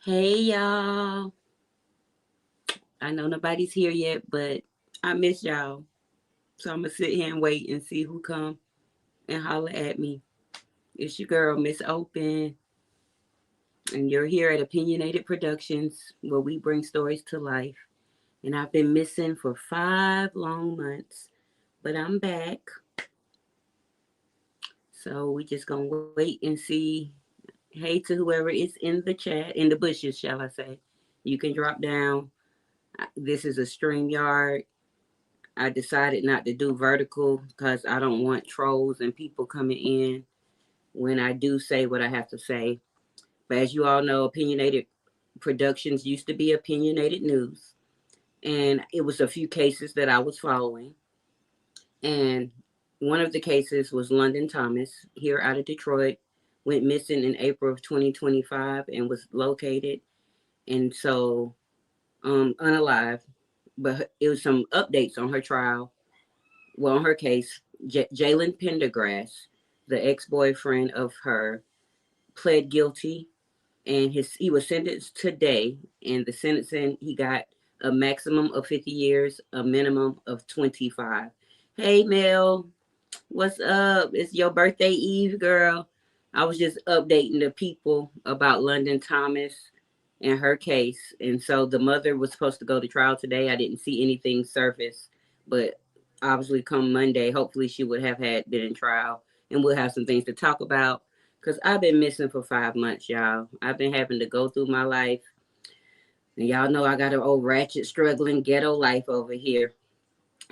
Hey y'all. I know nobody's here yet, but I miss y'all. So I'm gonna sit here and wait and see who come and holler at me. It's your girl, Miss Open, and you're here at Opinionated Productions, where we bring stories to life. And I've been missing for 5 long months, but I'm back. So we just gonna wait and see. Hey to whoever is in the chat, in the bushes, shall I say. You can drop down. This is a stream yard. I decided not to do vertical because I don't want trolls and people coming in when I do say what I have to say. But as you all know, Opinionated Productions used to be Opinionated News. And it was a few cases that I was following. And one of the cases was London Thomas, here out of Detroit, went missing in April of 2025 and was located. And so, unalive. But it was some updates on her trial, well, on her case. Jalen Pendergrass, the ex-boyfriend of her, pled guilty, and he was sentenced today. And the sentencing, he got a maximum of 50 years, a minimum of 25. Hey, Mel, what's up? It's your birthday eve, girl. I was just updating the people about London Thomas and her case. And so the mother was supposed to go to trial today. I didn't see anything surface, but obviously come Monday, hopefully she would have had been in trial and we'll have some things to talk about. Cause I've been missing for 5 months, y'all. I've been having to go through my life. And y'all know I got an old ratchet struggling ghetto life over here.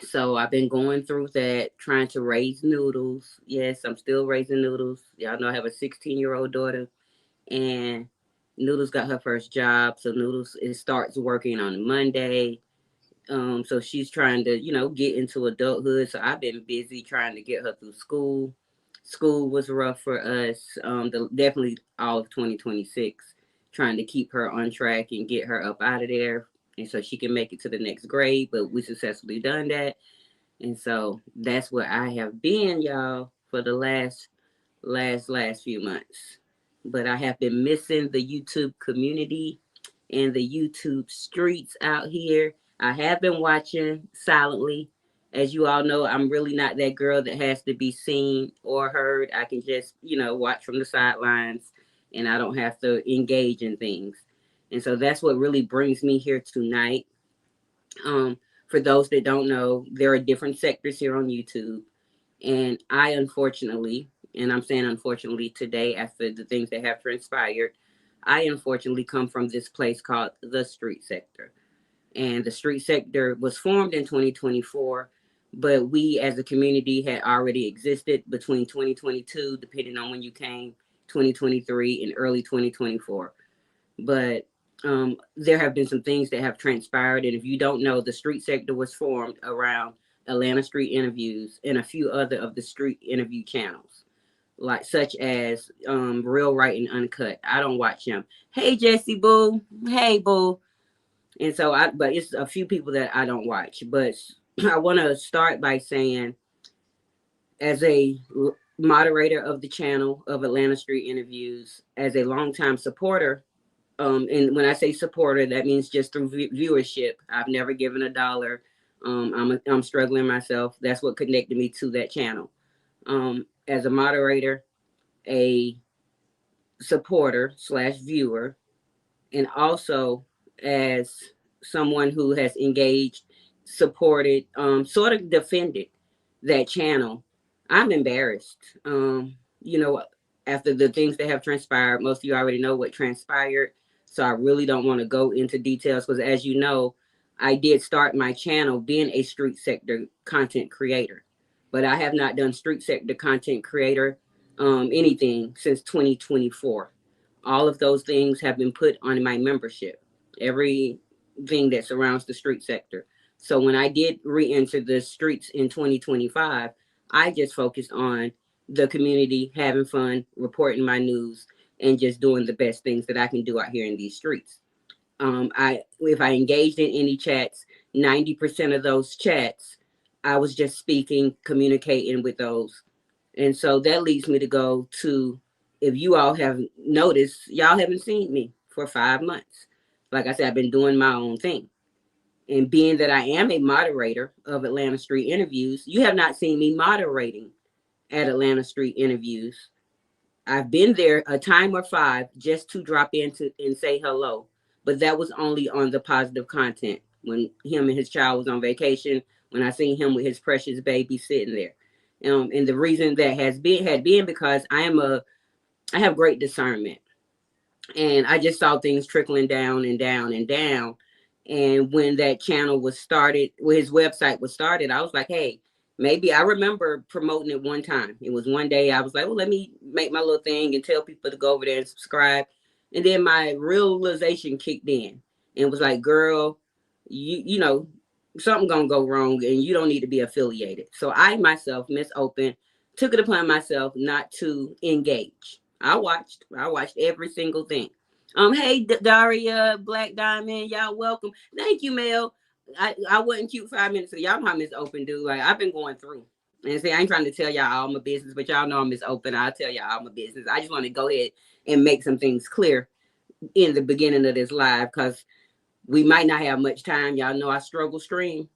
So I've been going through that, trying to raise noodles. Yes, I'm still raising noodles. Y'all know I have a 16-year-old daughter, and Noodles got her first job. So Noodles it starts working on Monday. So she's trying to, get into adulthood. So I've been busy trying to get her through school. School was rough for us. Definitely all of 2026, trying to keep her on track and get her up out of there, and so she can make it to the next grade. But we successfully done that, and so that's where I have been, y'all, for the last few months. But I have been missing the YouTube community and the YouTube streets out here. I have been watching silently. As you all know, I'm really not that girl that has to be seen or heard. I can just, watch from the sidelines and I don't have to engage in things. And so that's what really brings me here tonight. For those that don't know, there are different sectors here on YouTube. And I unfortunately, and I'm saying unfortunately today after the things that have transpired, I unfortunately come from this place called the street sector. And the street sector was formed in 2024, but we as a community had already existed between 2022, depending on when you came, 2023, and early 2024. But there have been some things that have transpired. And if you don't know, the street sector was formed around Atlanta Street Interviews and a few other of the street interview channels, like such as Real Right and Uncut. I don't watch them. Hey Jesse Boo. Hey Boo. And so but it's a few people that I don't watch. But I want to start by saying, as a moderator of the channel of Atlanta Street Interviews, as a longtime supporter, and when I say supporter, that means just through viewership. I've never given a dollar. I'm struggling myself. That's what connected me to that channel. As a moderator, a supporter slash viewer, and also as someone who has engaged, supported, sort of defended that channel, I'm embarrassed. You know, after the things that have transpired, most of you already know what transpired. So I really don't want to go into details because, as you know, I did start my channel being a street sector content creator, but I have not done street sector content creator anything since 2024. All of those things have been put on my membership, everything that surrounds the street sector. So when I did re-enter the streets in 2025, I just focused on the community, having fun, reporting my news, and just doing the best things that I can do out here in these streets. If I engaged in any chats, 90% of those chats, I was just speaking, communicating with those. And so that leads me to go to, if you all have noticed, y'all haven't seen me. for 5 months. Like I said, I've been doing my own thing. And being that I am a moderator of Atlanta Street Interviews, you have not seen me moderating at Atlanta Street Interviews. I've been there a time or five just to drop in and say hello. But that was only on the positive content when him and his child was on vacation, when I seen him with his precious baby sitting there. And the reason that had been because I have great discernment. And I just saw things trickling down and down and down. And when that channel was started, when his website was started, I was like, hey, maybe I remember promoting it one time. It was one day I was like, well, let me make my little thing and tell people to go over there and subscribe. And then my realization kicked in and was like, girl, you know, something gonna go wrong and you don't need to be affiliated. So I myself, Miss Open, took it upon myself not to engage. I watched every single thing. Hey Daria, Black Diamond, y'all welcome. Thank you, Mel. I wasn't cute 5 minutes ago. Y'all know how Miss Open do. Like I've been going through. And see, I ain't trying to tell y'all all my business, but y'all know I'm Miss Open. I'll tell y'all all my business. I just want to go ahead and make some things clear in the beginning of this live because we might not have much time. Y'all know I struggle stream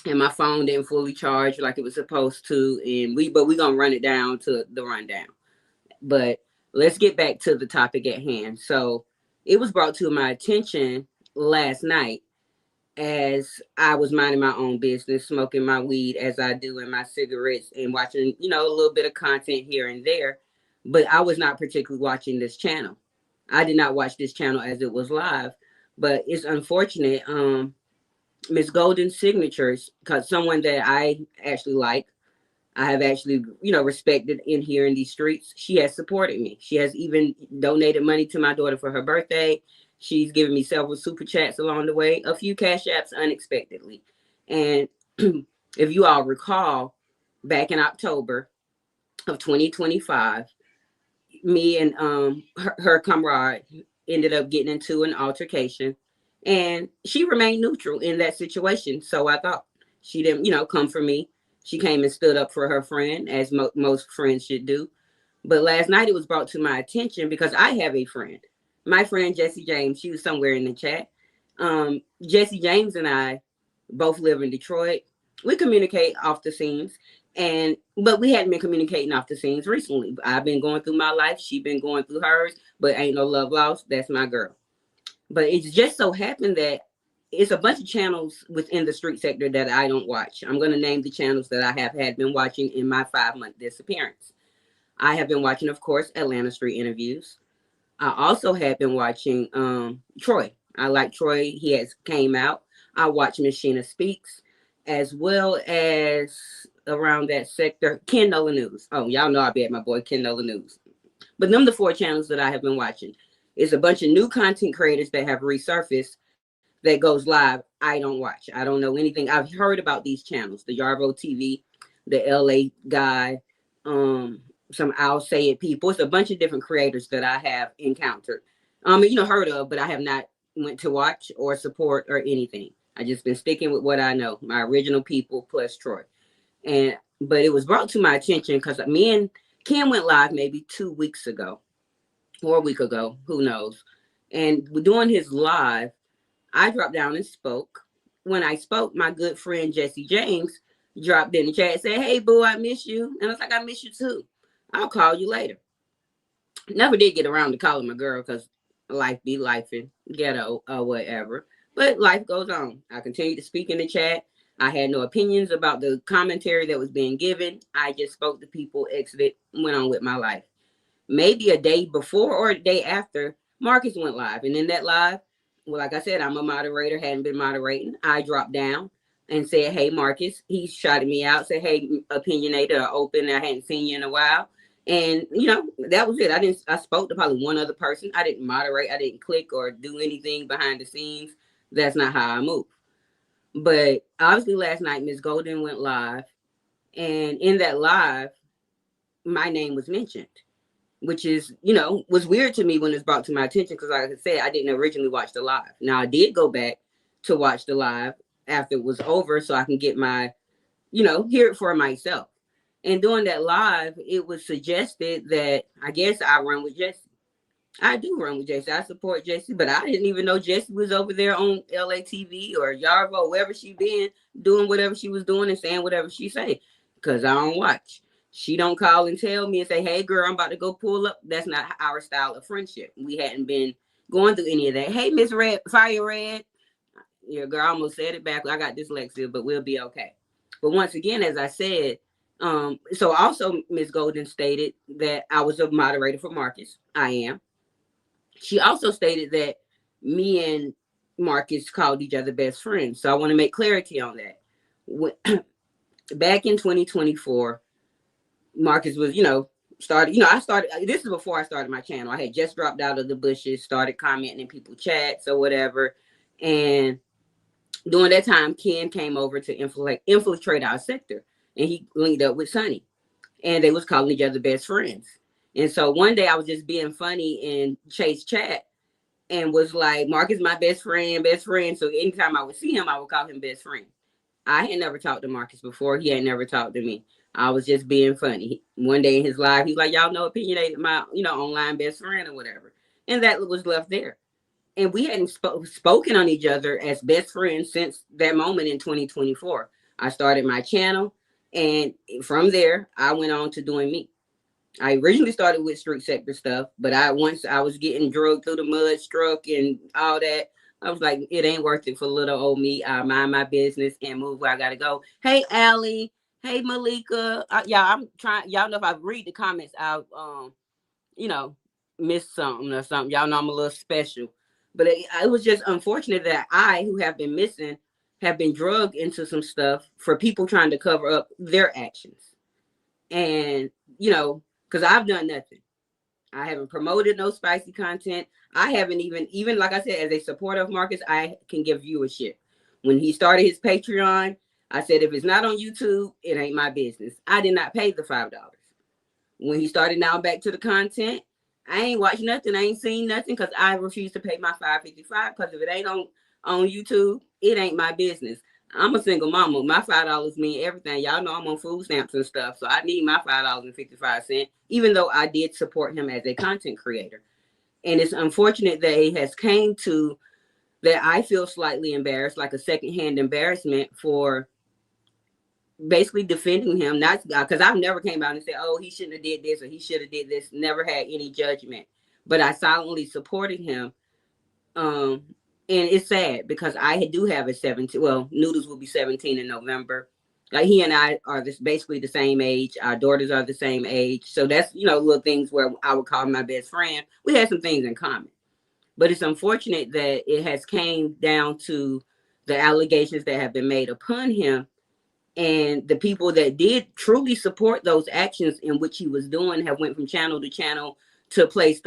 and my phone didn't fully charge like it was supposed to. And we gonna run it down to the rundown. But let's get back to the topic at hand. So it was brought to my attention last night as I was minding my own business, smoking my weed as I do and my cigarettes and watching, you know, a little bit of content here and there. But I was not particularly watching this channel. I did not watch this channel as it was live. But it's unfortunate. Miss Golden Signatures, because someone that I actually like, I have actually, you know, respected in here in these streets. She has supported me. She has even donated money to my daughter for her birthday. She's given me several super chats along the way, a few cash apps unexpectedly. And if you all recall, back in October of 2025, me and her comrade ended up getting into an altercation. And she remained neutral in that situation. So I thought she didn't, you know, come for me. She came and stood up for her friend, as most friends should do. But last night it was brought to my attention because I have a friend. My friend Jesse James, she was somewhere in the chat. Jesse James and I both live in Detroit. We communicate off the scenes, but we hadn't been communicating off the scenes recently. I've been going through my life. She's been going through hers, but ain't no love lost. That's my girl. But it's just so happened that it's a bunch of channels within the street sector that I don't watch. I'm going to name the channels that I have had been watching in my 5-month disappearance. I have been watching, of course, Atlanta Street Interviews. I also have been watching Troy. I like Troy. He has came out. I watch Miss Sheena Speaks, as well as around that sector, Ken Nola News. Oh, y'all know I bet my boy Ken Nola News. But them the 4 channels that I have been watching. It's a bunch of new content creators that have resurfaced that goes live. I don't watch. I don't know anything. I've heard about these channels, the Yarvo TV, the LA guy, some I'll Say It people. It's a bunch of different creators that I have encountered. You know, heard of, but I have not went to watch or support or anything. I just been sticking with what I know, my original people plus Troy. But it was brought to my attention because me and Ken went live maybe 2 weeks ago or a week ago, who knows. And doing his live, I dropped down and spoke. When I spoke, my good friend Jesse James dropped in the chat and said, hey, boo, I miss you. And I was like, I miss you too. I'll call you later. Never did get around to calling my girl because life be lifing, ghetto or whatever. But life goes on. I continued to speak in the chat. I had no opinions about the commentary that was being given. I just spoke to people, exited, went on with my life. Maybe a day before or a day after, Marcus went live. And in that live, well, like I said, I'm a moderator, hadn't been moderating. I dropped down and said, hey, Marcus. He shouted me out, said, hey, opinionated or open. I hadn't seen you in a while. And, you know, that was it. I spoke to probably one other person. I didn't moderate. I didn't click or do anything behind the scenes. That's not how I move. But obviously last night, Miss Golden went live. And in that live, my name was mentioned, which is, you know, was weird to me when it's brought to my attention. Because like I said, I didn't originally watch the live. Now, I did go back to watch the live after it was over so I can get my, you know, hear it for myself. And during that live, it was suggested that I guess I run with Jesse. I do run with Jesse. I support Jesse, but I didn't even know Jesse was over there on LATV or Yarvo, wherever she been, doing whatever she was doing and saying whatever she say. Because I don't watch. She don't call and tell me and say, "Hey, girl, I'm about to go pull up." That's not our style of friendship. We hadn't been going through any of that. Hey, Miss Red, Fire Red. Yeah, girl, I almost said it back. I got dyslexia, but we'll be okay. But once again, as I said, so also Miss Golden stated that I was a moderator for Marcus. I am. She also stated that me and Marcus called each other best friends. So I want to make clarity on that. When, back in 2024, Marcus was, started, I started, this is before I started my channel. I had just dropped out of the bushes, started commenting in people's chats or whatever. And during that time, Ken came over to infiltrate our sector, and he linked up with Sonny, and they was calling each other best friends. And so one day I was just being funny in Chase chat and was like, Mark is my best friend, best friend. So anytime I would see him, I would call him best friend. I had never talked to Marcus before. He had never talked to me. I was just being funny. One day in his live, he's like, y'all know opinionated my, online best friend or whatever. And that was left there. And we hadn't spoken on each other as best friends since that moment in 2024. I started my channel. And from there, I went on to doing me. I originally started with street sector stuff, but once I was getting drugged through the mud, struck and all that, I was like, it ain't worth it for little old me. I mind my business and move where I gotta go. Hey, Allie. Hey, Malika. I'm trying. Y'all know if I read the comments, I'll you know, miss something or something. Y'all know I'm a little special, but it was just unfortunate that I, who have been missing, have been drugged into some stuff for people trying to cover up their actions, and because I've done nothing. I haven't promoted no spicy content. I haven't even like I said, as a supporter of Marcus, I can give viewership. When he started his Patreon, I said, if it's not on YouTube, it ain't my business. I did not pay the $5. When he started now back to the content, I ain't watched nothing. I ain't seen nothing because I refuse to pay my $5.55 because if it ain't on YouTube, it ain't my business. I'm a single mama. My $5 mean everything. Y'all know I'm on food stamps and stuff, so I need my $5.55. Even though I did support him as a content creator, and it's unfortunate that it has came to that. I feel slightly embarrassed, like a secondhand embarrassment for basically defending him. Not because I've never came out and said, "Oh, he shouldn't have did this" or "He should have did this." Never had any judgment, but I silently supported him. And it's sad because I do have a 17. Well, Noodles will be 17 in November. Like he and I are basically the same age. Our daughters are the same age. So that's, little things where I would call him my best friend. We had some things in common. But it's unfortunate that it has came down to the allegations that have been made upon him, and the people that did truly support those actions in which he was doing have went from channel to channel, to place,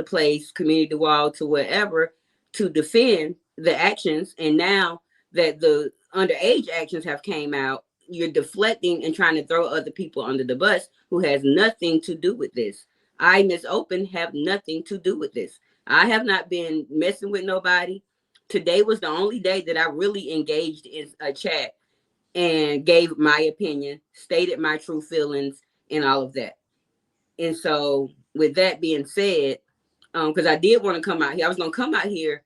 community wall, to whatever, to defend the actions. And now that the underage actions have came out, you're deflecting and trying to throw other people under the bus who has nothing to do with this. I, Miss Open, have nothing to do with this. I have not been messing with nobody. Today was the only day that I really engaged in a chat and gave my opinion, stated my true feelings, and all of that. And so, with that being said, because I did want to come out here, I was going to come out here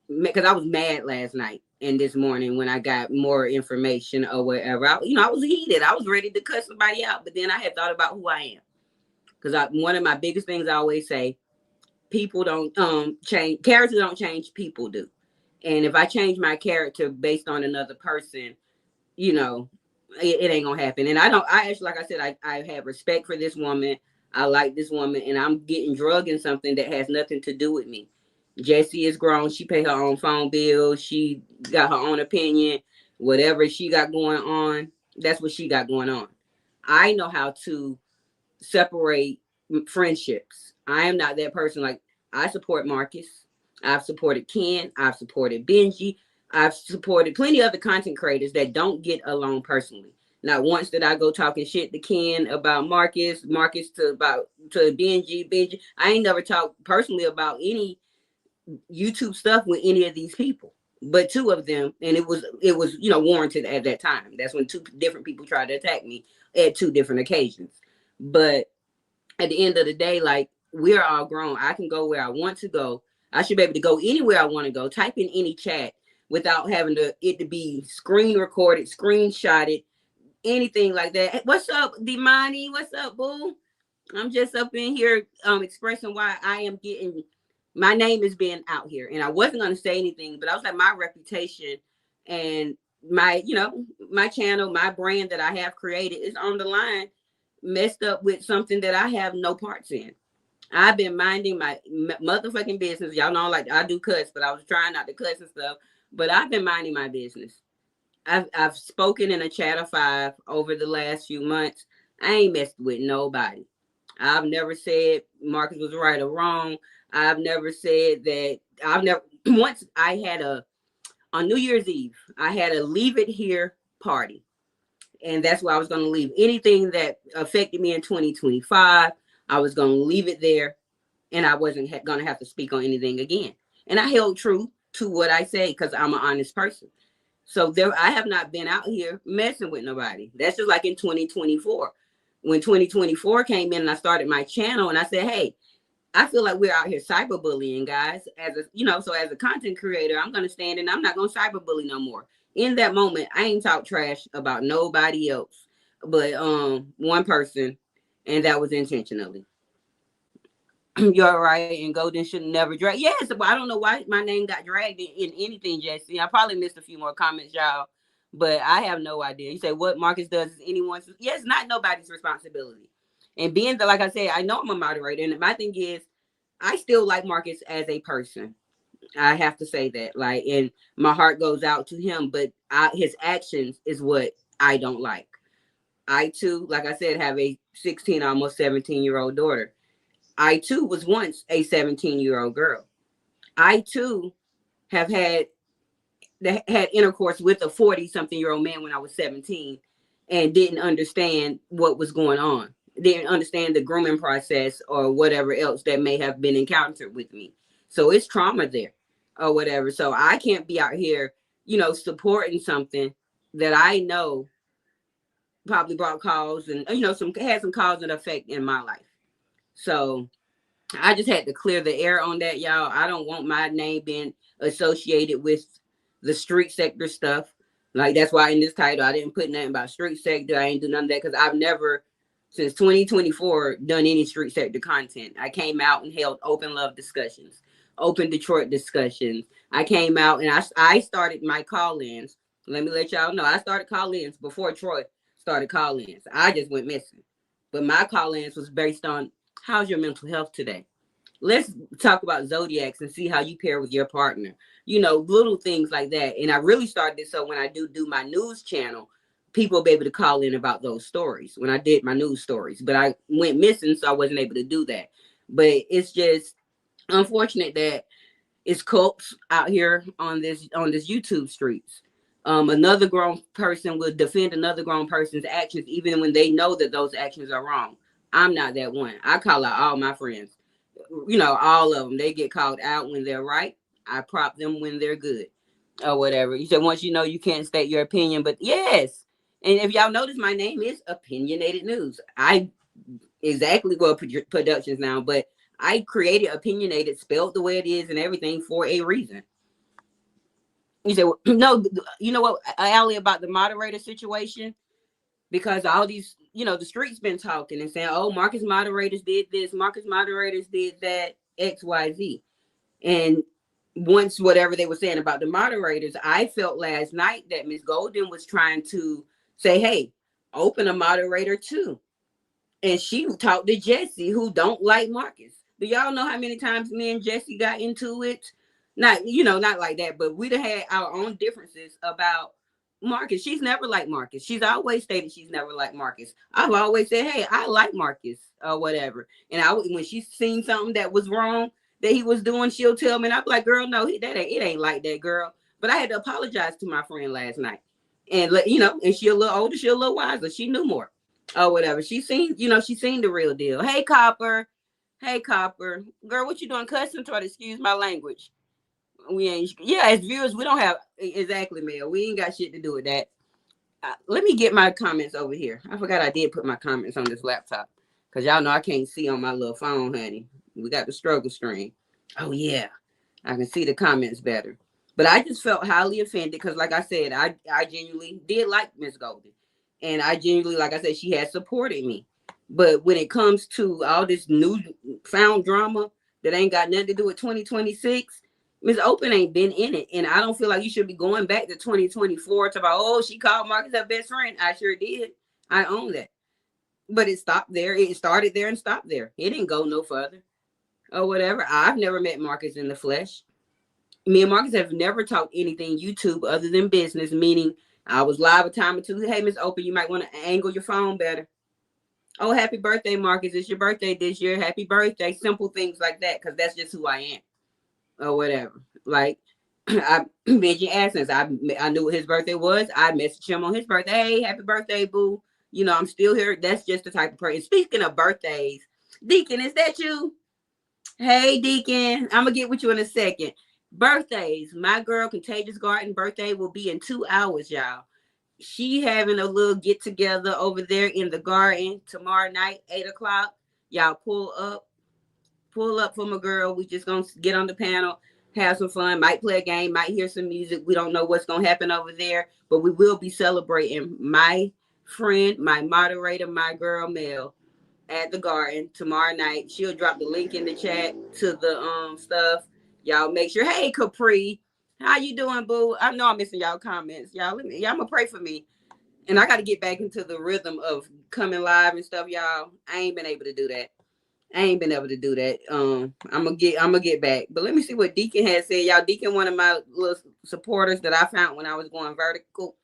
because I was mad last night and this morning when I got more information or whatever. I was heated. I was ready to cut somebody out, but then I had thought about who I am. Because one of my biggest things I always say, people don't change, characters don't change, people do. And if I change my character based on another person, it ain't gonna happen. And I actually, like I said, I have respect for this woman. I like this woman, and I'm getting drugged in something that has nothing to do with me. Jessie is grown. She pay her own phone bill. She got her own opinion. Whatever she got going on, that's what she got going on. I know how to separate friendships. I am not that person. Like, I support Marcus. I've supported Ken. I've supported Benji. I've supported plenty of other content creators that don't get along personally. Not once did I go talking shit to Ken about Marcus to Benji. I ain't never talked personally about any YouTube stuff with any of these people, but two of them, and it was warranted at that time. That's when two different people tried to attack me at two different occasions. But at the end of the day, like, we are all grown. I can go where I want to go. I should be able to go anywhere I want to go. Type in any chat without having it to be screen recorded, screenshotted, anything like that. Hey, what's up, Demani? What's up, boo? I'm just up in here expressing why I am getting my name is being out here. And I wasn't gonna say anything, but I was like, my reputation and my, my channel, my brand that I have created is on the line, messed up with something that I have no parts in. I've been minding my motherfucking business. Y'all know, like, I do cuss, but I was trying not to cuss and stuff. But I've been minding my business. I've spoken in a chat of 5 over the last few months. I ain't messed with nobody. I've never said Marcus was right or wrong. I've never said that. I've never. Once I had on New Year's Eve, I had a leave it here party, and that's where I was going to leave anything that affected me in 2025. I was going to leave it there, and I wasn't going to have to speak on anything again. And I held true to what I say because I'm an honest person. So I have not been out here messing with nobody. That's just like in 2024. When 2024 came in and I started my channel and I said, hey, I feel like we're out here cyberbullying, guys. So as a content creator, I'm going to stand and I'm not going to cyberbully no more. In that moment, I ain't talk trash about nobody else but one person, and that was intentionally. You're right, and Golden should never drag. Yes, but I don't know why my name got dragged in anything, Jesse. I probably missed a few more comments, y'all, but I have no idea. You say what Marcus does is anyone's. Yes, not nobody's responsibility. And being that, like I said, I know I'm a moderator, and my thing is, I still like Marcus as a person. I have to say that, like, and my heart goes out to him, but his actions is what I don't like. I too, like I said, have a 16, almost 17-year-old daughter. I too was once a 17-year-old girl. I too have had intercourse with a 40-something-year-old man when I was 17 and didn't understand what was going on. Didn't understand the grooming process or whatever else that may have been encountered with me. So it's trauma there or whatever. So I can't be out here, supporting something that I know probably brought cause and, had some cause and effect in my life. So I just had to clear the air on that, y'all. I don't want my name being associated with the street sector stuff. Like, that's why in this title, I didn't put nothing about street sector. I ain't do none of that because I've never, since 2024, done any street sector content. I came out and held open love discussions, open Detroit discussions. I came out and I started my call-ins. Let me let y'all know. I started call-ins before Troy started call-ins. I just went missing. But my call-ins was based on, how's your mental health today? Let's talk about zodiacs and see how you pair with your partner. Little things like that. And I really started it so when I do my news channel, people will be able to call in about those stories when I did my news stories. But I went missing, so I wasn't able to do that. But it's just unfortunate that it's cults out here on this YouTube streets. Another grown person will defend another grown person's actions, even when they know that those actions are wrong. I'm not that one. I call out all my friends. All of them. They get called out when they're right. I prop them when they're good or whatever. You said once you can't state your opinion, but yes. And if y'all notice, my name is Opinionated News. I exactly productions now, but I created Opinionated, spelled the way it is and everything for a reason. You said, well, no, you know what, Allie, about the moderator situation? Because all these, the streets been talking and saying, oh, Marcus moderators did this, Marcus moderators did that, XYZ. And once whatever they were saying about the moderators, I felt last night that Miss Golden was trying to say, hey, open a moderator too. And she talked to Jesse, who don't like Marcus. Do y'all know how many times me and Jesse got into it? Not like that, but we'd have had our own differences about Marcus. She's never liked Marcus. She's always stated she's never liked Marcus. I've always said, hey, I like Marcus or whatever. And when she's seen something that was wrong that he was doing, she'll tell me, and I'm like, girl, no, it ain't like that, girl. But I had to apologize to my friend last night. And and she a little older, she a little wiser. She knew more. Or whatever. She seen the real deal. Hey, Copper. Girl, what you doing cussing? Try to excuse my language. We ain't, as viewers, we don't have, exactly, Mel. We ain't got shit to do with that. Let me get my comments over here. I forgot I did put my comments on this laptop because y'all know I can't see on my little phone, honey. We got the struggle stream. Oh yeah, I can see the comments better. But I just felt highly offended because, like I said, I genuinely did like Miss Golden, and I genuinely, like I said, she has supported me. But when it comes to all this new found drama that ain't got nothing to do with 2026, Miss Open ain't been in it, and I don't feel like you should be going back to 2024 to about, oh, she called Marcus her best friend. I sure did. I own that. But it stopped there. It started there and stopped there. It didn't go no further or whatever. I've never met Marcus in the flesh. Me and Marcus have never talked anything YouTube other than business, meaning I was live a time or two. Hey, Miss Open, you might want to angle your phone better. Oh, happy birthday, Marcus. It's your birthday this year. Happy birthday. Simple things like that, because that's just who I am or whatever. Like, I mentioned Essence. I knew what his birthday was. I messaged him on his birthday. Hey, happy birthday, boo. You know, I'm still here. That's just the type of person. Speaking of birthdays, Deacon, is that you? Hey, Deacon. I'm going to get with you in a second. Birthdays. My girl, Contagious Garden birthday will be in 2 hours, y'all. She having a little get together over there in the garden tomorrow night, 8 o'clock. Y'all pull up for my girl. We just gonna get on the panel, have some fun, might play a game, might hear some music. We don't know what's gonna happen over there, but we will be celebrating my friend, my moderator, my girl Mel at the garden tomorrow night. She'll drop the link in the chat to the stuff. Y'all make sure. Hey Capri, how you doing, boo? I know I'm missing y'all comments. Y'all gonna pray for me. And I got to get back into the rhythm of coming live and stuff, y'all. I ain't been able to do that. I'm gonna get back. But let me see what Deacon has said. Y'all, Deacon, one of my little supporters that I found when I was going vertical.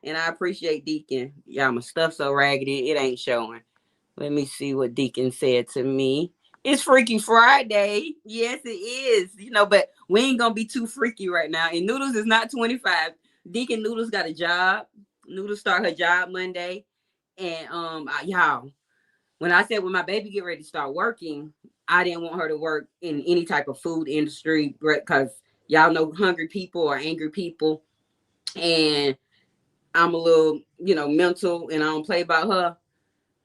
And I appreciate Deacon. Y'all, my stuff so raggedy, it ain't showing. Let me see what Deacon said to me. It's Freaky Friday. Yes, it is. But we ain't gonna be too freaky right now. And Noodles is not 25. Deacon Noodles got a job. Noodles start her job Monday. And y'all, when I said when my baby get ready to start working, I didn't want her to work in any type of food industry because y'all know hungry people or angry people. And I'm a little, mental, and I don't play about her.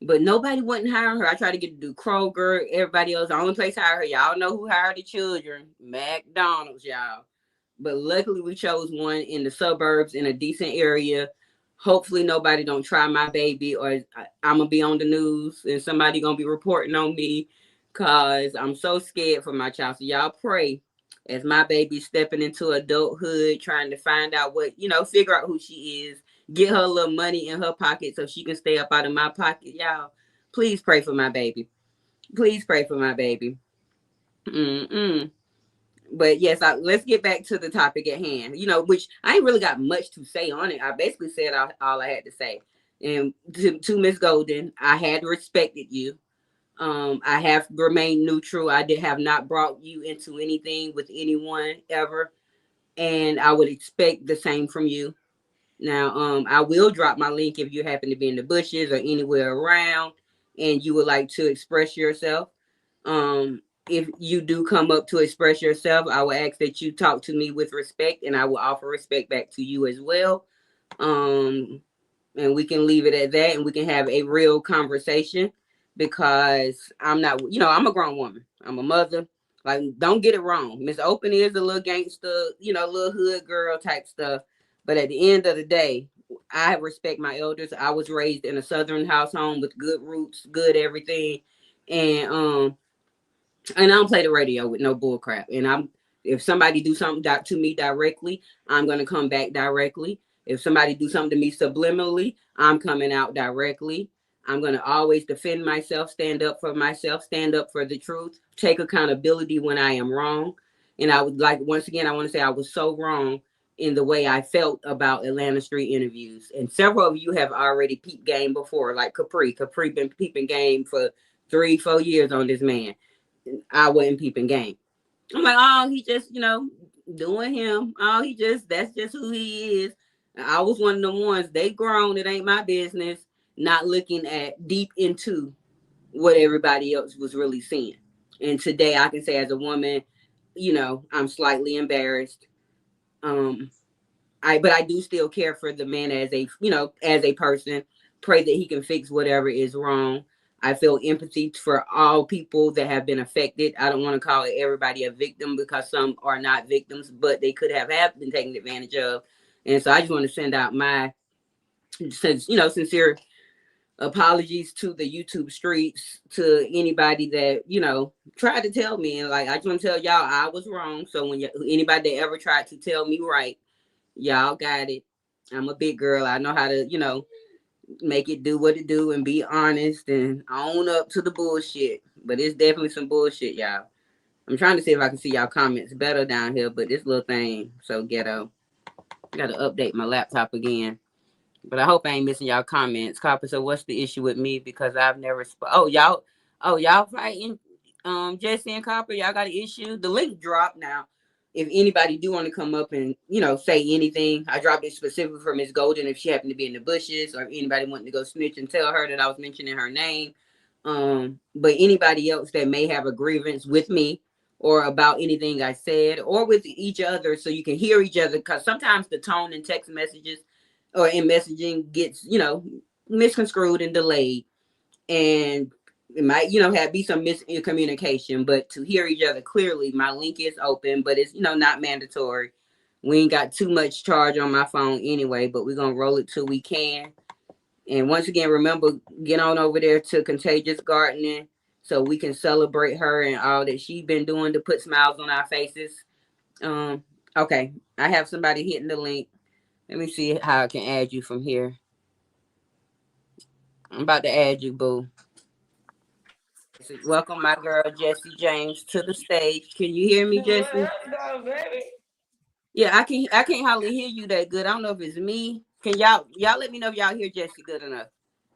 But nobody wouldn't hire her. I tried to get to do Kroger, everybody else. The only place hired her. Y'all know who hired the children. McDonald's, y'all. But luckily we chose one in the suburbs in a decent area. Hopefully nobody don't try my baby, or I'm gonna be on the news and somebody gonna be reporting on me because I'm so scared for my child. So y'all pray as my baby stepping into adulthood, trying to find out figure out who she is, get her a little money in her pocket so she can stay up out of my pocket. Y'all, please pray for my baby. Please pray for my baby. Mm-mm. But yes, let's get back to the topic at hand, which I ain't really got much to say on it. I basically said all I had to say. And to Miss Golden, I had respected you. I have remained neutral. I have not brought you into anything with anyone ever. And I would expect the same from you. Now, I will drop my link if you happen to be in the bushes or anywhere around and you would like to express yourself. If you do come up to express yourself, I will ask that you talk to me with respect, and I will offer respect back to you as well. And we can leave it at that, and we can have a real conversation because I'm not, I'm a grown woman. I'm a mother. Like, don't get it wrong. Miss Open is a little gangster, little hood girl type stuff. But at the end of the day, I respect my elders. I was raised in a Southern house home with good roots, good everything. And I don't play the radio with no bull crap. And if somebody do something to me directly, I'm going to come back directly. If somebody do something to me subliminally, I'm coming out directly. I'm going to always defend myself, stand up for myself, stand up for the truth, take accountability when I am wrong. And I would like, once again, I want to say I was so wrong in the way I felt about Atlanta Street interviews. And several of you have already peeped game before, like Capri. Capri been peeping game for 3-4 years on this man. I wasn't peeping game. I'm like, oh, he just, doing him. Oh, that's just who he is. I was one of the ones, they grown, it ain't my business, not looking at deep into what everybody else was really seeing. And today I can say as a woman, I'm slightly embarrassed. But I do still care for the man as a person. Pray that he can fix whatever is wrong. I feel empathy for all people that have been affected. I don't want to call everybody a victim because some are not victims, but they could have been taken advantage of. And so I just want to send out my, sincere apologies to the YouTube streets, to anybody that, tried to tell me. And like, I just want to tell y'all I was wrong. So when anybody that ever tried to tell me right, y'all got it. I'm a big girl. I know how to, make it do what it do and be honest and own up to the bullshit. But it's definitely some bullshit, y'all. I'm trying to see if I can see y'all comments better down here, but this little thing so ghetto. I gotta update my laptop again. But I hope I ain't missing y'all comments. Copper, so what's the issue with me? Because I've never y'all fighting Jesse and Copper, y'all got an issue. The link dropped now. If anybody do want to come up and say anything, I dropped it specifically for Miss Golden if she happened to be in the bushes, or if anybody wanting to go snitch and tell her that I was mentioning her name. But anybody else that may have a grievance with me or about anything I said or with each other, so you can hear each other, because sometimes the tone in text messages or in messaging gets misconstrued and delayed, and it might be some miscommunication. But to hear each other clearly, my link is open, but it's not mandatory. We ain't got too much charge on my phone anyway, but we're gonna roll it till we can. And once again, remember, get on over there to Contagious Gardening so we can celebrate her and all that she's been doing to put smiles on our faces. Okay, I have somebody hitting the link. Let me see how I can add you from here. I'm about to add you, boo. Welcome, my girl Jessie James, to the stage. Can you hear me, Jessie? Yeah, I can. I can't hardly hear you that good. I don't know if it's me. Can y'all let me know if y'all hear Jessie good enough?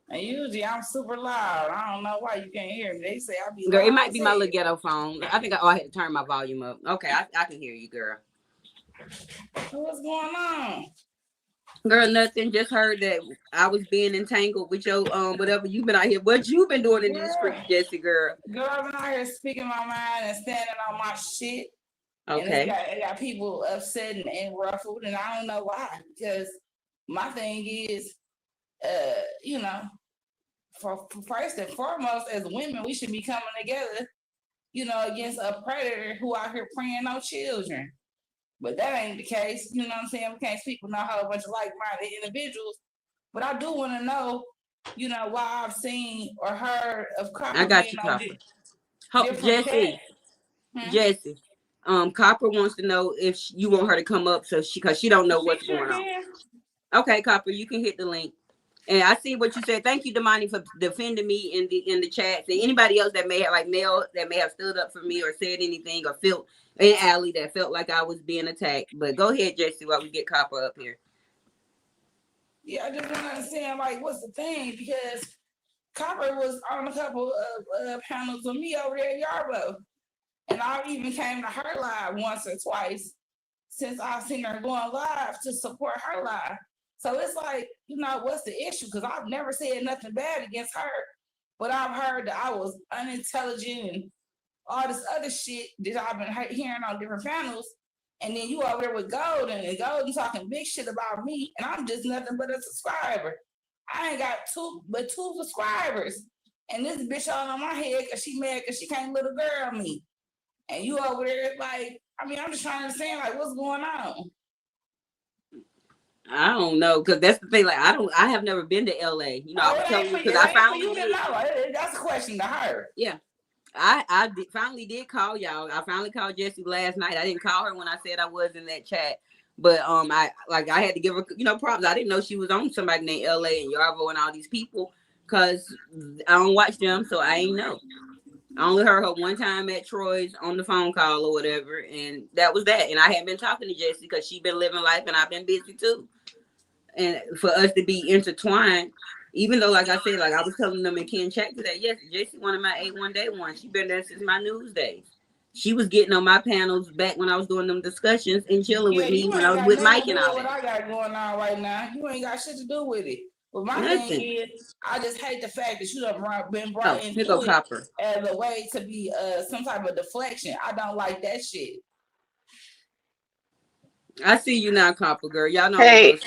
And usually I'm super loud. I don't know why you can't hear me. They say I be girl, loud. It might be my little ghetto phone. I think I had to turn my volume up. Okay, I can hear you, girl. What's going on? Girl, nothing. Just heard that I was being entangled with your whatever you've been out here. What you been doing in these streets, Jessie, girl? Girl, I've been out here speaking my mind and standing on my shit. Okay. And it got people upset and ruffled, and I don't know why. Because my thing is, for first and foremost, as women, we should be coming together, against a predator who out here preying on children. But that ain't the case. You know what I'm saying? We can't speak with no whole bunch of like-minded individuals. But I do want to know, why I've seen or heard of Copper. I got you, Copper. Jessie. Jessie. Copper wants to know if you want her to come up, because she don't know what's going on. Okay, Copper, you can hit the link. And I see what you said. Thank you, Damani, for defending me in the chat. And anybody else that may have, like Mel, that may have stood up for me or said anything, or felt, and Allie, that felt like I was being attacked. But go ahead, Jessie, while we get Copper up here. Yeah, I just don't understand, like, what's the thing? Because Copper was on a couple of panels with me over there at Yarbo. And I even came to her live once or twice since I've seen her going live to support her live. So it's like, what's the issue? Because I've never said nothing bad against her, but I've heard that I was unintelligent and all this other shit that I've been hearing on different panels. And then you over there with Golden, and Golden talking big shit about me, and I'm just nothing but a subscriber. I ain't got two subscribers. And this bitch all on my head because she mad because she can't little girl me. And you over there like, I'm just trying to understand, like, what's going on? I don't know, because that's the thing. Like, I have never been to LA. I was telling you, because I finally did. That's a question to her. Yeah. I finally did call y'all. I finally called Jessie last night. I didn't call her when I said I was in that chat. But I had to give her, props. I didn't know she was on somebody named LA and Yarvo and all these people, because I don't watch them, so I ain't know. I only heard her one time at Troy's on the phone call or whatever, and that was that. And I hadn't been talking to Jessie because she's been living life and I've been busy too. And for us to be intertwined, even though, like I said, like I was telling them in Ken chat today, yes, Jessie, one of my A1 day ones. She been there since my news days. She was getting on my panels back when I was doing them discussions and chilling with me when I was with Mike and all that. What I got going on right now, you ain't got shit to do with it. But my thing is, I just hate the fact that you have been brought into it as a way to be some type of deflection. I don't like that shit. I see you now, Copper girl. Y'all know. Hey, is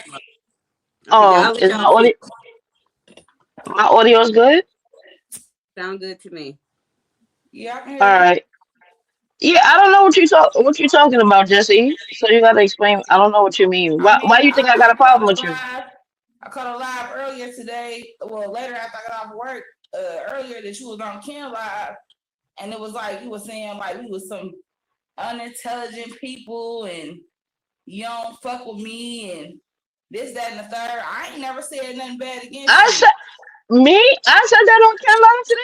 my audio is good? Sound good to me. Yeah, I can All hear you. right. Yeah, I don't know what you talking about, Jesse. So you gotta explain. I don't know what you mean. I Why mean, you think I got a I problem caught a with you? live. I caught a live earlier today. Well, later after I got off work, earlier that you was on Ken Live, and it was like you were saying like we was some unintelligent people, and you don't fuck with me, and this, that, and the third. I ain't never said nothing bad against I you. said me. I said that on camera today.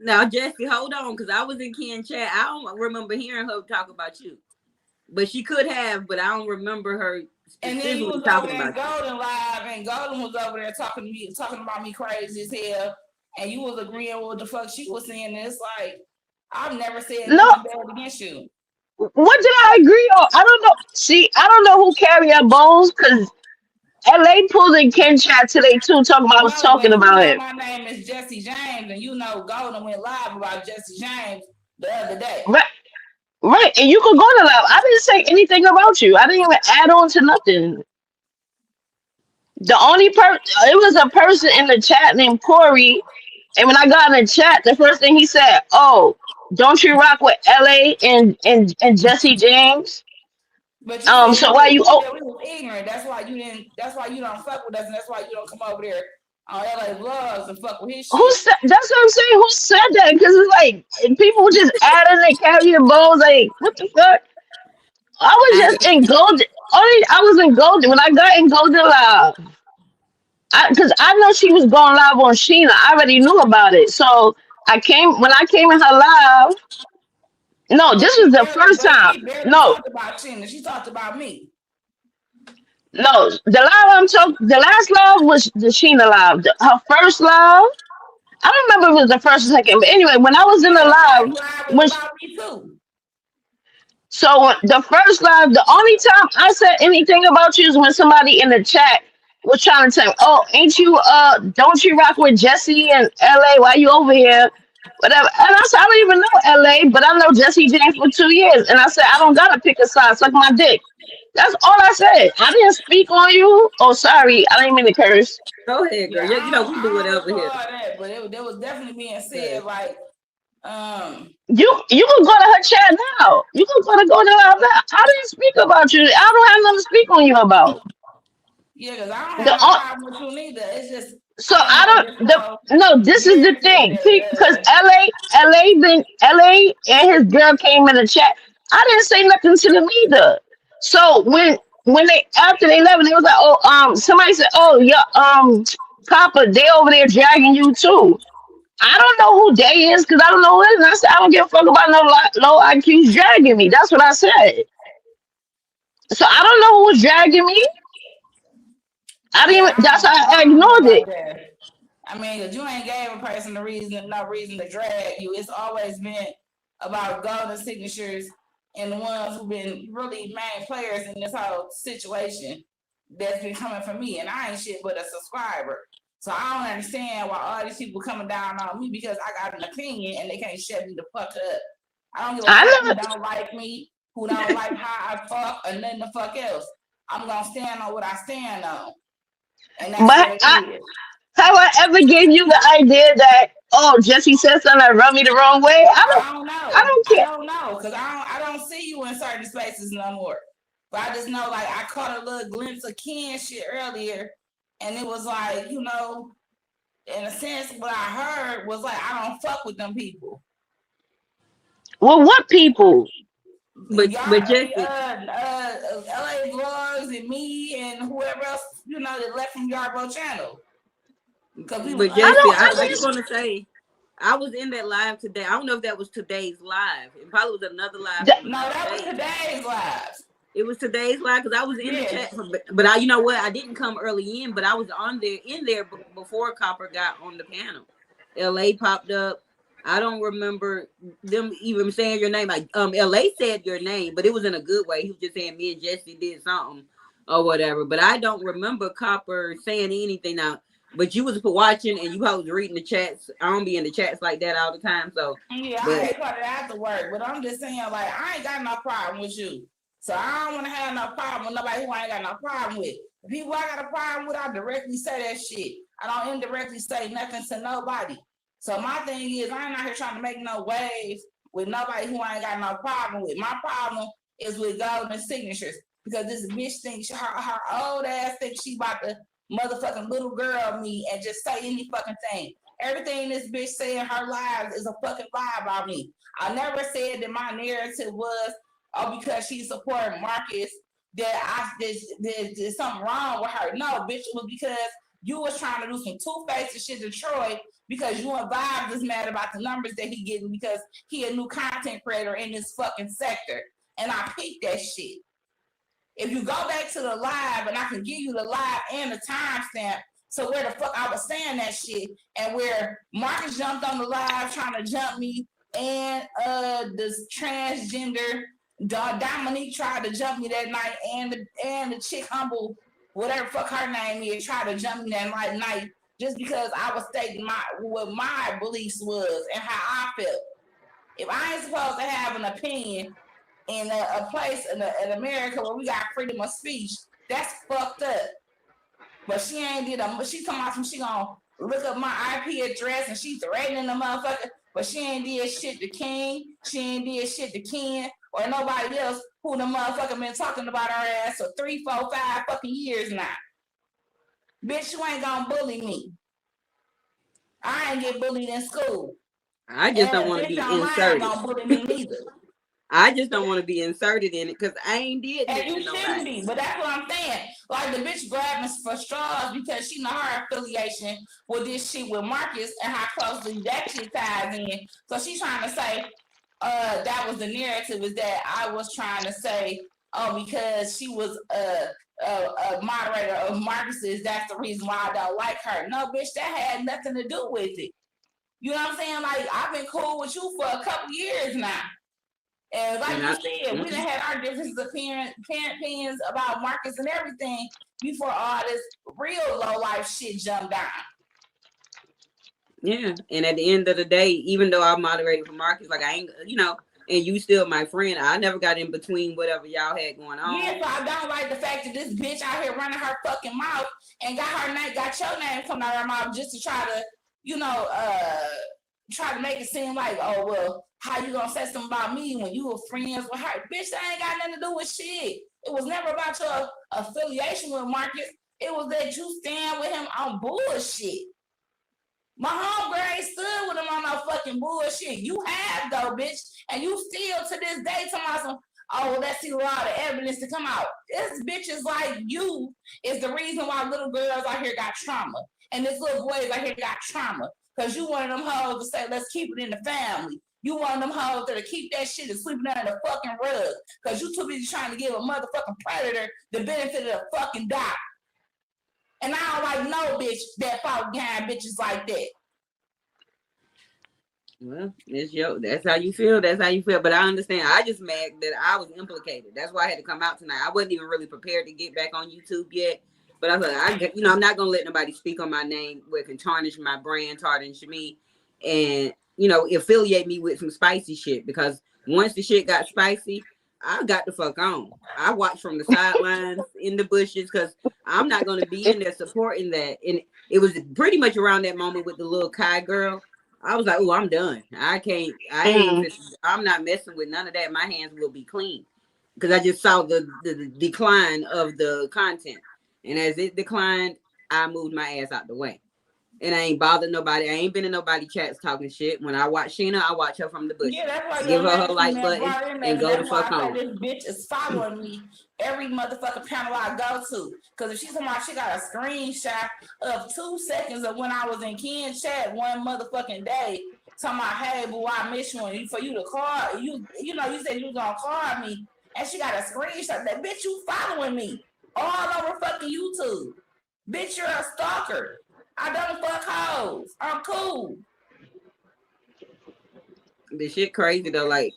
Now, Jesse, hold on, because I was in Ken chat. I don't remember hearing her talk about you, but she could have. But I don't remember her And then you specifically was over talking there in about you. Golden Live, and Golden was over there talking to me, talking about me crazy as hell, and you was agreeing with what the fuck she was saying. And it's like I've never said No, nothing bad against you. what did I agree on? I don't know. See, I don't know who carry up bones because LA pulled in Ken chat today too, talking about I was No, talking but you about know him. my name is Jesse James, and you know Golden went live about Jesse James the other day. Right, right. And you could go to that. I didn't say anything about you. I didn't even add on to nothing. The only it was a person in the chat named Corey. And when I got in the chat, the first thing he said, "Oh, don't you rock with LA and Jesse James?" But you said So why you? you Oh, said we was ignorant. That's why you didn't. That's why you don't fuck with us, and that's why you don't come over there on LA Vlogs and fuck with his who shit. said? That's what I'm saying. Who said that? Because it's like people just adding and carrying balls. Like what the fuck? I was I just in golden. Only I was in golden when I got in golden live. Because I know she was going live on Sheena. I already knew about it. So I came when I came in her live. No, this was the first time. She barely No, talked about Sheena. She talked about me. no, the live I'm talking. The last live was the Sheena live. Her first live. I don't remember if it was the first or second, but anyway, when I was in the Yeah, the first live, live was when about me too. the first live, the only time I said anything about you is when somebody in the chat was trying to tell me, "Oh, ain't you don't you rock with Jesse and LA? Why you over here?" Whatever. And I said, I don't even know LA, but I know Jesse James for 2 years. And I said, I don't gotta pick a side, suck my dick. That's all I said. I didn't speak on you. Oh, sorry, I didn't mean to curse. go ahead, girl. Yeah, You know we do I don't whatever recall here. that, but there was definitely being said Okay. like, You can go to her chat now. You can go to her now. I didn't speak about you. I don't have nothing to speak on you about. yeah, because I don't The have no on- problem with you neither. It's just so I don't I know this don't the whole no. This is the narrative thing, that because LA and his girl came in the chat. I didn't say nothing to them either. So when they after they left, they was like, oh somebody said, oh yeah Copper, they over there dragging you too. I don't know who they is because I don't know it. And I said I don't give a fuck about no low IQs dragging me. That's what I said. So I don't know who was dragging me. I didn't. yeah, Even, that's why I I don't know ignored about it. that. I mean, 'cause you ain't gave a person no reason to drag you. It's always been about golden signatures and the ones who've been really main players in this whole situation that's been coming from me. And I ain't shit but a subscriber. So I don't understand why all these people coming down on me because I got an opinion and they can't shut me the fuck up. I don't give a I fuck who never. don't like me, who don't like how I talk, or nothing the fuck else. I'm gonna stand on what I stand on. And that's what But it is. have I ever gave you the idea that oh Jesse said something that rubbed me the wrong way? I don't I know. don't I care. don't know because I don't see you in certain spaces no more. But I just know like I caught a little glimpse of Ken shit earlier, and it was like in a sense, what I heard was like I don't fuck with them people. Well, what people? But Y'all, Jesse, LA Vlogs and me and whoever else that left from Yarbo channel because we was but I Jesse, don't. unintelligent. I I just didn't. want to say I was in that live today. I don't know if that was today's live. It probably was another live That, from No, another that was day. today's lives. It was today's live because I was in the Yes. chat. But I, you know what? I didn't come early in, but I was in there before Copper got on the panel. LA popped up. I don't remember them even saying your name. Like LA said your name, but it was in a good way. He was just saying me and Jesse did something or whatever. But I don't remember Copper saying anything now. But you was watching and you probably was reading the chats. I don't be in the chats like that all the time. So, Yeah, I but ain't caught it after work, but I'm just saying, like, I ain't got no problem with you. So I don't want to have no problem with nobody who I ain't got no problem with. The people I got a problem with, I directly say that shit. I don't indirectly say nothing to nobody. So my thing is, I ain't out here trying to make no waves with nobody who I ain't got no problem with. My problem is with golden signatures because this bitch thinks her old ass thinks she about to motherfucking little girl me and just say any fucking thing. Everything this bitch say in her lives is a fucking lie about me. I never said that my narrative was, oh, because she supported Marcus, that there's something wrong with her. No, bitch, it was because you was trying to do some two-faced shit to Troy because you and Vibes is mad about the numbers that he getting because he a new content creator in this fucking sector. And I peeped that shit. If you go back to the live, and I can give you the live and the timestamp, so where the fuck I was saying that shit, and where Marcus jumped on the live trying to jump me, and this transgender Dominique tried to jump me that night, and the chick Humble, whatever fuck her name is, tried to jump me that night just because I was stating what my beliefs was and how I felt. If I ain't supposed to have an opinion in a place in America where we got freedom of speech, that's fucked up. But she ain't did she come out from she gonna look up my IP address and she threatening the motherfucker, but she ain't did shit to King, she ain't did shit to Ken or nobody else who the motherfucker been talking about our ass for 3, 4, 5 fucking years now. Bitch, you ain't gonna bully me. I ain't get bullied in school. I just don't want to be inserted. Gonna bully me neither. I just don't want to be inserted in it because I ain't did and you to shouldn't nobody. be, but that's what I'm saying. Like the bitch grabbing for straws because she know her affiliation with this shit with Marcus and how closely that shit ties in. So she's trying to say, that was the narrative, is that I was trying to say, oh, because she was a moderator of Marcus's, that's the reason why I don't like her. No, bitch, that had nothing to do with it. You know what I'm saying? Like, I've been cool with you for a couple years now. And like you said, we done had our differences of opinions about Marcus and everything before all this real low life shit jumped down. Yeah, and at the end of the day, even though I moderated for Marcus, like I ain't, and you still my friend, I never got in between whatever y'all had going on. Yeah, so I don't like the fact that this bitch out here running her fucking mouth and got your name coming out of her mouth just to try to, try to make it seem like, oh, well, how you gonna say something about me when you were friends with her? Bitch, that ain't got nothing to do with shit. It was never about your affiliation with Marcus. It was that you stand with him on bullshit. My homegirl ain't stood with him on no fucking bullshit. You have, though, bitch. And you still, to this day, talking about oh, let's see a lot of evidence to come out. This bitches like you is the reason why little girls out here got trauma. And this little boys out here got trauma. Because you one of them hoes to say, let's keep it in the family. You one of them hoes that keep that shit and sleeping under the fucking rug. Because you too busy trying to give a motherfucking predator the benefit of the fucking doubt. And I don't like no bitch that fought behind bitches like that. Well, that's how you feel. That's how you feel. But I understand. I just mad that I was implicated. That's why I had to come out tonight. I wasn't even really prepared to get back on YouTube yet. But I was like, I'm not gonna let nobody speak on my name where it can tarnish my brand, tarnish me, and affiliate me with some spicy shit. Because once the shit got spicy, I got the fuck on. I watched from the sidelines in the bushes because I'm not gonna be in there supporting that. And it was pretty much around that moment with the little Kai girl. I was like, oh, I'm done. I'm not messing with none of that. My hands will be clean because I just saw the decline of the content. And as it declined, I moved my ass out the way. And I ain't bothered nobody. I ain't been in nobody chats talking shit. When I watch Sheena, I watch her from the bush. Yeah, that's why give her like button and go the fuck on. This bitch is following me every motherfucking panel I go to. Because if she's talking about, she got a screenshot of 2 seconds of when I was in Ken's chat one motherfucking day. Talking about, hey, boo, I miss you. And for you to call, you said you was going to call me. And she got a screenshot that, bitch, you following me all over fucking YouTube. Bitch, you're a stalker. I don't fuck hoes. I'm cool. The shit crazy though. Like,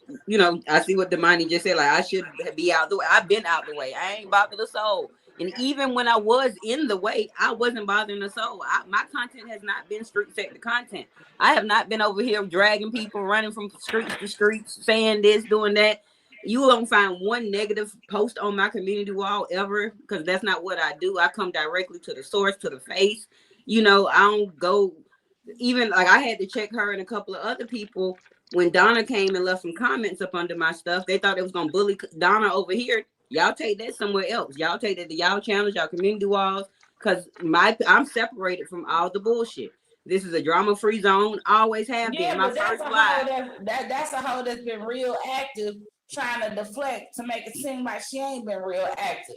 I see what Damani just said. Like, I should be out the way. I've been out the way. I ain't bothered a soul. And even when I was in the way, I wasn't bothering a soul. My content has not been street sector content. I have not been over here dragging people, running from streets to streets, saying this, doing that. You won't find one negative post on my community wall ever, because that's not what I do. I come directly to the source, to the face. I don't go even like I had to check her and a couple of other people when Donna came and left some comments up under my stuff. They thought it was gonna bully Donna over here. Y'all take that somewhere else. Y'all take that to y'all channels, y'all community walls, because I'm separated from all the bullshit. This is a drama-free zone. Always have been. Yeah, My but that's first a live. hoe that's a hoe that's been real active, trying to deflect to make it seem like she ain't been real active.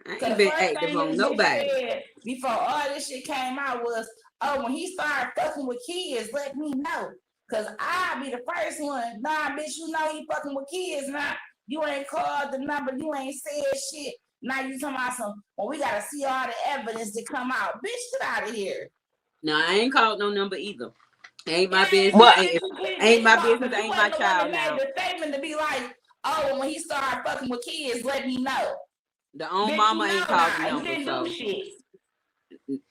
I So ain't the been first active thing on this bitch nobody. said before all this shit came out was, oh, when he started fucking with kids, let me know. Cause I'll be the first one. Nah, bitch, you know he fucking with kids now. You ain't called the number, you ain't said shit. Now you talking about some, well, we gotta see all the evidence to come out. Bitch, get out of here. No, I ain't called no number either. Ain't my Yeah, business. What? Ain't my but business. you Ain't my wasn't the one that child made now. the statement to be like, oh, when he started fucking with kids, let me know. The own Bitch, mama you ain't know called the now. You number, didn't do so shit.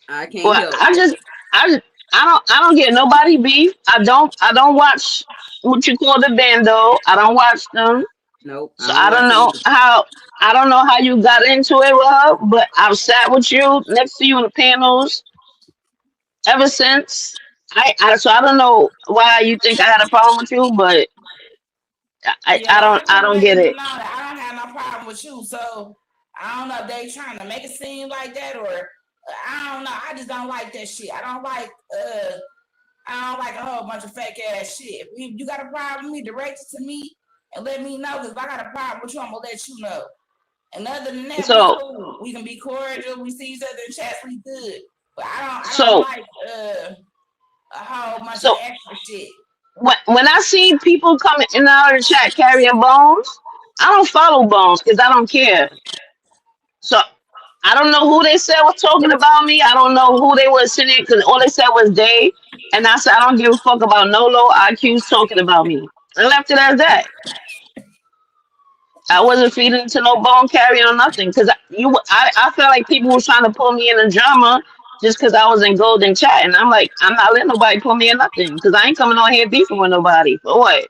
I can't Well, help. I don't get nobody beef. I don't watch what you call the bando. I don't watch them. Nope, I So don't watch it either. I don't know how you got into it with her, but I've sat with you next to you in the panels ever since. So I don't know why you think I had a problem with you, but Yeah, well, I just I want to don't let get people it. know that I don't have no problem with you. So I don't know if they trying to make it seem like that or I don't know. I just don't like that shit. I don't like a whole bunch of fake ass shit. If you got a problem with me, direct it to me and let me know. Because if I got a problem with you, I'm gonna let you know. And other than that, we So cool. We can be cordial. We see each other in chats. We good. But I don't so like a whole bunch of so extra shit. when I see people coming in and out of the chat carrying bones, I don't follow bones because I don't care. So I don't know who they said was talking about me. I don't know who they was sitting because all they said was they. And I said I don't give a fuck about no low IQs talking about me. I left it as that. I wasn't feeding into no bone carrying or nothing because I felt like people was trying to pull me in a drama just because I was in golden chat, and I'm like, I'm not letting nobody pull me in nothing because I ain't coming on here beefing with nobody for what.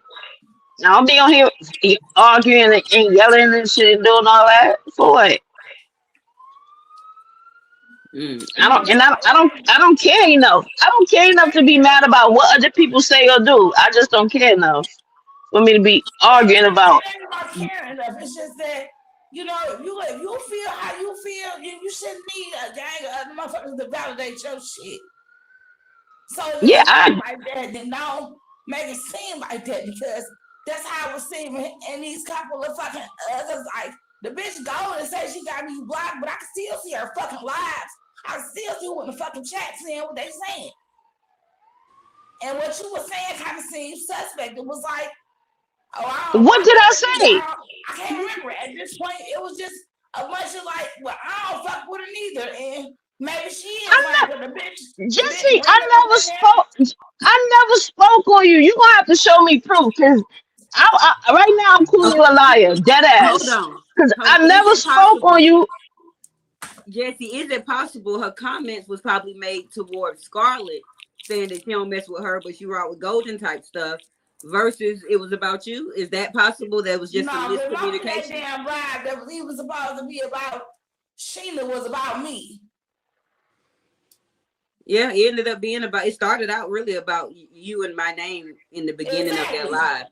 I don't be on here arguing and yelling and shit and doing all that for what. Yeah, I don't care enough. I don't care enough to be mad about what other people say or do. I just don't care enough for me to be arguing about. it ain't about caring enough. It's just that if you feel how you feel, you shouldn't need a gang of other motherfuckers to validate your shit. So if Yeah, it's not like that, then don't make it seem like that because that's how it was seeming in these couple of fucking others. Like the bitch go and say she got me blocked, but I can still see her fucking lives. I can still see what the fucking chat saying what they saying. And what you were saying kind of seemed suspect. It was like, oh, I don't what fuck did with I her either. say? I can't remember. At this point, it was just a bunch of like, well, I don't fuck with her neither. And maybe she is I'm like, not well, the bitch Jesse. bringing up in there. I never spoke on you. You gonna have to show me proof because right now I'm calling you Okay, a liar, dead hold ass. on. Because Hold on. I Is never it spoke on possible, you. Jesse? Is it possible her comments was probably made towards Scarlett, saying that she don't mess with her, but she wrote with Golden type stuff, versus it was about you? Is that possible? That was just some No, because most of that miscommunication. damn ride that was even supposed to be about Sheena was about me. Yeah, it ended up being about. It started out really about you and my name in the beginning of that Exactly. live,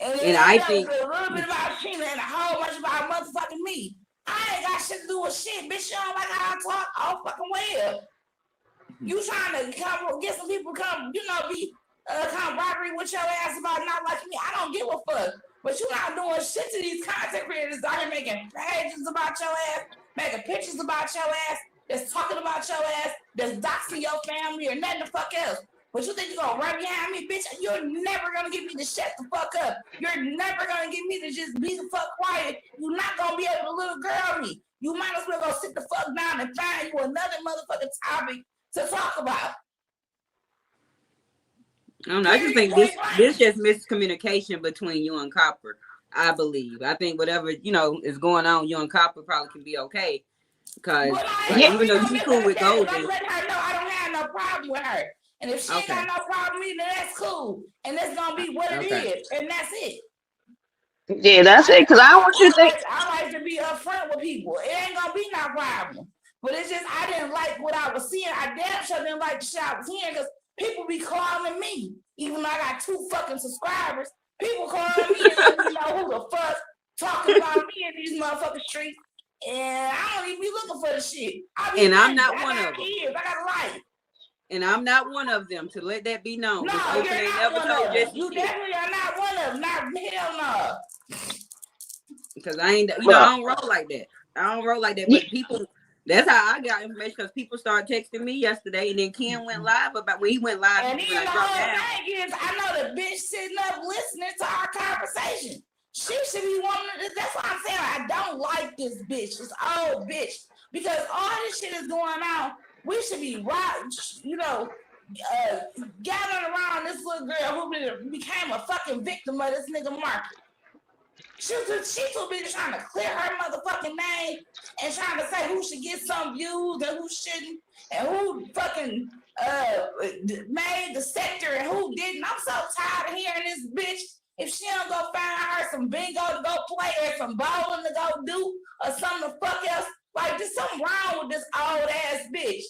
And it and I ended up think with a little bit about Sheena and a whole bunch about motherfucking me. I ain't got shit to do with shit. Bitch, you don't like how I talk? Oh, fucking well. You trying to come get some people come, be come robbery with your ass about not liking me. I don't give a fuck. But you not doing shit to these content creators out here making pages about your ass, making pictures about your ass, that's talking about your ass, that's doxing your family or nothing the fuck else. But you think you're gonna run behind me, bitch? You're never gonna get me to shut the fuck up. You're never gonna get me to just be the fuck quiet. You're not gonna be able to little girl me. You might as well go sit the fuck down and find you another motherfucking topic to talk about. I don't know. I just Period. think Point this blank. just miscommunication between you and Copper. I believe. I think whatever is going on, you and Copper probably can be okay. Because But I ain't like Yeah, gonna even be though no you be cool with misunderstanding. I'm Golden, letting her know I don't have no problem with her. And if she ain't got okay, no problem with me, then that's cool. And that's gonna be what it okay. is. And that's it. yeah, that's it. Because I don't want you to think. I like to be upfront with people. It ain't gonna be no problem. But it's just I didn't like what I was seeing. I damn sure didn't like the shit I was hearing because people be calling me, even though I got 2 fucking subscribers. People calling me and letting me know who the fuck talking about me in these motherfucking streets. And I don't even be looking for the shit. And I'm not one of them. Kids. I got a life. And I'm not one of them, to let that be known. No, you're not one of them. You definitely are not one of them. Not hell no. Because I ain't, I don't roll like that. I don't roll like that. But people, that's how I got information, because people started texting me yesterday, and then Ken went live about when he went live. And even the whole thing is, I know the bitch sitting up listening to our conversation. She should be wanting to, that's what I'm saying. I don't like this bitch, this old bitch. Because all this shit is going on. We should be gathering around this little girl who became a fucking victim of this nigga market. She too busy trying to clear her motherfucking name and trying to say who should get some views and who shouldn't, and who fucking made the sector and who didn't. I'm so tired of hearing this bitch. If she don't go find her some bingo to go play or some bowling to go do or something the fuck else, like there's something wrong with this old ass bitch.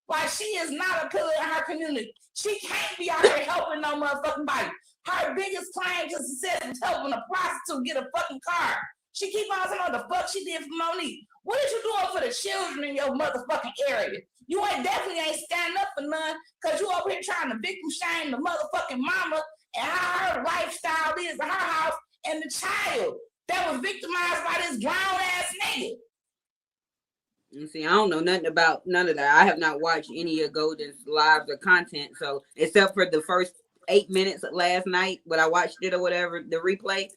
Like she is not a pillar in her community. She can't be out here helping no motherfucking body. Her biggest claim to success was helping a prostitute get a fucking car. She keep on saying what the fuck she did for Monique. What is you doing for the children in your motherfucking area? You definitely ain't standing up for none, because you over here trying to victim shame the motherfucking mama and how her lifestyle is in her house and the child that was victimized by this grown ass nigga. You see, I don't know nothing about none of that. I have not watched any of Golden's lives or content. So except for the first 8 minutes last night, when I watched it or whatever, the replay,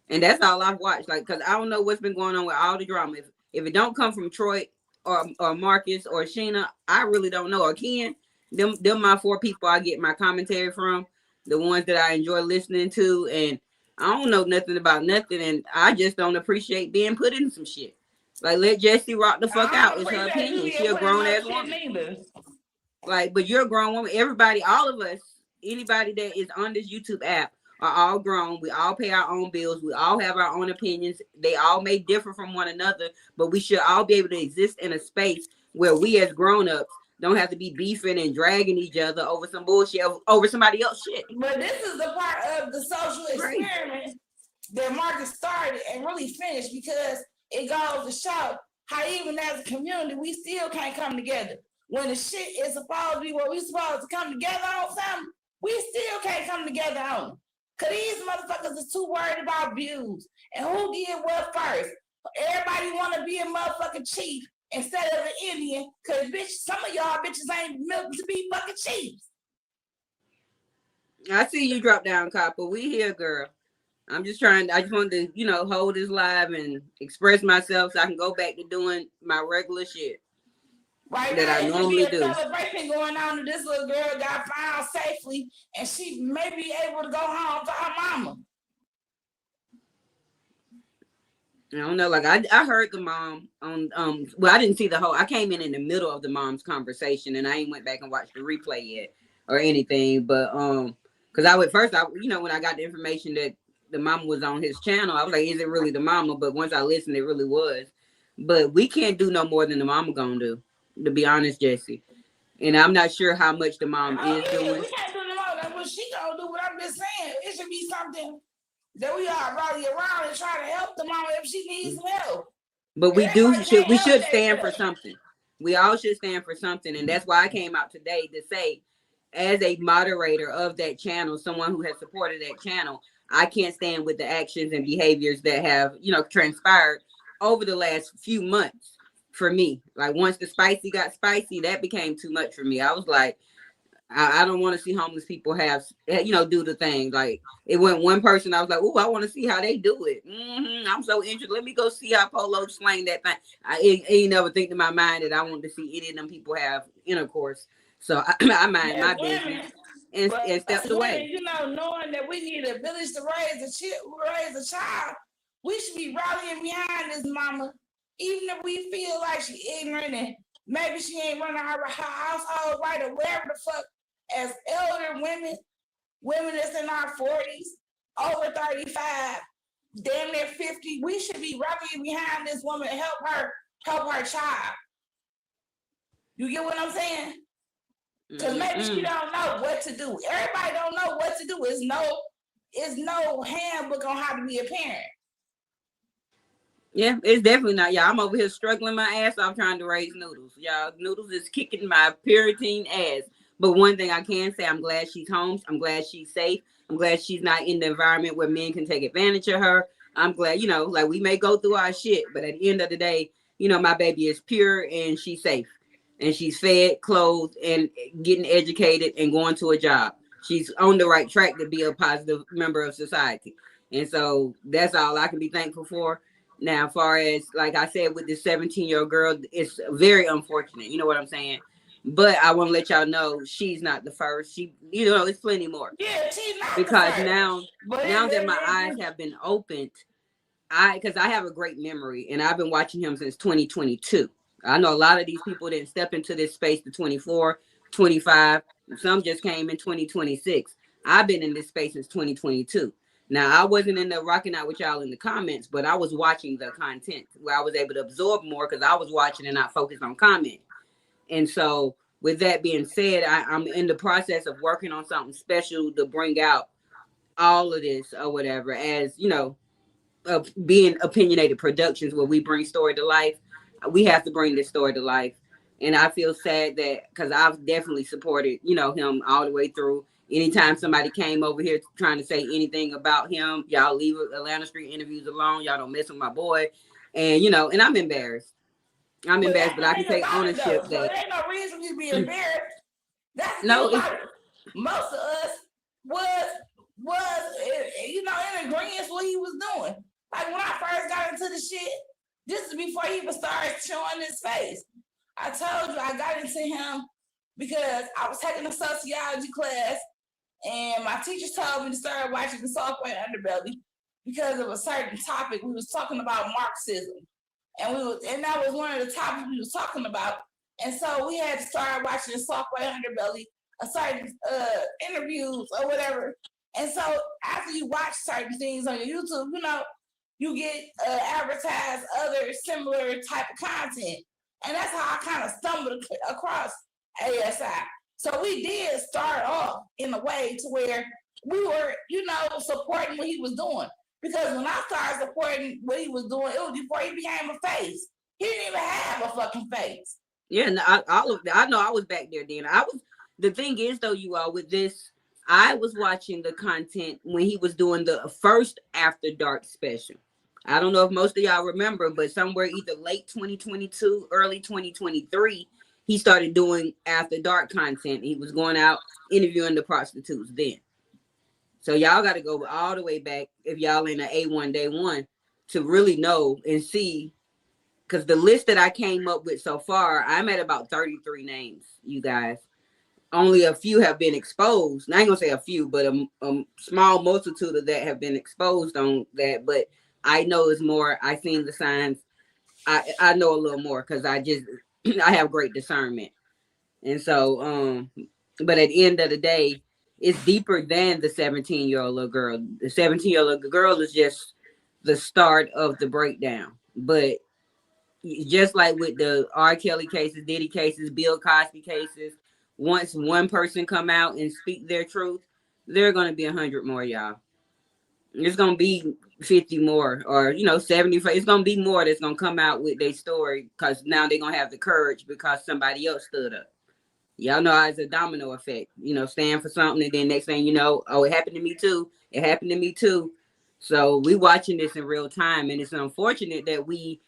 and that's all I've watched. Like, because I don't know what's been going on with all the drama. If it don't come from Troy or Marcus or Sheena, I really don't know. Or Ken, them my 4 people I get my commentary from, the ones that I enjoy listening to, and I don't know nothing about nothing, and I just don't appreciate being put in some shit. Like, let Jessie rock the fuck out. It's her opinion. She a grown ass woman. Like, but you're a grown woman. Everybody, all of us, anybody that is on this YouTube app are all grown. We all pay our own bills. We all have our own opinions. They all may differ from one another, but we should all be able to exist in a space where we as grown-ups don't have to be beefing and dragging each other over some bullshit, over somebody else's shit. But this is the part of the social experiment that Marcus started and really finished, because it goes to show how even as a community, we still can't come together. When the shit is supposed to be what we supposed to come together on something, we still can't come together on it. Because these motherfuckers is too worried about views and who did what first. Everybody want to be a motherfucking chief instead of an Indian, because bitch, some of y'all bitches ain't meant to be fucking chiefs. I see you drop down, Copper. We here, girl. I just wanted to, hold this live and express myself so I can go back to doing my regular shit. Right that now, I normally do. Celebration going on, and this little girl got found safely, and she may be able to go home to her mama. I don't know. Like I heard the mom on well, I didn't see the whole. I came in the middle of the mom's conversation, and I ain't went back and watched the replay yet or anything. But because when I got the information that the mama was on his channel, I was like, is it really the mama? But once I listened, it really was. But we can't do no more than the mama gonna do, to be honest, Jessie. And I'm not sure how much the mom is doing. We can't do no more than what she gonna do. But I'm just saying, it should be something that we all rally around and try to help the mama if she needs some help. But we should stand for something. We all should stand for something. And that's why I came out today to say, as a moderator of that channel, someone who has supported that channel, I can't stand with the actions and behaviors that have, transpired over the last few months for me. Like, once the spicy got spicy, that became too much for me. I was like, I don't want to see homeless people do the thing. Like, it went one person, I was like, oh, I want to see how they do it. I'm so interested. Let me go see how Polo slang that thing. I ain't never think in my mind that I want to see any of them people have intercourse. So I mind my business and stepped away. Knowing that we need a village to raise a child, we should be rallying behind this mama, even if we feel like she's ignorant and maybe she ain't running her household right or whatever the fuck. As elder women that's in our 40s, over 35, damn near 50, we should be rallying behind this woman and help her child. You get what I'm saying? Because maybe she Mm-mm. don't know what to do. Everybody don't know what to do. It's no handbook on how to be a parent. Yeah, it's definitely not. Y'all, I'm over here struggling my ass off trying to raise Noodles. Y'all, Noodles is kicking my Puritan ass. But one thing I can say, I'm glad she's home. I'm glad she's safe. I'm glad she's not in the environment where men can take advantage of her. I'm glad, like we may go through our shit, but at the end of the day, my baby is pure and she's safe. And she's fed, clothed, and getting educated and going to a job. She's on the right track to be a positive member of society. And so that's all I can be thankful for. Now, as far as like I said with this 17-year-old girl, it's very unfortunate. You know what I'm saying? But I want to let y'all know she's not the first. It's plenty more. Yeah, she's not Because the first. now that my eyes have been opened, because I have a great memory and I've been watching him since 2022. I know a lot of these people didn't step into this space to 24, 25. Some just came in 2026. I've been in this space since 2022. Now, I wasn't in the rocking out with y'all in the comments, but I was watching the content where I was able to absorb more because I was watching and not focused on comment. And so, with that being said, I'm in the process of working on something special to bring out all of this or whatever, as being opinionated productions where we bring story to life. We have to bring this story to life. And I feel sad that because I've definitely supported, him all the way through. Anytime somebody came over here trying to say anything about him, y'all leave Atlanta Street interviews alone. Y'all don't mess with my boy. And, and I'm embarrassed. I'm embarrassed, but I can take ownership that. So there ain't no reason you be embarrassed. That's no, most of us was in agreement what he was doing. Like when I first got into the shit, this is before he even started showing his face. I told you I got into him because I was taking a sociology class and my teachers told me to start watching the Soft White Underbelly because of a certain topic. We was talking about Marxism. And that was one of the topics we was talking about. And so we had to start watching the Soft White Underbelly, certain interviews or whatever. And so after you watch certain things on your YouTube, you get advertised other similar type of content. And that's how I kind of stumbled across ASI. So we did start off in a way to where we were, supporting what he was doing. Because when I started supporting what he was doing, it was before he became a face. He didn't even have a fucking face. Yeah, no, I know I was back there then. The thing is though, you all with this, I was watching the content when he was doing the first After Dark special. I don't know if most of y'all remember, but somewhere either late 2022, early 2023, he started doing After Dark content. He was going out interviewing the prostitutes then. So y'all got to go all the way back if y'all in the A1 day one to really know and see. Because the list that I came up with so far, I'm at about 33 names, you guys. Only a few have been exposed. I ain't going to say a few, but a small multitude of that have been exposed on that. But I know it's more. I seen the signs. I know a little more because I have great discernment. And so, but at the end of the day, it's deeper than the 17-year-old little girl. The 17-year-old little girl is just the start of the breakdown. But just like with the R. Kelly cases, Diddy cases, Bill Cosby cases, once one person come out and speak their truth, there are going to be 100 more, y'all. It's going to be 50 more or, 75. It's going to be more that's going to come out with their story because now they're going to have the courage because somebody else stood up. Y'all know how it's a domino effect, stand for something. And then next thing you know, oh, it happened to me too. It happened to me too. So we watching this in real time. And it's unfortunate that we,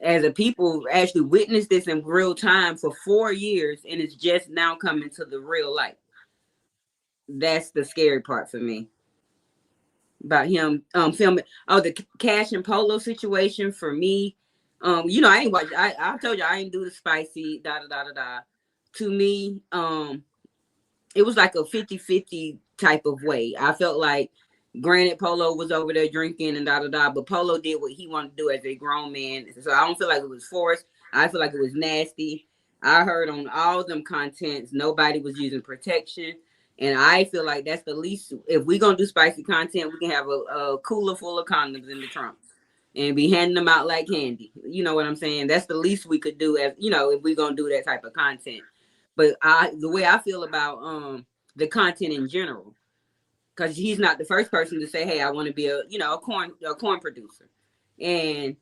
as a people, actually witnessed this in real time for 4 years. And it's just now coming to the real light. That's the scary part for me. About him filming. Oh, the Cash and Polo situation for me. I ain't watch. I told you I ain't do the spicy da. To me, it was like a 50-50 type of way. I felt like, granted, Polo was over there drinking and but Polo did what he wanted to do as a grown man. So I don't feel like it was forced. I feel like it was nasty. I heard on all them contents, nobody was using protection. And I feel like that's the least. If we're going to do spicy content, we can have a cooler full of condoms in the trunk and be handing them out like candy. You know what I'm saying? That's the least we could do if we're going to do that type of content. But the way I feel about the content in general, because he's not the first person to say, "Hey, I want to be a corn producer," and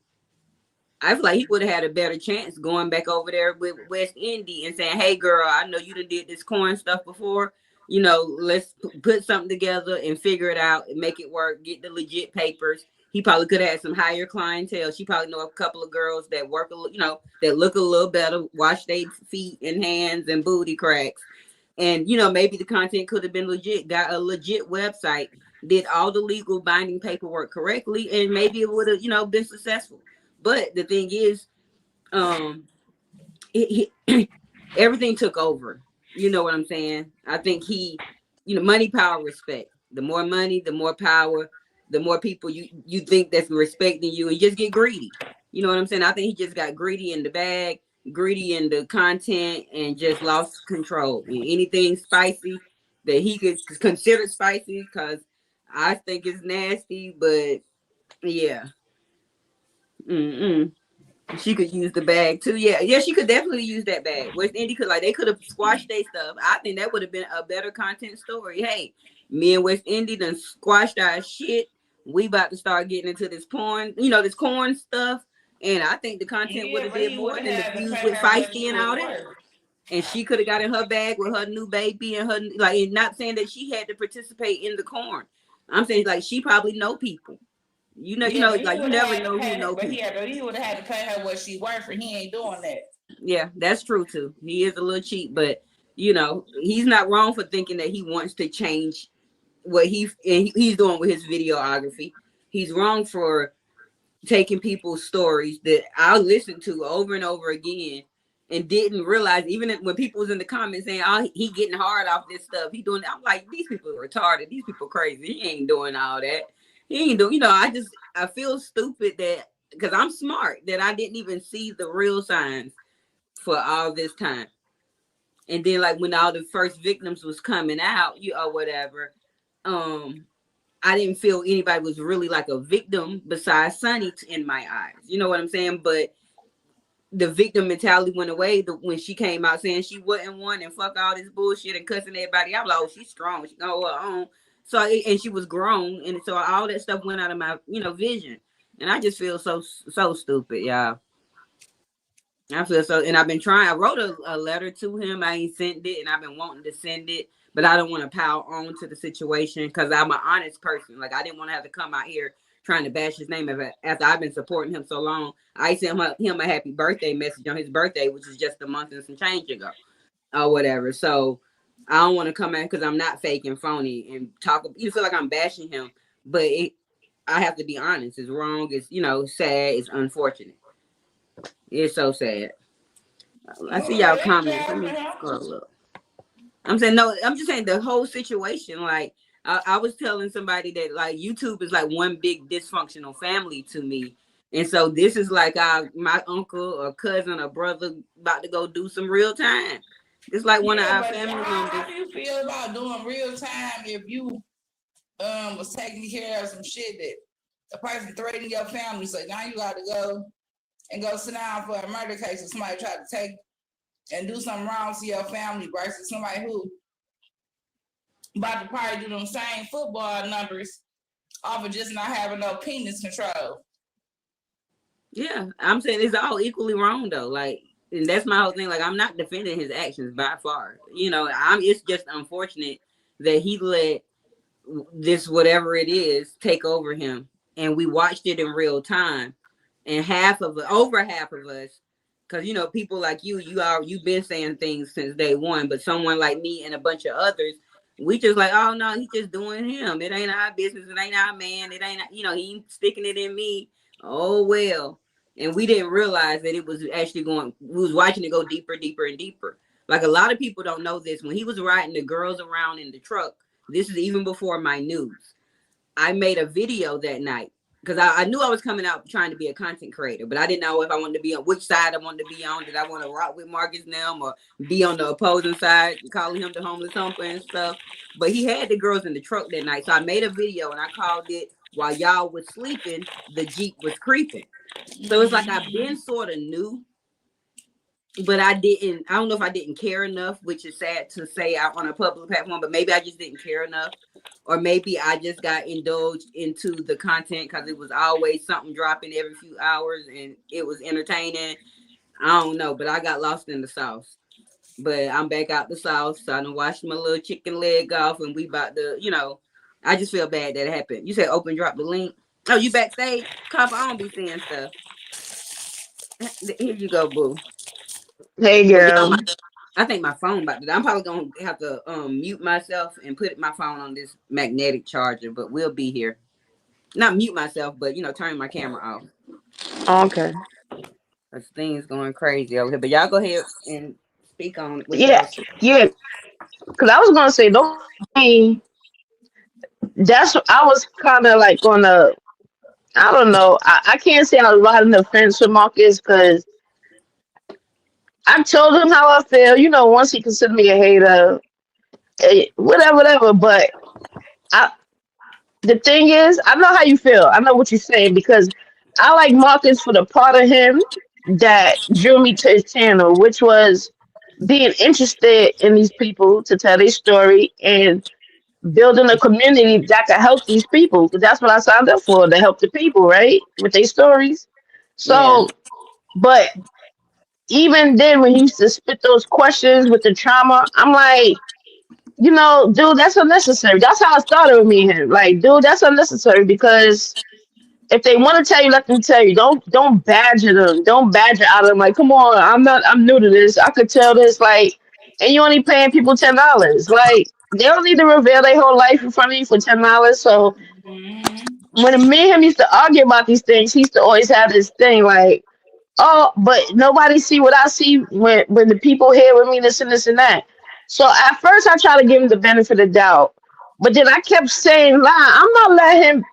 I feel like he would have had a better chance going back over there with West Indy and saying, "Hey, girl, I know you done did this corn stuff before. Let's put something together and figure it out and make it work. Get the legit papers." He probably could have had some higher clientele. She probably know a couple of girls that work, that look a little better, wash their feet and hands and booty cracks. And, maybe the content could have been legit, got a legit website, did all the legal binding paperwork correctly, and maybe it would have, been successful. But the thing is, everything took over. You know what I'm saying? I think money, power, respect. The more money, the more power, the more people you think that's respecting you, and just get greedy. You know what I'm saying? I think he just got greedy in the bag, greedy in the content, and just lost control. And anything spicy that he could consider spicy, because I think it's nasty, but yeah. She could use the bag too. Yeah, she could definitely use that bag. West Indy they could have squashed their stuff. I think that would have been a better content story. Hey, me and West Indy done squashed our shit. We about to start getting into this porn, this corn stuff. And I think the content would have been more than the views with Feisty and all that. And she could have got in her bag with her new baby and her and not saying that she had to participate in the corn. I'm saying she probably know people. You never know who know people. He would have had to pay her what she worth, and he ain't doing that. Yeah, that's true too. He is a little cheap, but he's not wrong for thinking that he wants to change what he's doing with his videography. He's wrong for taking people's stories that I listened to over and over again and didn't realize, even when people was in the comments saying, "Oh, he getting hard off this stuff, he doing," I'm like, these people are retarded, these people crazy. He ain't doing all that. He ain't doing, I feel stupid that, because I'm smart, that I didn't even see the real signs for all this time. And then when all the first victims was coming out, or whatever, I didn't feel anybody was really like a victim besides Sonny in my eyes. You know what I'm saying? But the victim mentality went away when she came out saying she wasn't one and fuck all this bullshit and cussing everybody out. Like, oh, she's strong. She know her own. So, and she was grown. And so all that stuff went out of my, vision. And I just feel so stupid, y'all. I feel so, and I've been trying. I wrote a letter to him. I ain't sent it, and I've been wanting to send it, but I don't want to pile on to the situation because I'm an honest person. I didn't want to have to come out here trying to bash his name after I've been supporting him so long. I sent him a happy birthday message on his birthday, which is just a month and some change ago, or whatever. So I don't want to come out because I'm not fake and phony and talk. You feel like I'm bashing him, but I have to be honest. It's wrong. It's sad. It's unfortunate. It's so sad. I see y'all comments. Let me scroll up. I'm saying no. I'm just saying the whole situation. I was telling somebody that YouTube is one big dysfunctional family to me, and so this is my uncle or cousin or brother about to go do some real time. It's one of our family members. How do you feel about doing real time if you was taking care of some shit that a person threatened your family? So now you got to go sit down for a murder case if somebody tried to take and do something wrong to your family versus somebody who about to probably do them same football numbers off of just not having no penis control. Yeah, I'm saying it's all equally wrong though. And that's my whole thing. I'm not defending his actions by far. It's just unfortunate that he let this whatever it is take over him, and we watched it in real time. And over half of us, because people like you've been saying things since day one, but someone like me and a bunch of others, we just oh no, he's just doing him. It ain't our business. It ain't our man. It ain't he ain't sticking it in me. Oh well. And we didn't realize that it was actually we was watching it go deeper, deeper, and deeper. A lot of people don't know this. When he was riding the girls around in the truck, this is even before my news. I made a video that night because I knew I was coming out trying to be a content creator, but I didn't know if I wanted to be on which side I wanted to be on. Did I want to rock with Marcus Nelm or be on the opposing side, calling him the homeless humper and stuff? But he had the girls in the truck that night. So I made a video and I called it "While Y'all Was Sleeping, the Jeep Was Creeping." So it's I've been sort of new but I didn't. I don't know if I didn't care enough, which is sad to say out on a public platform. But maybe I just didn't care enough, or maybe I just got indulged into the content because it was always something dropping every few hours, and it was entertaining. I don't know, but I got lost in the sauce. But I'm back out the south, so I done washed my little chicken leg off, and we about to. I just feel bad that it happened. You said open drop the link. Oh, you backstage? Copper, I don't be seeing stuff. Here you go, boo. Hey, But yeah, girl. I think my phone about to. I'm probably gonna have to mute myself and put my phone on this magnetic charger. But we'll be here. Not mute myself, but turn my camera off. Okay. Cause things going crazy over here. But y'all go ahead and speak on what Yeah, y'all see. yeah. Because I was gonna say, don't mean that's I was kind of like gonna. I don't know. I can't say I was riding the fence with Marcus because I told him how I feel. Once he considered me a hater, whatever, whatever. But I, the thing is, I know how you feel. I know what you're saying because I like Marcus for the part of him that drew me to his channel, which was being interested in these people to tell their story and building a community that could help these people. 'Cause that's what I signed up for, to help the people, right? With their stories. Yeah, So, but even then, when he used to spit those questions with the trauma, I'm like, dude, that's unnecessary. That's how it started with me and him. Like, dude, that's unnecessary because if they want to tell you, let them tell you. Don't badger them. Don't badger out of them. Like, come on, I'm new to this. I could tell this. Like, and you only paying people $10. Like, they don't need to reveal their whole life in front of you for $10. So Mhm. when me and him used to argue about these things, he used to always have this thing like, oh, but nobody see what I see when the people here with me, this and that. So at first I tried to give him the benefit of doubt. But then I kept saying, "Lie, I'm not letting him,"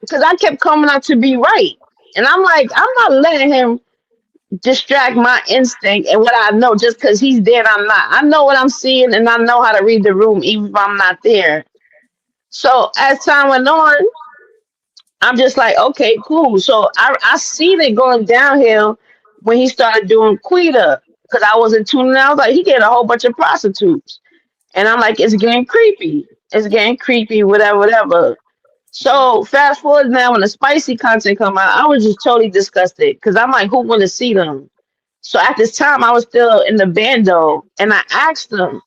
because I kept coming out to be right. And I'm like, I'm not letting him distract my instinct and what I know just because he's there and I'm not. I know what I'm seeing and I know how to read the room even if I'm not there. So as time went on, I'm just like, okay, cool. So I seen it going downhill when he started doing Quita because I wasn't tuning out. I was like, he get a whole bunch of prostitutes. And I'm like, it's getting creepy. It's getting creepy, whatever, whatever. So fast forward now, when the spicy content come out, I was just totally disgusted because I'm like, who want to see them? So at this time, I was still in the bando, and I asked him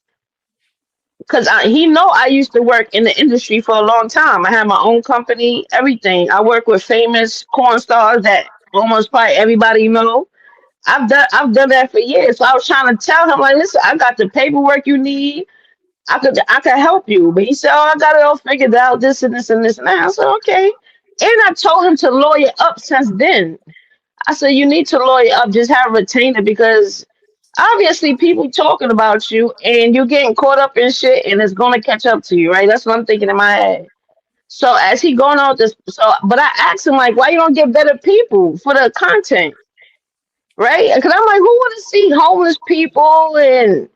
because he know I used to work in the industry for a long time. I had my own company, everything. I work with famous porn stars that almost probably everybody know. I've done that for years. So I was trying to tell him like, listen, I got the paperwork you need. I could help you. But he said, oh, I got it all figured out, this and this and this and that. I said, okay. And I told him to lawyer up since then. I said, you need to lawyer up, just have a retainer because obviously people talking about you and you're getting caught up in shit and it's gonna catch up to you, right? That's what I'm thinking in my head. So as he going on this, but I asked him like, why you don't get better people for the content? Right? Because I'm like, who want to see homeless people and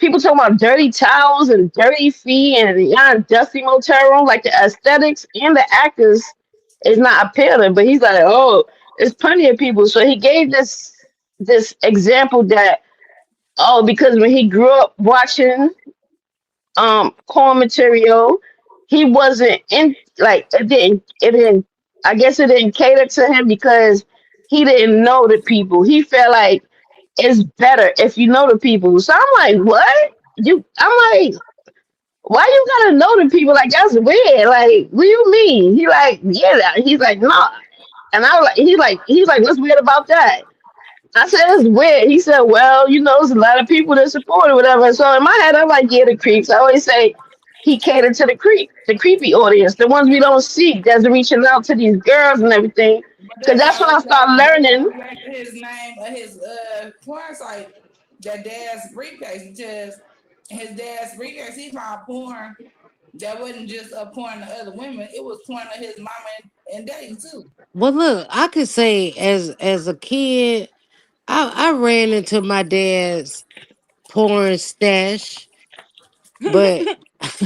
people talking about dirty towels and dirty feet and dusty motel room? Like the aesthetics and the actors is not appealing. But he's like, oh, there's plenty of people. So he gave this example that because when he grew up watching corn material, he wasn't in like it didn't I guess it didn't cater to him because he didn't know the people. He felt like it's better if you know the people. So I'm like, what? I'm like, why you gotta know the people? Like that's weird. Like, what do you mean? He like, yeah. He's like, no. And I was like, he's like, what's weird about that? I said it's weird. He said, well, there's a lot of people that support or whatever. So in my head, I'm like, yeah, the creeps. I always say he catered to the creepy audience, the ones we don't see that's reaching out to these girls and everything. But Because that's that's when I all started that learning. goes back to his name of his porn site, that dad's briefcase, because his dad's briefcase, he found porn that wasn't just a porn to other women, it was porn to his mama and daddy too. Well, look, I could say as a kid, I ran into my dad's porn stash, but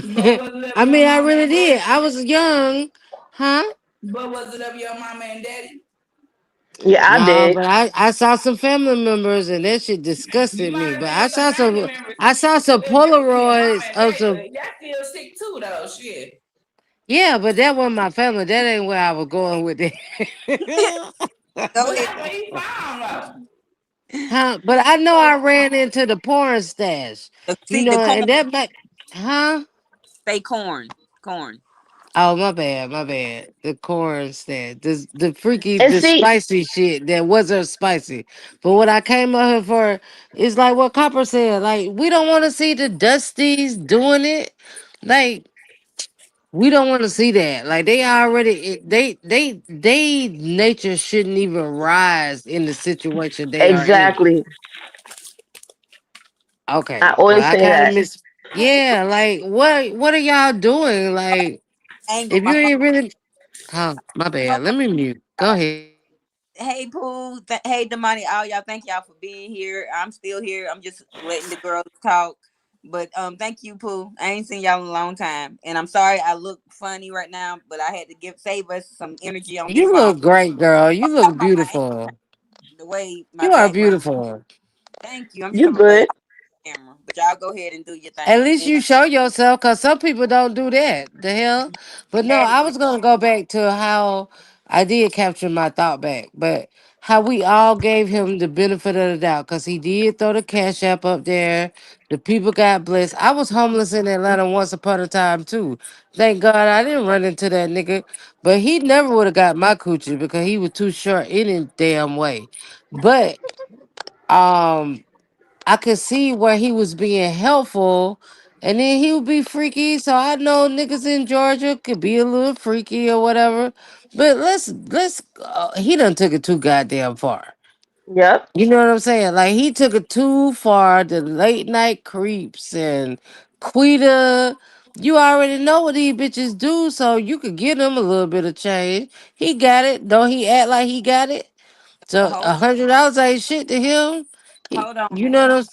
But was it of I your mean, I mama really and did. daddy? I was young, huh? But was it of your mama and daddy? Yeah, I No, did. but I saw some family members and that shit You disgusted me. might have But been some family members. I saw some But that was your mama Polaroids and of some. daddy. Y'all still sick too, though. Shit. Yeah, but that wasn't my family. That ain't where I was going with it. Go But ahead. that's what he found, though. Huh? But I know I ran into the porn stash. You See the know, corn. and that might, huh? Say corn. Corn. Oh, my bad, my bad. The corn stash, And the see, spicy shit that wasn't spicy. But what I came up here for is like what Copper said. Like we don't want to see the Dusties doing it. Like we don't want to see that. Like they already, they nature shouldn't even rise in the situation they are in. exactly. I Okay, well always I say kind of that. miss. Yeah, like what are y'all doing? Like Angle. if My you phone. ain't really, huh? My bad. Let me mute. Go ahead. Hey Pooh, hey Damani, all y'all, thank y'all for being here. I'm still here. I'm just letting the girls talk. But thank you, Pooh. I ain't seen y'all in a long time. And I'm sorry I look funny right now, but I had to save us some energy on this You phone. look great, girl. You Talking look about my beautiful. the way my You are background. beautiful. Thank you. I'm just You talking about good? camera. But y'all go ahead and do your At thing. least And you show yourself, cause some people don't do that. The hell. But no, had to I do was gonna go back to how I did capture my thought back, but how we all gave him the benefit of the doubt, cause he did throw the cash app up there. The people got blessed. I was homeless in Atlanta once upon a time too. Thank God I didn't run into that nigga. But he never would have got my coochie because he was too short any damn way. But I could see where he was being helpful, and then he would be freaky. So I know niggas in Georgia could be a little freaky or whatever. But he done took it too goddamn far. Yep. You know what I'm saying? Like he took it too far. The late night creeps and Quita. You already know what these bitches do, so you could get him a little bit of change. He got it. Don't he act like he got it? but So $100 ain't shit to him. hold on You now. know what I'm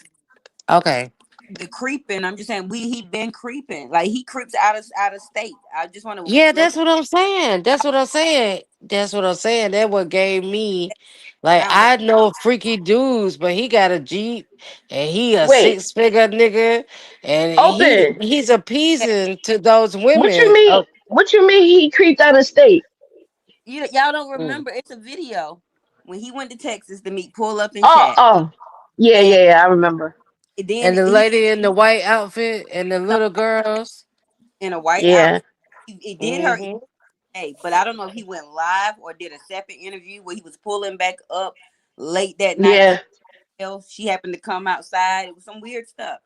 Okay. The creeping, I'm just saying he been creeping. Like he creeps out of state. I just want to Yeah, let that's what I'm saying. That's what I'm saying. That's what I'm saying. That what gave me, like, down. I know freaky dudes, but he got a Jeep and he a Wait, 6-figure nigga, and open. he's appeasing to those What you women. mean? Oh, What you mean he creeped out of state? Y'all don't mm. remember? It's a video when he went to Texas to meet Pull Up in Oh, Chat, oh. Yeah, and yeah, yeah, I remember. then And the he lady in the white outfit and the little girls. in a white Yeah. outfit. He did her Hmm. hey, but I don't know if he went live or did a separate interview where he was pulling back up late that night. Yeah. She happened to come outside. It was some weird stuff.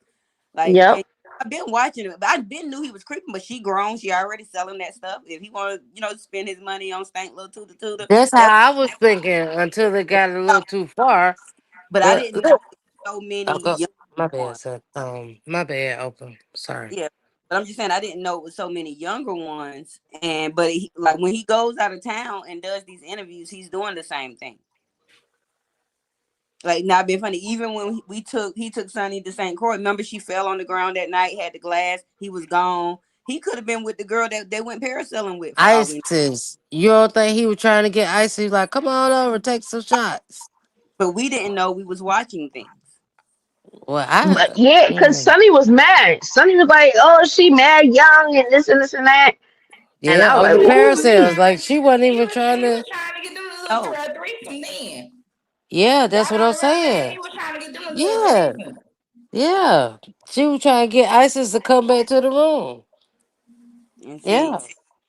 Like, Yep. and I've been watching it, but I been knew he was creeping. But she grown. She already selling that stuff. If he want to, spend his money on stank little tutor tutor, That's that. how I was thinking until it got a little too far. But I But didn't know look, so oh, many go. young My bad, ones. son. My bad. Open. Sorry. Yeah, but I'm just saying I didn't know it was so many younger ones. And but like when he goes out of town and does these interviews, he's doing the same thing. Like not being funny. Even when he took Sonny to St. Croix. Remember she fell on the ground that night, had the glass. He was gone. He could have been with the girl that they went parasailing with for all we know. ISIS. You don't think he was trying to get icy? Like, come on over, take some shots. But we didn't know we was watching things. Well, But yeah, because Sonny was mad. Sonny was like, oh, she mad young and this and that. And I yeah, was on like, the ooh. parasails. Like, she wasn't even trying He to. was trying to get them to look Oh, for a threesome then. Yeah, Y'all that's what don't I'm remember that? saying. He was trying to get them to do a Yeah, threesome. yeah. She was trying to get ISIS to come back to the room. and see, Yeah,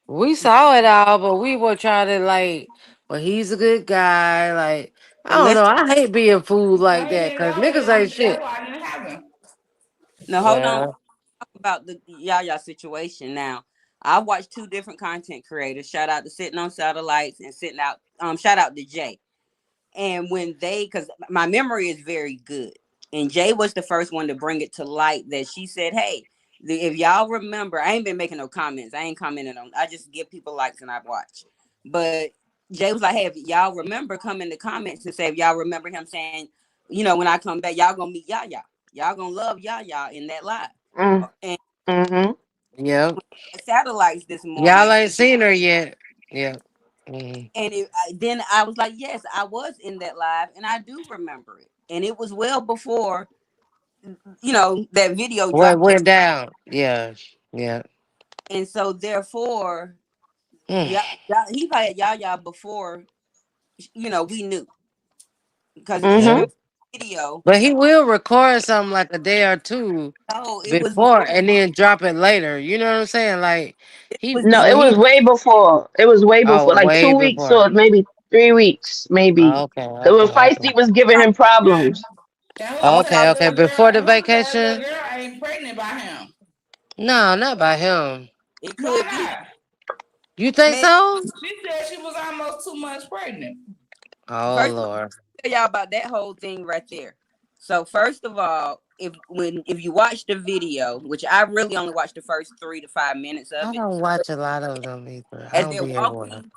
we saw it all, but we were trying to like. Well, he's a good guy. Like, I but don't let's know. I hate being fooled No, like he that didn't because know it. niggas ain't That's shit. why it didn't happen. now hold on Well, about the Yaya situation. Now I watched two different content creators. Shout out to Sitting on Satellites and sitting out. Shout out to Jay. And when because my memory is very good, and Jay was the first one to bring it to light that she said, "Hey, if y'all remember, I ain't been making no comments. I ain't commenting on. I just give people likes and I watch." But Jay was like, "Hey, if y'all remember, come in the comments and say if y'all remember him saying, when I come back, y'all gonna meet Yaya. Y'all gonna love Yaya in that live." Mm, And mm-hmm. yeah. satellites this Y'all morning. ain't seen her yet. Yeah. Mhm. And then I was like, yes, I was in that live, and I do remember it. And it was well before that video What dropped. went down? Yeah, yeah. And so therefore, Mm. he probably had Yaya before we knew, because even Mm-hmm. Yeah. the video, But he will record something like a day or two no, it was before and then drop it later. You know what I'm saying? Like it he was No, even it when was he way before. It was way oh before, like way 2 weeks before. or maybe 3 weeks, maybe. Oh, okay, Because when okay, Feisty okay. was giving him problems. And who was Okay, that okay. little girl? Before the And who was that little vacation? girl ain't pregnant by him? No, not by him. it Why could be, not? You think man. so? She said she was almost 2 months pregnant. Oh First of all, Lord. tell y'all about that whole thing right there. So first of all, if you watch the video, which I really only watched the first 3 to 5 minutes of I it, don't watch a lot of them either. I as don't they're be at work. walking,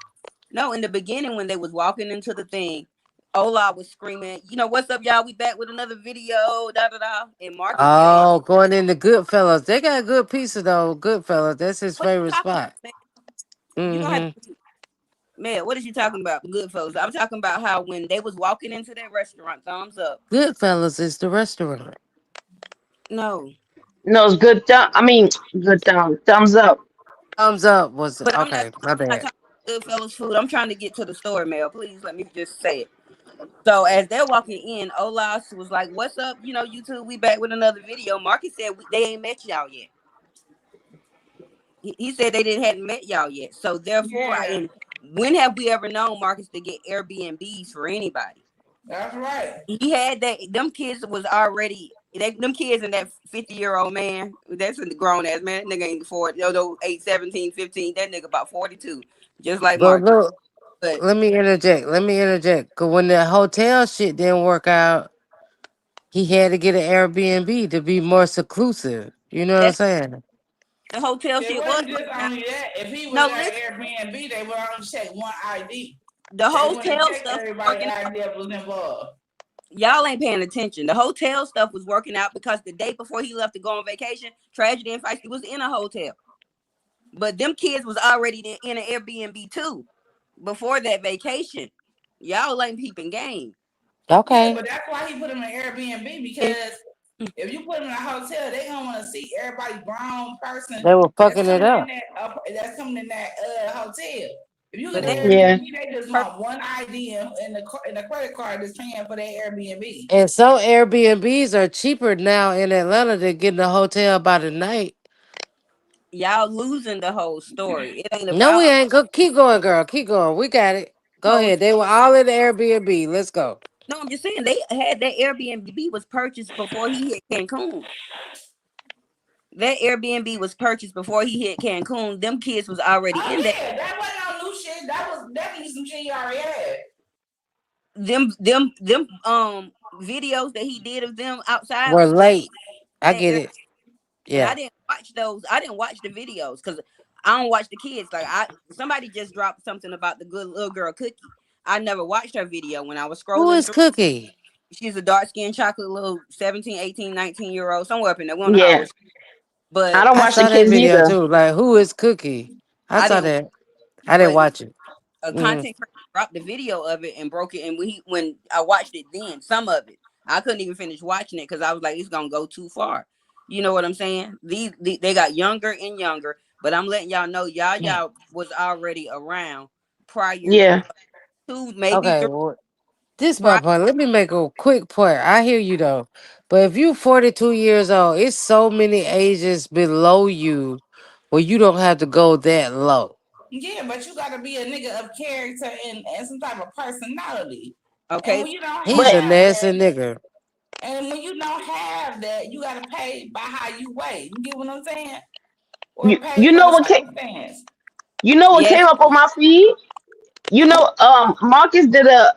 no, in the beginning when they was walking into the thing, Ola was screaming, what's up, y'all? We back with another video, da da da. And Marcus said, Oh, going into Goodfellas. They got a good pizza though. Goodfellas. That's his "What favorite you talking spot. about, man? You gonna have Mm-hmm. to, man? What is you talking about, Goodfellas? I'm talking about how when they was walking into that restaurant, thumbs up. Goodfellas is the restaurant. No, No, it's good. I mean, good thumbs up. Thumbs up was but I'm not. okay. My I'm not bad. talking about Goodfellas food. I'm trying to get to the story, Mel. Please let me just say it. So as they're walking in, Olas was like, "What's up? YouTube, we back with another video." Marcus said they ain't met y'all yet. He said they didn't hadn't met y'all yet. So therefore, Yeah, and when have we ever known Marcus to get Airbnbs for anybody? that's right. He had that. Them kids was already. Them kids and that 50-year-old man, that's a grown ass man. That nigga ain't 40, 8, 17, 15. That nigga about 42, just like But Marcus. look, But let me interject. Let me interject. Cause when the hotel shit didn't work out, he had to get an Airbnb to be more seclusive. You know what I'm that's saying? the hotel It shit was wasn't just working out. only that. If he was No, at listen, Airbnb, they would only check one ID. the They wouldn't hotel check stuff was everybody working out. ID that was involved. Y'all ain't paying attention. The hotel stuff was working out because the day before he left to go on vacation, Tragedy and Feisty was in a hotel. But them kids was already in an Airbnb too before that vacation. Y'all ain't peeping game. Yeah, Okay. but that's why he put him in Airbnb And because if you put him in a hotel, they don't want to see everybody grown person They were that's fucking it coming in up. that hotel. If you get but an they Mhm. Yeah. Airbnb, they just want one ID and the credit card that's paying for their Airbnb. And some Airbnbs are cheaper now in Atlanta than getting a hotel by the night. y'all losing the whole story. It ain't No, we about ain't. Go keep going, girl. Keep going. We got it. Go ahead. hotel. They were all in the Airbnb. Let's go. No, I'm just saying they had that Airbnb was purchased before he hit Cancun. That Airbnb was purchased before he hit Cancun. Them kids was already Oh in that. yeah, that wasn't no new shit. That was definitely some shit he already had. Them videos that he did of them outside We're was late. I that get air, it. but I Yeah. didn't watch those. I didn't watch the videos because I don't watch the kids. Like somebody just dropped something about the good little girl Cookie. I never watched her video when I was Who scrolling is through. Cookie? She's a dark skinned chocolate little 17, 18, 19 year old, somewhere up in there. We don't know how Yeah. old I but don't I watch the saw that kids video either. too. Like, who is Cookie? I I saw didn't that. I didn't but watch it. a Mm. content creator dropped the video of it and broke it. And when I watched it, then some of it, I couldn't even finish watching it because I was like, it's gonna go too far. You know what I'm saying? They got younger and younger, but I'm letting y'all know y'all was already around prior Yeah. to maybe Okay. three Well, this my prior. point. Let me make a quick point. I hear you though, but if you 42 years old, it's so many ages below you where you don't have to go that low. Yeah, but you gotta be a nigga of character and some type of personality. And Okay, when you don't He's But a have nasty that, nigga. and when you don't have that, you gotta pay by how you weigh. You get what I'm saying? Or you pay you for know the what circumstance. came yes, up on my feed? Marcus did a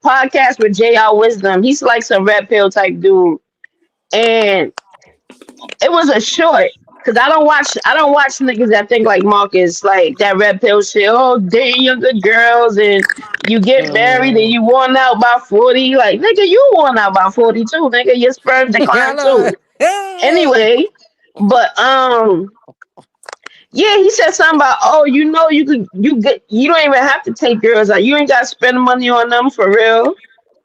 podcast with JR Wisdom. He's like some red pill type dude. And it was a short. Cause I don't watch niggas that think like Marcus, like that red pill shit. Oh, dating younger girls and you get married and Mm. you worn out by 40. Like, nigga, you worn out by 42, nigga. Your sperm I decline know. too. Anyway, but Yeah, he said something about, oh, you don't even have to take girls out. You ain't got to spend money on them for real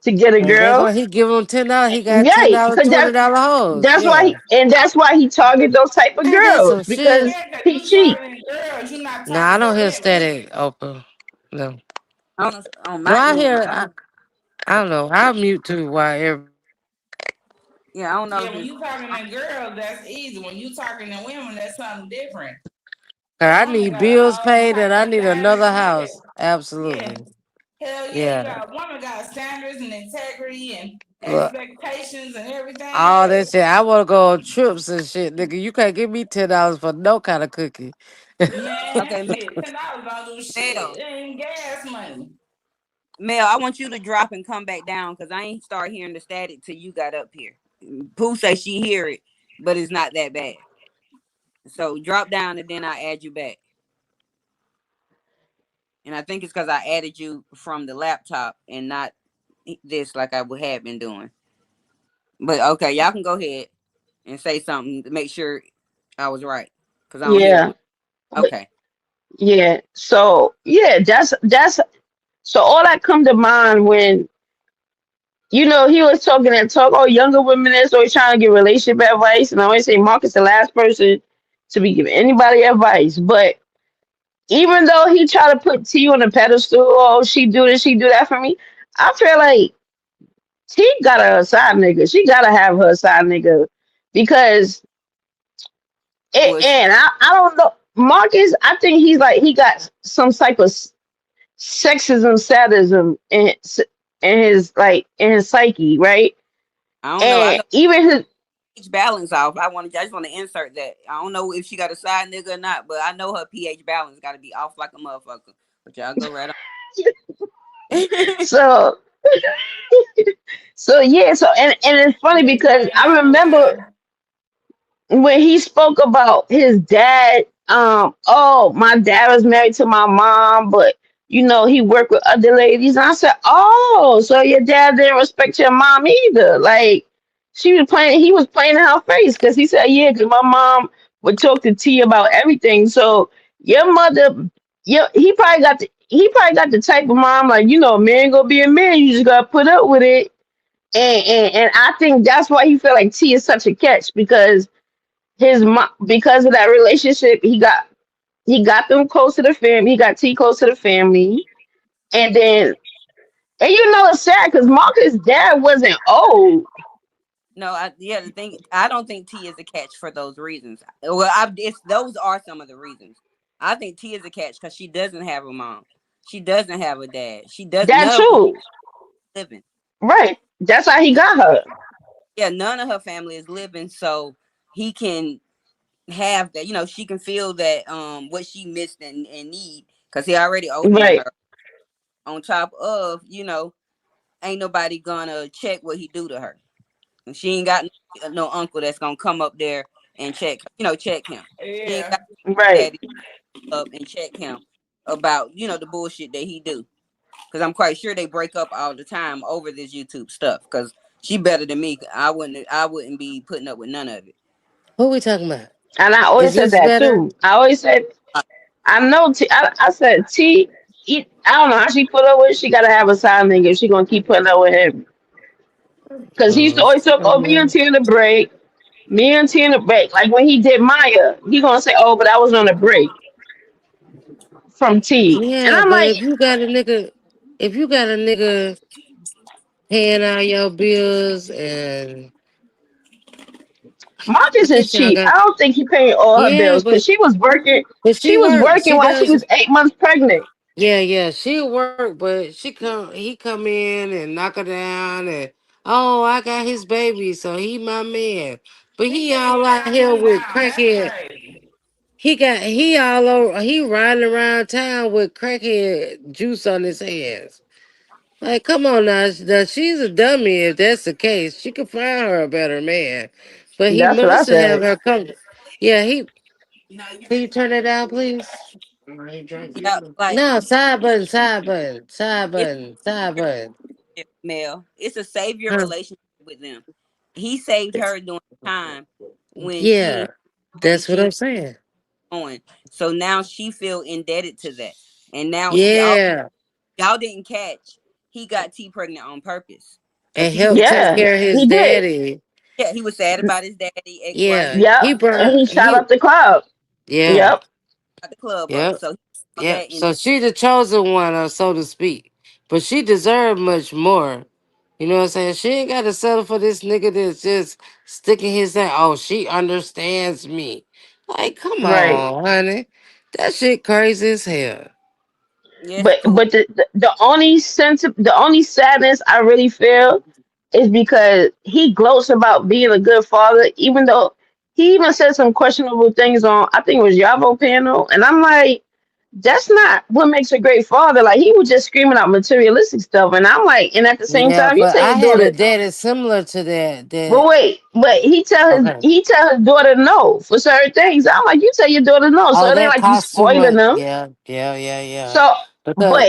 to get a And that's girl. why he give him $10. He got Right, $10, because $20 hoes. Yeah. that's why he target those type of Ain't that some girls shit? because Yeah, because he you cheap. targeting girls, you're not Nah, I targeting don't hear women. static, Oprah. No. On No, my I end. hear, I don't know. I'll mute too while everybody. Yeah, I don't know Yeah, if when it's you talking to girls, that's easy. When you talking to women, that's something different. A I woman need got bills all paid and type I of need another standards. house. Yeah. Absolutely. Hell yeah, you Yeah. got a woman got standards and integrity and Look, expectations and everything all that else. shit. I want to go on trips and shit, nigga. You can't give me $10 for no kind of cookie. Man, okay, shit, $10 don't do shit. Mel. It ain't gas money. Mel, I want you to drop and come back down because I ain't start hearing the static till you got up here. Pooh say she hear it, but it's not that bad. So drop down and then I add you back. And I think it's because I added you from the laptop and not this like I would have been doing. But okay, y'all can go ahead and say something to make sure I was right because I don't hear. Yeah, but Okay. yeah. So yeah, that's so all that come to mind when he was talking that talk. Oh, younger women is always trying to give relationship advice, and I always say Marcus the last person to be giving anybody advice. But even though he tried to put T on a pedestal, oh, she do this, she do that for me. I feel like T got a side nigga. She gotta have her side nigga because Well, and I don't know Marcus. I think he got some type of sexism, sadism in his psyche, right? I don't know. I And know even his pH balance off. I just want to insert that. I don't know if she got a side nigga or not, but I know her pH balance got to be off like a motherfucker. But y'all go right on. so yeah, and it's funny Yeah, you because ain't I never remember lying. when he spoke about his dad, oh, my dad was married to my mom, but he worked with other ladies. And I said, oh, so your dad didn't respect your mom either. Like he was playing in her face because he said, yeah, because my mom would talk to T about everything. So your mother, yeah, he probably got the type of mom like, a man gonna be a man, you just gotta put up with it. And I think that's why he felt like T is such a catch because his mom, because of that relationship, he got them close to the family. He got T close to the family, and then it's sad because Marcus' dad wasn't old. No, yeah, the thing I don't think T is a catch for those reasons. Well, it's those are some of the reasons. I think T is a catch because she doesn't have a mom. She doesn't have a dad. She doesn't That none of her too, living. right? That's how he got her. Yeah, none of her family is living, so he can have that. She can feel that what she missed and need because he already older than Right, her. On top of ain't nobody gonna check what he do to her. And she ain't got no uncle that's gonna come up there and check him. She ain't Yeah. got right. daddy up and check him about the bullshit that he do. Because I'm quite sure they break up all the time over this YouTube stuff. Because she better than me. I wouldn't be putting up with none of it. Who we talking about? And I Is always said this that better? too. I always said, Uh, I know T. I said T. I don't know how she put up with. She gotta have a side nigga if she gonna keep putting up with him. Because he used to always talk, oh, me and T in the break. Me and T in the break. Like when he did Maya, he gonna say, oh, but I was on a break from T. And Yeah, I'm but like, if you got a nigga paying all your bills and I Marcus is guess y'all cheap. got I don't think he paying all her yeah, bills because she was working. but She she was works. working She while she does. was 8 months pregnant. Yeah, she work, but he come in and knock her down and oh, I got his baby, so he my man. But He he said all he out knocked here him with down. That's crackhead. crazy. He all over. He riding around town with crackhead juice on his hands. Like, come on now, she's a dummy. If that's the case, she could find her a better man. But he That's what I must have said. her come. Yeah, he. Can you turn it down, please? yeah, like No, side button, side button, side it's button, side button. Mel. It's a savior Huh. relationship with them. He saved her during the time when she Yeah, didn't have nobody. that's what She I'm saying. on. So now she feel indebted to that. And now Yeah. y'all didn't catch he got T pregnant on purpose. Cause And he was help take Yeah, care of his he did. daddy. yeah, he was sad about his daddy, Yeah. XYZ, Yep, He and brought he shot he up the club. yeah. Yep, got the club up. Yep. So he found Yep. that in So the she the chosen one, or so to speak. But she deserved much more. You know what I'm saying? She ain't gotta settle for this nigga that's just sticking his hand. Oh, she understands me. Like, come right. on, honey. That shit crazy as hell. yes, But cool. the only the only sadness I really feel is because he gloats about being a good father, even though he even said some questionable things on, I think it was Yavo panel, and I'm like, that's not what makes a great father. Like, he was just screaming out materialistic stuff, and I'm like, and at the same Yeah, time, you but tell I your had a daughter, daddy similar to that. but wait, but Okay. he tell his daughter no for certain things. I'm like, you tell your daughter no, so Oh, it ain't that like you costs too spoiling much. them. Yeah, yeah, yeah, yeah. So, Because but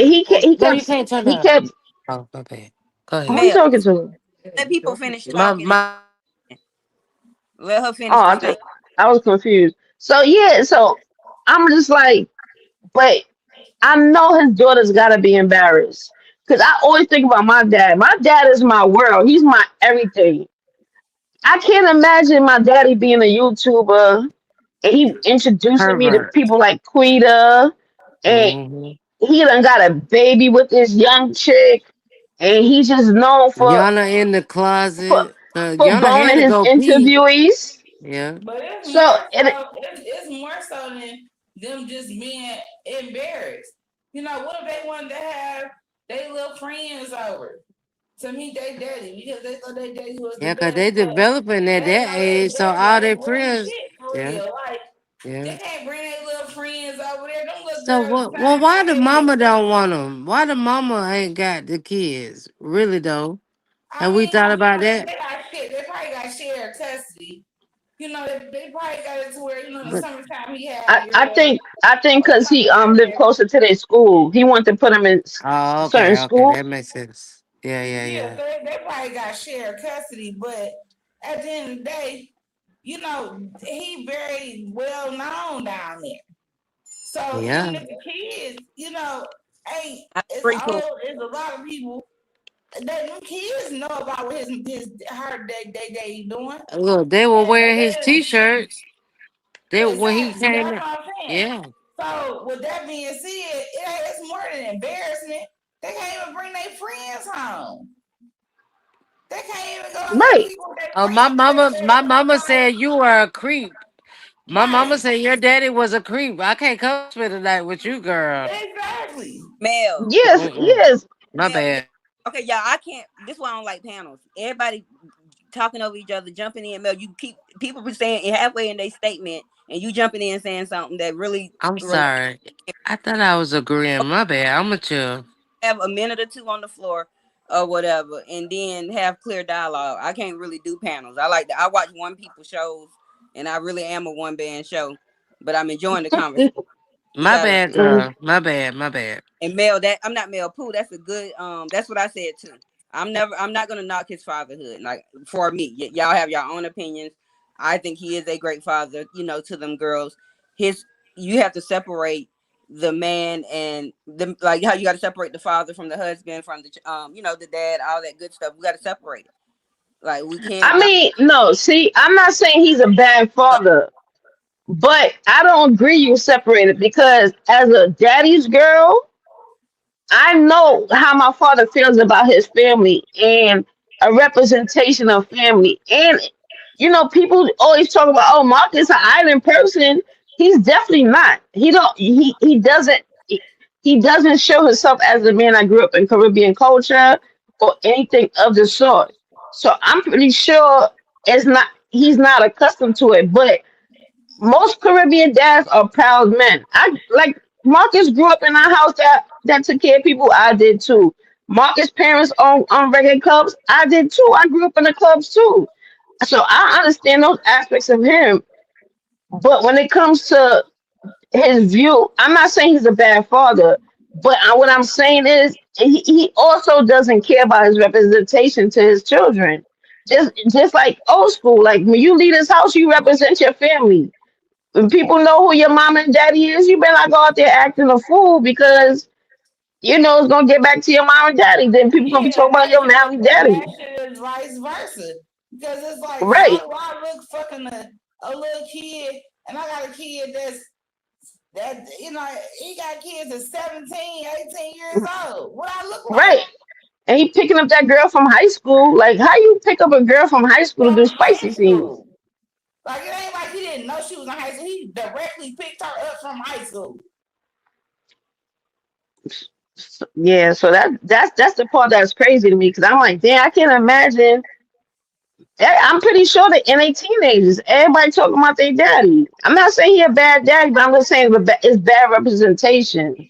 no, you can't turn he that. kept. Oh, my bad. Go Who you ahead. Mel, talking to? let people finish My talking. my Let her Oh, finish the statement. I was confused. So yeah, so I'm just like, but I know his daughter's got to be embarrassed because I always think about my dad. My dad is my world. He's my everything. I can't imagine my daddy being a YouTuber and he introducing me to pervert. people like Quita, and Mm-hmm. he done got a baby with this young chick, and he's just known Yana in the for closet. for Yana had boning to his go pee. interviewees. Yeah. But it's So more so. It's more so than them just being embarrassed. You know, what if they wanted to have their little friends over to meet their daddy because they thought their daddy was the Yeah, cause they best, but developing at they that know age, so their all daddy their wasn't friends. shit for Yeah, real. Like yeah. they can't bring their little friends over there. Them little So girls the what? Well, same why the age. mama don't want them? Why the mama ain't got the kids? Really though? Have I we mean, thought you about know, that? they got shit. They probably got shared custody. You know, they probably got it to where, you know, in the But summertime he had I think or because he something like lived that. closer to their school, he wanted to put him in oh, certain okay, okay, schools. that makes sense. Yeah, yeah, Yeah, yeah. so they probably got shared custody, but at the end of the day, you know, he very well known down there. So even Yeah. if the kids, you know, ain't I it's agree, Pooh. all it's a lot of people that them kids know about what his her they doing. Look, they were And wearing his t-shirts. They when he exactly, came that's in. what I'm saying. Yeah. So with that being said, it's more than embarrassment. They can't even bring their friends home. They can't even go and Right. see what their Oh, friends my look mama said like. you were a creep. My mama Right. said your daddy was a creep. I can't come spend the night with you, girl. Exactly. Mel, Yes, Mm-mm. yes. My Mel, bad. okay, y'all. I can't. This is why I don't like panels. Everybody talking over each other, jumping in. Mel, you keep people be saying halfway in their statement, and you jumping in saying something that really I'm relates. sorry. I thought I was agreeing. My bad. I'm a chill. Have a minute or two on the floor or whatever, and then have clear dialogue. I can't really do panels. I like that. I watch one people shows, and I really am a one band show, but I'm enjoying the conversation. We My gotta bad, Mm. girl. My bad. My bad. and Mel, that I'm not Mel Pooh. That's a good. That's what I said too. I'm not gonna knock his fatherhood. Like for me, y'all have your own opinions. I think he is a great father. You know, to them girls, his you have to separate the man and the like how you got to separate the father from the husband from the you know the dad, all that good stuff. We got to separate it. Like we can't. I Y'all, mean, no, see, I'm not saying he's a bad father, but I don't agree you separated because as a daddy's girl, I know how my father feels about his family and a representation of family. And people always talk about, oh, Mark is an island person. He's definitely not. He doesn't show himself as a man. I grew up in Caribbean culture or anything of the sort. So I'm pretty sure he's not accustomed to it. But most Caribbean dads are proud men. I like Marcus grew up in a house that took care of people. I did too. Marcus' parents on reggae clubs. I did too. I grew up in the clubs too. So I understand those aspects of him. But when it comes to his view, I'm not saying he's a bad father. But what I'm saying is he also doesn't care about his representation to his children. Just like old school. Like when you leave his house, you represent your family. when people know who your mom and daddy is, you better not go out there acting a fool because you know it's gonna get back to your mom and daddy. Then people gonna be Yeah, talking about your mom and and that daddy. shit is vice versa. Because it's like, why Right, do I look fucking a little kid and I got a kid that he got kids at 17, 18 years old. What I look like? right. And he picking up that girl from high school. Like, how you pick up a girl from high school to From do spicy high scenes? school. Like it ain't like he didn't know she was in high school. He directly picked her up from high school. Yeah, so that's the part that's crazy to me because I'm like, damn, I can't imagine. I'm pretty sure that in they teenagers, everybody talking about their daddy. I'm not saying he a bad daddy, but I'm just saying it's bad representation.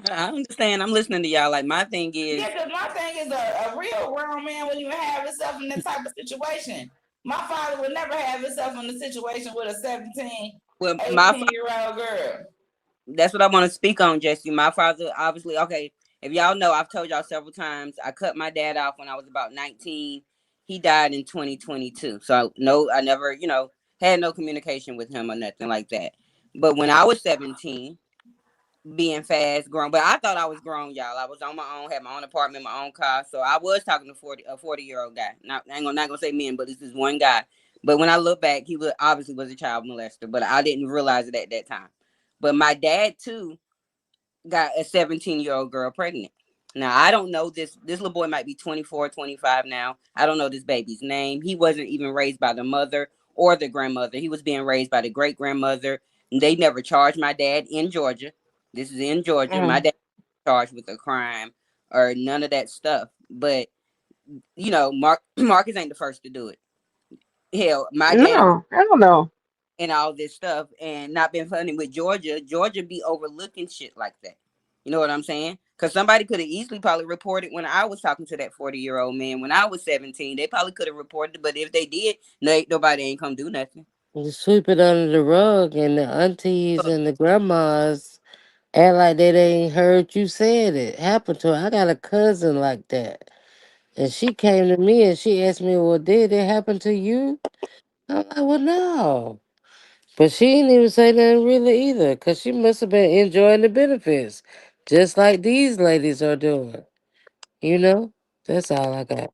I understand. I'm listening to y'all. Like my thing is, Yeah, because my thing is a real grown man wouldn't even have himself in that type of situation. My father would never have himself in a situation with a 17, well, 18-year-old girl. that's what I want to speak on, Jesse. My father, obviously, okay. If y'all know, I've told y'all several times. I cut my dad off when I was about 19. He died in 2022. So no, I never, had no communication with him or nothing like that. But when I was 17, being fast grown, but I thought I was grown, y'all. I was on my own, had my own apartment, my own car. So I was talking to a 40-year-old guy. I ain't not gonna say men, but this is one guy. But when I look back, he obviously was a child molester, but I didn't realize it at that time. But my dad too got a 17-year-old girl pregnant. Now I don't know this little boy might be 24, 25 now. I don't know this baby's name. He wasn't even raised by the mother or the grandmother. He was being raised by the great grandmother. They never charged my dad in Georgia. This is in Georgia. My Mm. dad was charged with a crime or none of that stuff. But Marcus ain't the first to do it. Hell, my dad was No, I don't know. and all this stuff and not been funny with Georgia. Georgia be overlooking shit like that. You know what I'm saying? Because somebody could have easily probably reported when I was talking to that 40-year-old man when I was 17. They probably could have reported, but if they did, nobody ain't come do nothing. You sweep it under the rug, and the aunties and the grandmas act like they ain't heard you said it happened to her. I got a cousin like that. And she came to me and she asked me, well, did it happen to you? I'm like, well, no. But she didn't even say nothing really either, because she must have been enjoying the benefits, just like these ladies are doing. You know? That's all I got.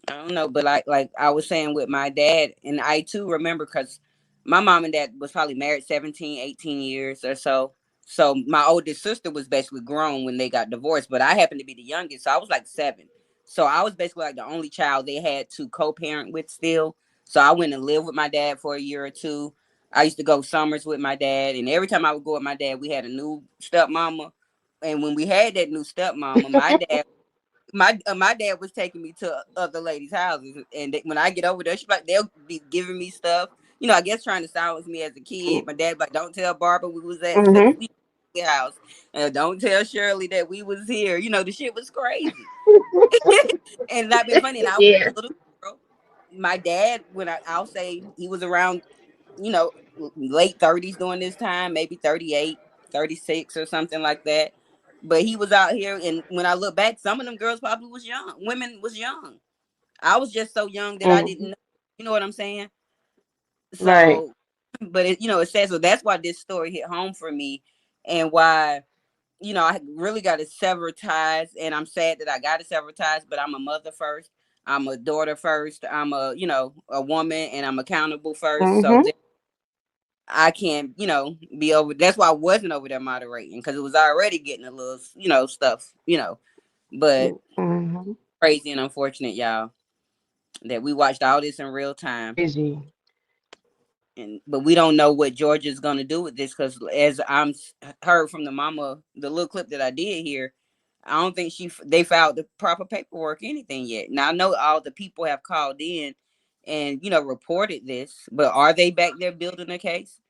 I don't know, but like I was saying with my dad, and I too remember because my mom and dad was probably married 17, 18 years or so. So my oldest sister was basically grown when they got divorced, but I happened to be the youngest, so I was like 7. So I was basically like the only child they had to co-parent with still. So I went and lived with my dad for a year or two. I used to go summers with my dad, and every time I would go with my dad, we had a new stepmama. And when we had that new stepmama, my dad was taking me to other ladies' houses, and when I get over there, they'll be giving me stuff. I guess trying to silence me as a kid. My dad like, don't tell Barbara we was at such Mm-hmm. a house, and don't tell Shirley that we was here. The shit was crazy, and not been funny. And I was Yeah. a little girl. My dad, I'll say he was around, you know, late 30s during this time, maybe 38, 36 or something like that. But he was out here, and when I look back, some of them girls probably was young. Women was young. I was just so young that I didn't Mm-hmm. know. You know what I'm saying? Right. So, but it says so. That's why this story hit home for me, and why I really got to sever ties, and I'm sad that I got to sever ties. But I'm a mother first. I'm a daughter first. I'm a woman, and I'm accountable first. So Mm-hmm. I can't, be over. That's why I wasn't over there moderating because it was already getting a little, stuff, But Mm-hmm. crazy and unfortunate, y'all, that we watched all this in real time, Crazy. and but we don't know what Georgia's gonna do with this because as heard from the mama, the little clip that I did here, I don't think they filed the proper paperwork, anything yet. Now I know all the people have called in and reported this, but are they back there building a case?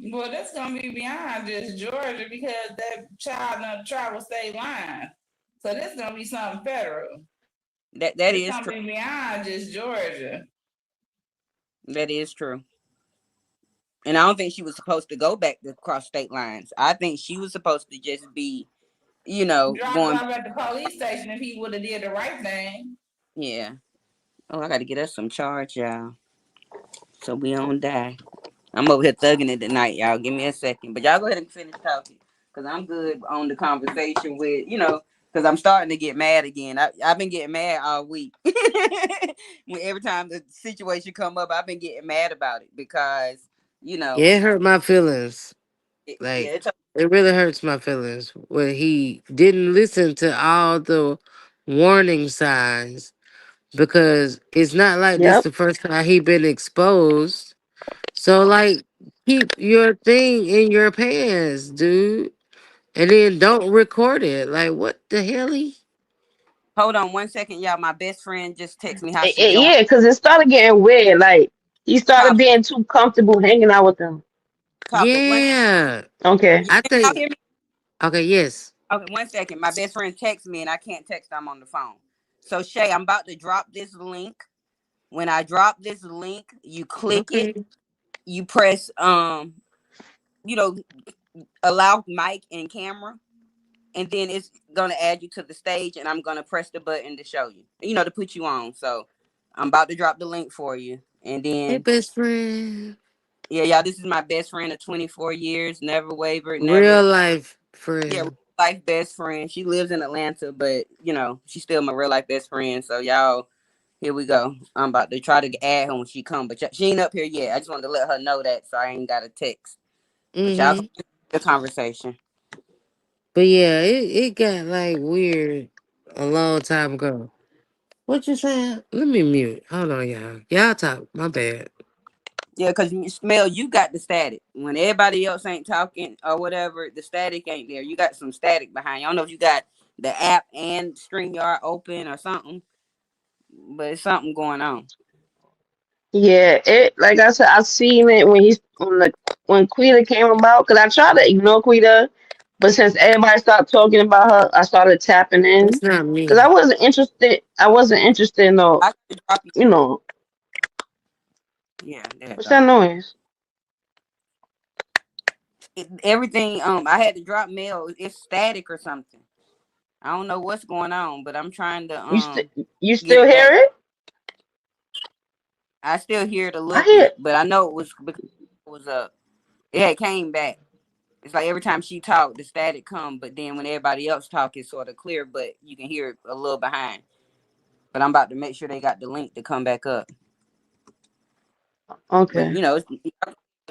Well, that's gonna be beyond just Georgia because that child done travel state line. So this gonna be something federal. That It's is gonna true. be beyond just Georgia. That is true. And I don't think she was supposed to go back to cross state lines. I think she was supposed to just be, Dropped going. off at the police station if he would have did the right thing. Yeah. Oh, I gotta get us some charge, y'all. So we don't die. I'm over here thugging it tonight, y'all. Give me a second. But y'all go ahead and finish talking. Cause I'm good on the conversation with, cause I'm starting to get mad again. I've been getting mad all week. When every time the situation come up, I've been getting mad about it because, you know, Yeah, it hurt my feelings. yeah, Like it's it really hurts my feelings when he didn't listen to all the warning signs because it's not like this Yep. the first time he been exposed. So like keep your thing in your pants, dude. And then don't record it. Like what the hell? hold on 1 second, y'all. My best friend just texted me how she joined. Yeah, because it started getting weird. Like he started Copper, being too comfortable hanging out with them. Copper. Yeah. Okay. I Can y'all think hear me? okay, yes. Okay, 1 second. My best friend texts me and I can't text. I'm on the phone. So Shay, I'm about to drop this link. When I drop this link, you click it. Okay. You press you know, allow mic and camera, and then it's gonna add you to the stage, and I'm gonna press the button to show you. To put you on. So I'm about to drop the link for you, and Hey then best friend. yeah, y'all. This is my best friend of 24 years. Never wavered. Never. Real life Yeah, friend. life best friend. She lives in Atlanta, but she's still my real life best friend. So y'all, here we go. I'm about to try to add her when she come, but she ain't up here yet. I just wanted to let her know that, so I ain't got a text. But y'all Mm-hmm. continue the conversation. But yeah, it got like weird a long time ago. What you saying? Let me mute. Hold on, y'all. Y'all talk. My bad. Yeah, because you smell, you got the static. When everybody else ain't talking or whatever, the static ain't there. You got some static behind you. I don't know if you got the app and StreamYard open or something, but it's something going on. Yeah, it like I said, I seen it when Quita came about. Cause I tried to ignore Quita, but since everybody started talking about her, I started tapping in. It's not Cause me. I wasn't interested in no, I could drop you. you know, Yeah, there you what's go. that noise? Everything, I had to drop mail. It's static or something. I don't know what's going on, but I'm trying to You still you get still it hear back. it? I still hear it a I little hear. bit, but I know it was because it was it had came back. It's like every time she talked, the static come, but then when everybody else talk, it's sort of clear, but you can hear it a little behind. But I'm about to make sure they got the link to come back up. But Okay. it's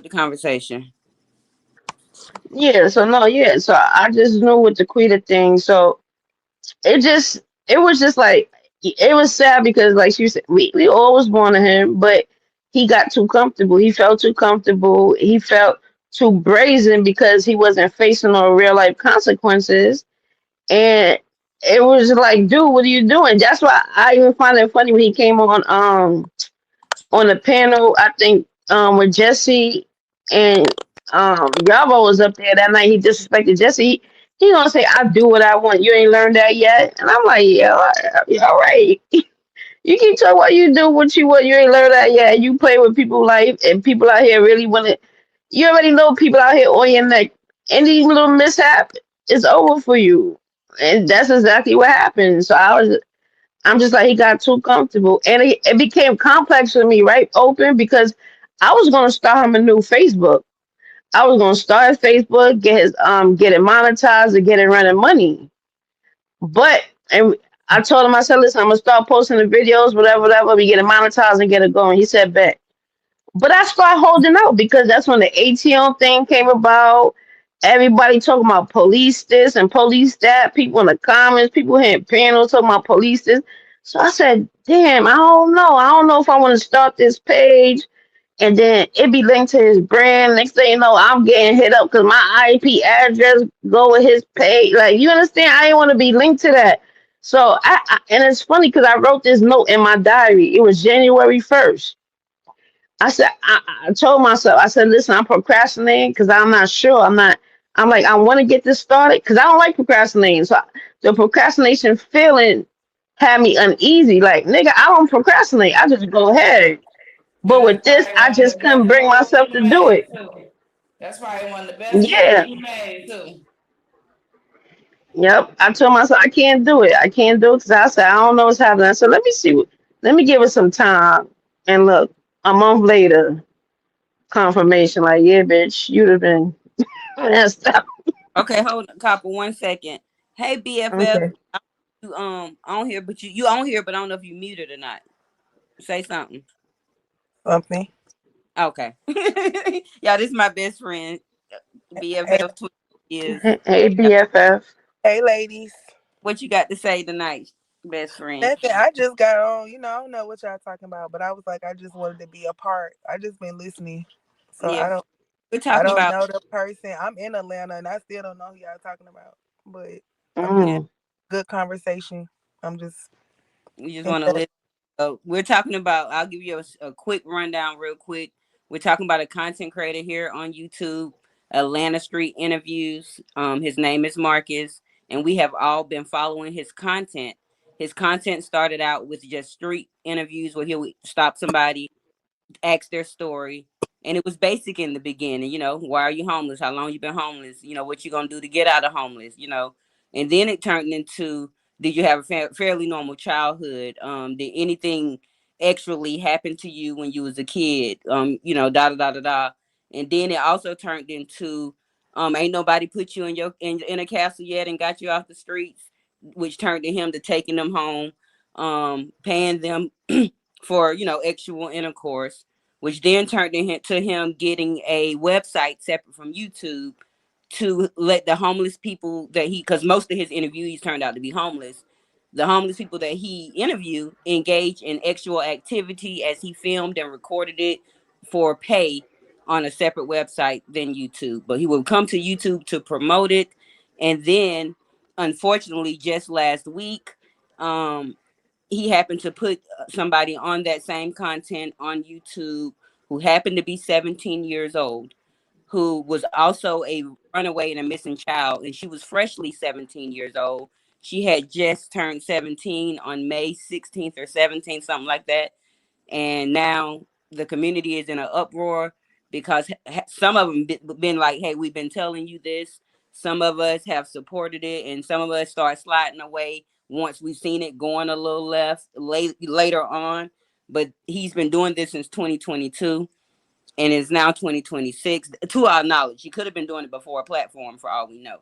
the conversation. Yeah. So no. Yeah. So I just knew with the Quita thing. So it just it was just like it was sad because like she said we always wanted him, but he got too comfortable. He felt too comfortable. He felt too brazen because he wasn't facing no real life consequences. And it was like, dude, what are you doing? That's why I even find it funny when he came on the panel, I think with Jesse and Yabo was up there that night. He disrespected Jesse. He gonna say, "I do what I want." You ain't learned that yet, and I'm like, "Yeah, all right." You keep talking what you do, what you want. You ain't learned that yet. You play with people life, and people out here really want to. You already know people out here on your neck. Any little mishap is over for you, and that's exactly what happened. So I'm just like he got too comfortable, and it became complex for me, right? Open because I was gonna start him a new Facebook. I was gonna start Facebook, get it monetized, and get it running money. But and I told him, I said, listen, I'm gonna start posting the videos, whatever. We get it monetized and get it going. He said, bet. But I started holding out because that's when the ATM thing came about. Everybody talking about police this and police that. People in the comments, people here in panels talking about police this. So I said, damn, I don't know. I don't know if I want to start this page and then it be linked to his brand. Next thing you know, I'm getting hit up because my IP address go with his page. Like, you understand? I didn't want to be linked to that. So and it's funny because I wrote this note in my diary. It was January 1st. I said, I told myself, I said, listen, I'm procrastinating because I'm not sure. I'm like, I want to get this started because I don't like procrastinating. So the procrastination feeling had me uneasy. Like, nigga, I don't procrastinate. I just go ahead. And But that's with this, probably I one of just the best couldn't bring moves myself you to do made it. too. That's probably one of the best moves Yeah. you made too. Yep. I told myself I can't do it. I can't do it because I said, I don't know what's happening. I said, let me see. Let me give it some time. And look, a month later, confirmation like, yeah, bitch, you'd have been messed up. Okay, hold on, Copper, 1 second. Hey, BFF, Okay. you on here, but you on here, but I don't know if you muted or not. Say something. Something. Okay. Yeah, this is my best friend. Hey, BFF Twitter is. Hey, BFF. hey, ladies. What you got to say tonight, best friend? Nothing. I just got on. You know, I don't know what y'all talking about, but I was like, I just wanted to be a part. I just been listening, so Yeah, we're I talking don't about. know the person. I'm in Atlanta, and I still don't know who y'all talking about. But I'm just Yeah, Mm. good conversation. I'm just we just want to interested. listen. We're talking about. I'll give you a quick rundown, real quick. We're talking about a content creator here on YouTube, Atlanta Street Interviews. His name is Marcus, and we have all been following his content. His content started out with just street interviews where he would stop somebody, ask their story, and it was basic in the beginning. Why are you homeless? How long you been homeless? What you gonna do to get out of homeless? And then it turned into, did you have a fairly normal childhood? Did anything actually happen to you when you was a kid? Da da da da da. And then it also turned into, ain't nobody put you in a castle yet and got you off the streets, which turned to him to taking them home, paying them for actual intercourse, which then turned to him getting a website separate from YouTube to let the homeless people that because most of his interviewees turned out to be homeless, the homeless people that he interviewed engage in actual activity as he filmed and recorded it for pay on a separate website than YouTube. But he would come to YouTube to promote it. And then, unfortunately, just last week, he happened to put somebody on that same content on YouTube who happened to be 17 years old, who was also a runaway and a missing child, and she was freshly 17 years old. She had just turned 17 on May 16th or 17th, something like that. And now the community is in an uproar because some of them been like, hey, we've been telling you this. Some of us have supported it, and some of us start sliding away once we've seen it going a little left later on. But he's been doing this since 2022, and it's now 2026. To our knowledge, he could have been doing it before a platform, for all we know.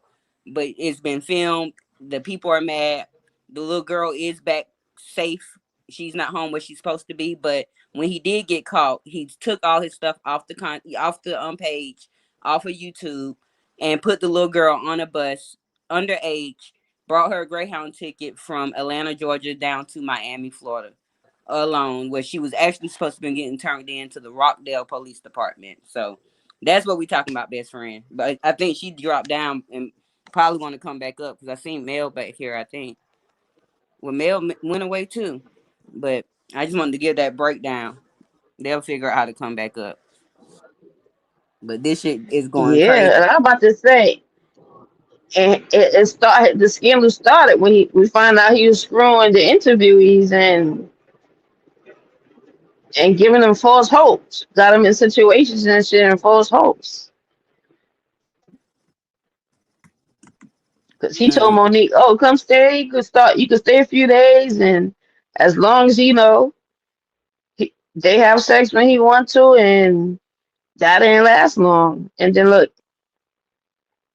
But it's been filmed. The people are mad. The little girl is back safe. She's not home where she's supposed to be. But when he did get caught, he took all his stuff off the page, off of YouTube, and put the little girl on a bus, underage. Brought her a Greyhound ticket from Atlanta, Georgia, down to Miami, Florida, alone, where she was actually supposed to be getting turned into the Rockdale Police Department. So that's what we talking about, best friend. But I think she dropped down and probably want to come back up because I seen Mel back here. I think well, Mel went away too, but I just wanted to give that breakdown. They'll figure out how to come back up. But this shit is going crazy. Yeah, and I'm about to say, and it started. The scandal started when we found out he was screwing the interviewees and giving them false hopes. Got them in situations and shit and false hopes. Because he told Mm, Monique, "Oh, come stay. You could start. You could stay a few days, and as long as they have sex when he want to, and that didn't last long. And then look,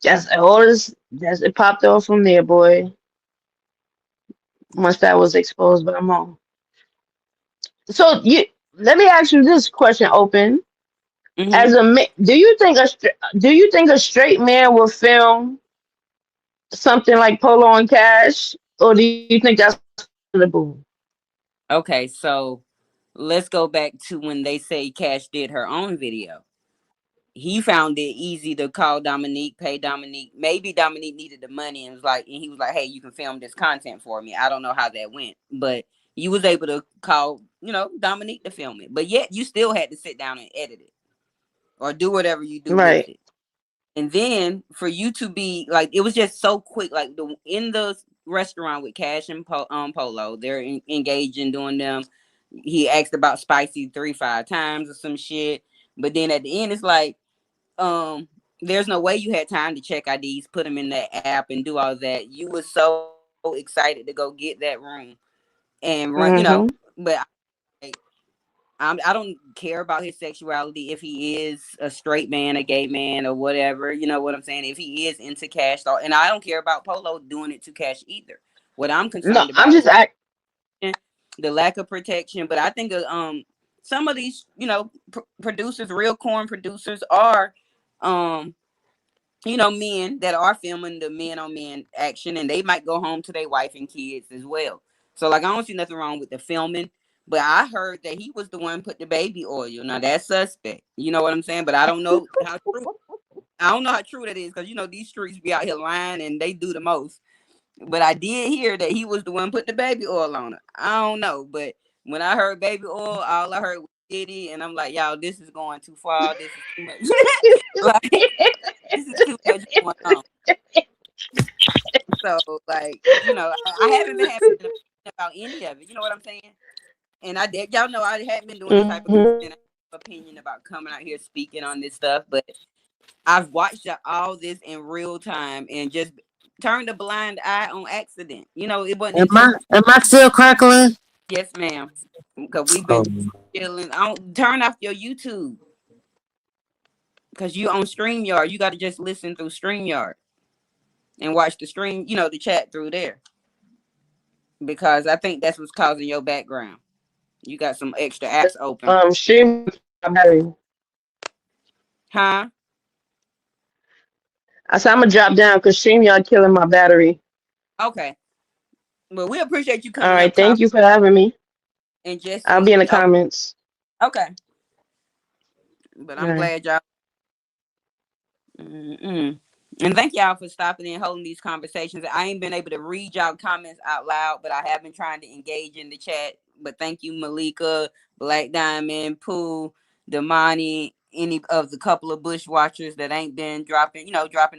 just all this, just it popped off from there, boy. Once that was exposed by Mo. So let me ask you this question, open. mm-hmm. As do you think a straight man will film something like Polo and Cash, or do you think that's possible? Okay, so let's go back to when they say Cash did her own video. He found it easy to call Dominique, pay Dominique. Maybe Dominique needed the money and he was like, hey, you can film this content for me. I don't know how that went, but you was able to call, Dominique to film it. But yet you still had to sit down and edit it or do whatever you do with Right. it. And then for you to be like, it was just so quick. Like in the restaurant with Cash and Polo, they're engaged in doing them. He asked about spicy 3-5 times or some shit. But then at the end, it's like, there's no way you had time to check IDs, put them in that app, and do all that. You were so excited to go get that room and run, Mm-hmm. but I don't care about his sexuality. If he is a straight man, a gay man, or whatever, you know what I'm saying? If he is into cash, and I don't care about Polo doing it to cash either. What I'm No, concerned I'm about just is act. the lack of protection. But I think some of these, producers, real corn producers, are men that are filming the men on men action, and they might go home to their wife and kids as well. So like, I don't see nothing wrong with the filming, but I heard that he was the one put the baby oil. Now that's suspect. You know what I'm saying? But I don't know how true. I don't know how true that is, because these streets be out here lying and they do the most. But I did hear that he was the one put the baby oil on her. I don't know, but when I heard baby oil, all I heard was Diddy, and I'm like, y'all, this is going too far. This is too much. Like, this is too much going on. So, like, I haven't been having an opinion about any of it. You know what I'm saying? And y'all know I hadn't been doing this type of opinion about coming out here speaking on this stuff, but I've watched all this in real time and just turned a blind eye on accident. It wasn't Am I still crackling? Yes, ma'am. Because we've Oh. been chilling. I don't turn off your YouTube. Because you on StreamYard. You got to just listen through StreamYard and watch the stream, the chat through there. Because I think that's what's causing your background. You got some extra apps open. Stream my battery. Huh? I said I'm gonna drop down because StreamYard killing my battery. Okay. Well, we appreciate you All coming right, up, thank you for having me. and I'll be Jesse. in the comments. Okay. But All I'm right. glad y'all. Mm-mm. And thank y'all for stopping and holding these conversations. I ain't been able to read y'all comments out loud, but I have been trying to engage in the chat. But thank you, Malika, Black Diamond, Pooh, Damani, any of the couple of bush watchers that ain't been dropping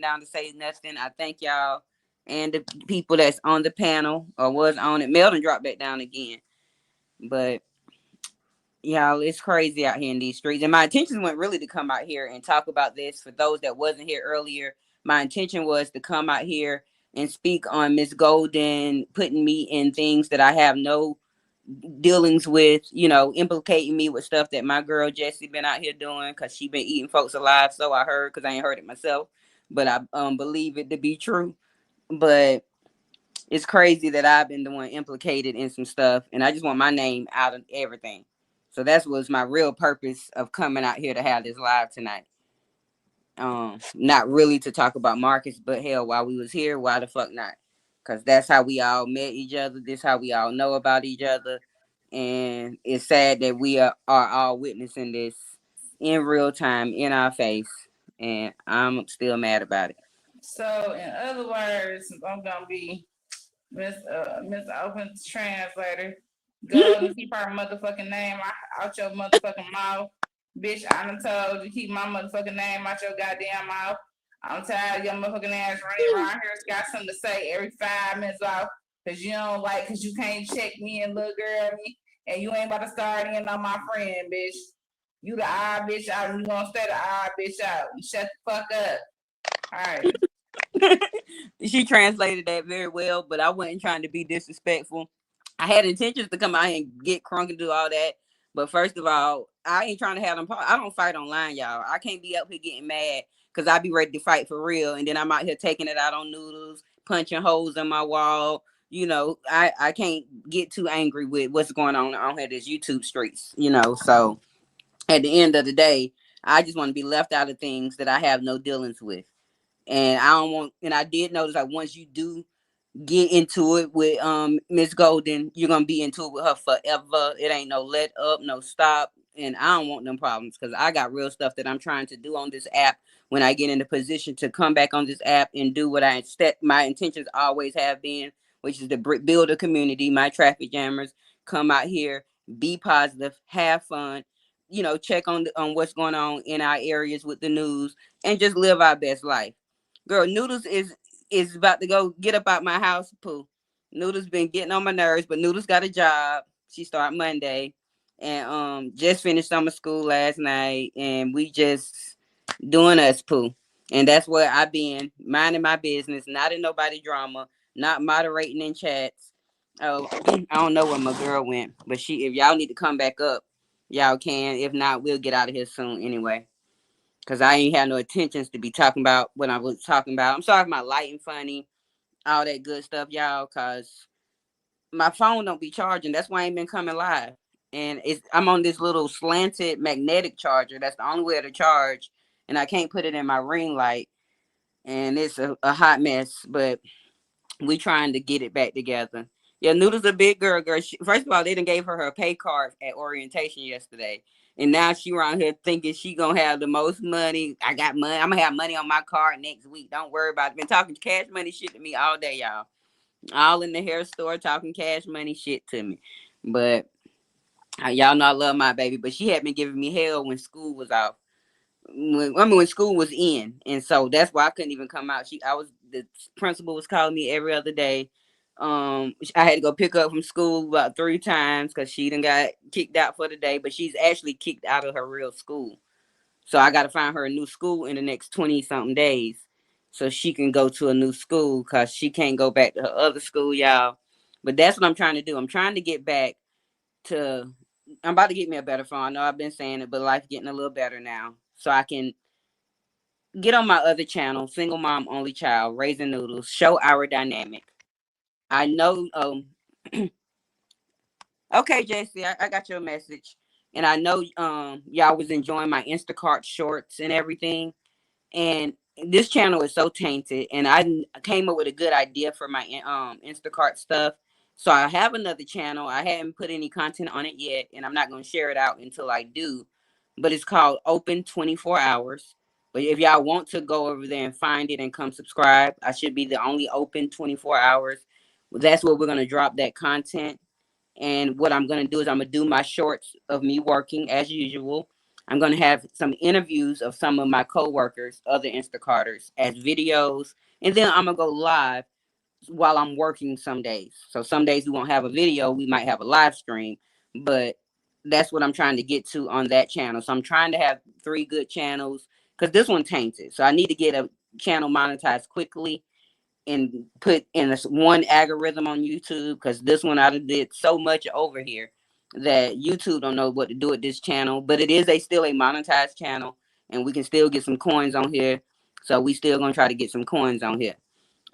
down to say nothing. I thank y'all, and the people that's on the panel or was on it. Meldon dropped back down again. But y'all, it's crazy out here in these streets. And my intention went really to come out here and talk about this. For those that wasn't here earlier, my intention was to come out here and speak on Miss Golden putting me in things that I have no dealings with, implicating me with stuff that my girl Jessie been out here doing, because she been eating folks alive. So I heard, because I ain't heard it myself, but I believe it to be true. But it's crazy that I've been the one implicated in some stuff, and I just want my name out of everything. So that was my real purpose of coming out here to have this live tonight. Not really to talk about Marcus, but hell, while we was here, why the fuck not? Because that's how we all met each other. This how we all know about each other. And it's sad that we are all witnessing this in real time in our face. And I'm still mad about it. So, in other words, I'm gonna be Miss Open Translator. Go and keep our motherfucking name out your motherfucking mouth. Bitch, I done told you keep my motherfucking name out your goddamn mouth. I'm tired of your motherfucking ass running around here. It's got something to say every 5 minutes off. Cause you don't like, cause you can't check me and little girl me. And you ain't about to start in on my friend, bitch. You the odd bitch out. You gonna stay the odd bitch out. You shut the fuck up. All right. She translated that very well, but I wasn't trying to be disrespectful. I had intentions to come out here and get crunk and do all that. But first of all, I ain't trying to have them. I don't fight online, y'all. I can't be up here getting mad because I be ready to fight for real. And then I'm out here taking it out on Noodles, punching holes in my wall. I can't get too angry with what's going on here, this YouTube streets, So at the end of the day, I just want to be left out of things that I have no dealings with. And I don't want, and I did notice, like, once you do get into it with Miss Golden, you're gonna be into it with her forever. It ain't no let up, no stop. And I don't want them problems, because I got real stuff that I'm trying to do on this app when I get in the position to come back on this app and do what my intentions always have been, which is to build a community. My traffic jammers come out here, be positive, have fun, check on what's going on in our areas with the news, and just live our best life. Girl, Noodles is about to go get up out my house, Pooh. Noodles been getting on my nerves, but Noodles got a job. She start Monday, and just finished summer school last night, and we just doing us, Pooh. And that's where I been, minding my business, not in nobody drama, not moderating in chats, Oh, I don't know where my girl went, but if y'all need to come back up, y'all can. If not, we'll get out of here soon anyway. Cause I ain't had no intentions to be talking about what I was talking about. I'm sorry if my lighting funny, all that good stuff, y'all. Cause my phone don't be charging. That's why I ain't been coming live. And I'm on this little slanted magnetic charger. That's the only way to charge. And I can't put it in my ring light. And it's a hot mess. But we trying to get it back together. Yeah, Noodle's a big girl. First of all, they done gave her pay card at orientation yesterday. And now she around here thinking she gonna have the most money. I got money. I'm gonna have money on my card next week. Don't worry about it. Been talking cash money shit to me all day, y'all. All in the hair store talking cash money shit to me. But y'all know I love my baby. But she had been giving me hell when school was off. When school was in, and so that's why I couldn't even come out. The principal was calling me every other day. I had to go pick up from school about 3 times because she done got kicked out for the day, but she's actually kicked out of her real school. So I got to find her a new school in the next 20 something days so she can go to a new school because she can't go back to her other school, y'all. But that's what I'm trying to do. I'm trying to get back to, I'm about to get me a better phone. I know I've been saying it, but life's getting a little better now. So I can get on my other channel, Single Mom Only Child, Raising Noodles, show our dynamic. I know, okay, JC, I got your message. And I know y'all was enjoying my Instacart shorts and everything. And this channel is so tainted. And I came up with a good idea for my Instacart stuff. So I have another channel. I haven't put any content on it yet. And I'm not going to share it out until I do. But it's called Open 24 Hours. But if y'all want to go over there and find it and come subscribe, I should be the only open 24 hours. That's where we're going to drop that content. And what I'm going to do is I'm going to do my shorts of me working as usual. I'm going to have some interviews of some of my coworkers, other Instacarters, as videos. And then I'm going to go live while I'm working some days. So some days we won't have a video. We might have a live stream. But that's what I'm trying to get to on that channel. So I'm trying to have 3 good channels because this one tainted. So I need to get a channel monetized quickly and put in this one algorithm on YouTube because this one I did so much over here that YouTube don't know what to do with this channel. But it is still a monetized channel, and we can still get some coins on here. So we still gonna try to get some coins on here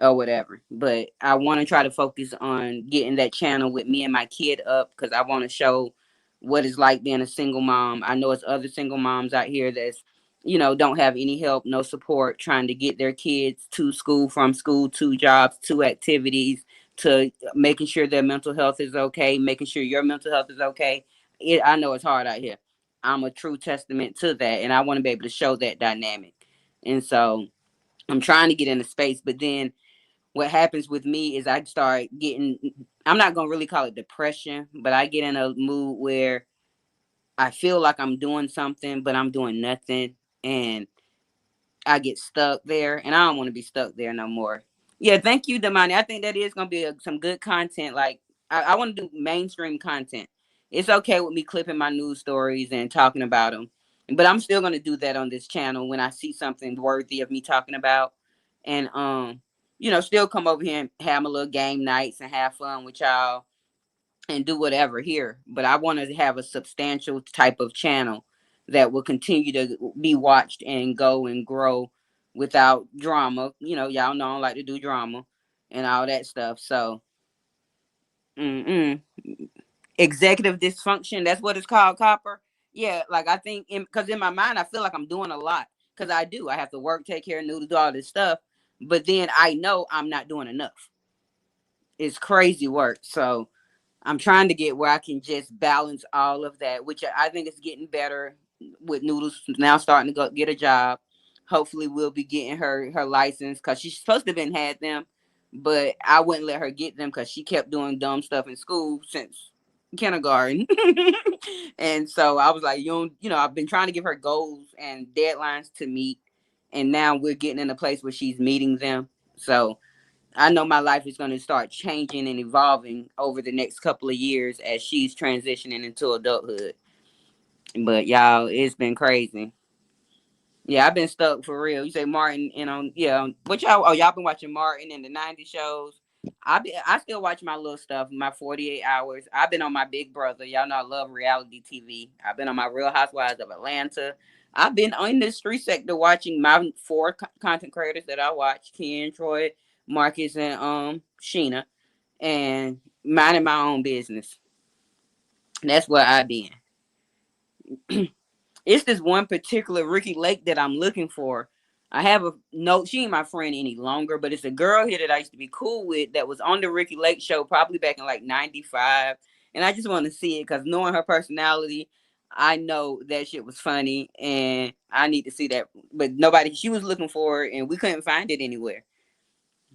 or whatever. But I want to try to focus on getting that channel with me and my kid up because I want to show what it's like being a single mom. I know it's other single moms out here that's don't have any help, no support, trying to get their kids to school, from school, to jobs, to activities, to making sure their mental health is okay, making sure your mental health is okay. I know it's hard out here. I'm a true testament to that, and I want to be able to show that dynamic. And so I'm trying to get in the space, but then what happens with me is I start getting, I'm not going to really call it depression, but I get in a mood where I feel like I'm doing something, but I'm doing nothing. And I get stuck there, and I don't want to be stuck there no more. Yeah, thank you, Damani. I think that is going to be some good content. Like, I want to do mainstream content. It's okay with me clipping my news stories and talking about them, but I'm still going to do that on this channel when I see something worthy of me talking about. And, still come over here and have my little game nights and have fun with y'all and do whatever here. But I want to have a substantial type of channel that will continue to be watched and go and grow without drama. Y'all know I like to do drama and all that stuff. So, executive dysfunction, that's what it's called, Copper. Yeah, like I think, because in my mind, I feel like I'm doing a lot because I do. I have to work, take care of Noodle, do all this stuff. But then I know I'm not doing enough. It's crazy work. So, I'm trying to get where I can just balance all of that, which I think is getting better with Noodles now starting to go get a job. Hopefully we'll be getting her license because she's supposed to have been had them, but I wouldn't let her get them because she kept doing dumb stuff in school since kindergarten. And so I was like, I've been trying to give her goals and deadlines to meet, and now we're getting in a place where she's meeting them. So I know my life is going to start changing and evolving over the next couple of years as she's transitioning into adulthood. But y'all, it's been crazy. Yeah, I've been stuck for real. You say Martin, what y'all? Oh, y'all been watching Martin and the '90s shows. I still watch my little stuff, my 48 hours. I've been on my Big Brother. Y'all know I love reality TV. I've been on my Real Housewives of Atlanta. I've been in the street sector watching my four content creators that I watch: Ken, Troy, Marcus, and Sheena, and minding my own business. And that's where I've been. It's this one particular Ricky Lake that I'm looking for. I have a note. She ain't my friend any longer, but it's a girl here that I used to be cool with that was on the Ricky Lake show probably back in like 95. And I just want to see it because knowing her personality, I know that shit was funny and I need to see that. But nobody, she was looking for it and we couldn't find it anywhere.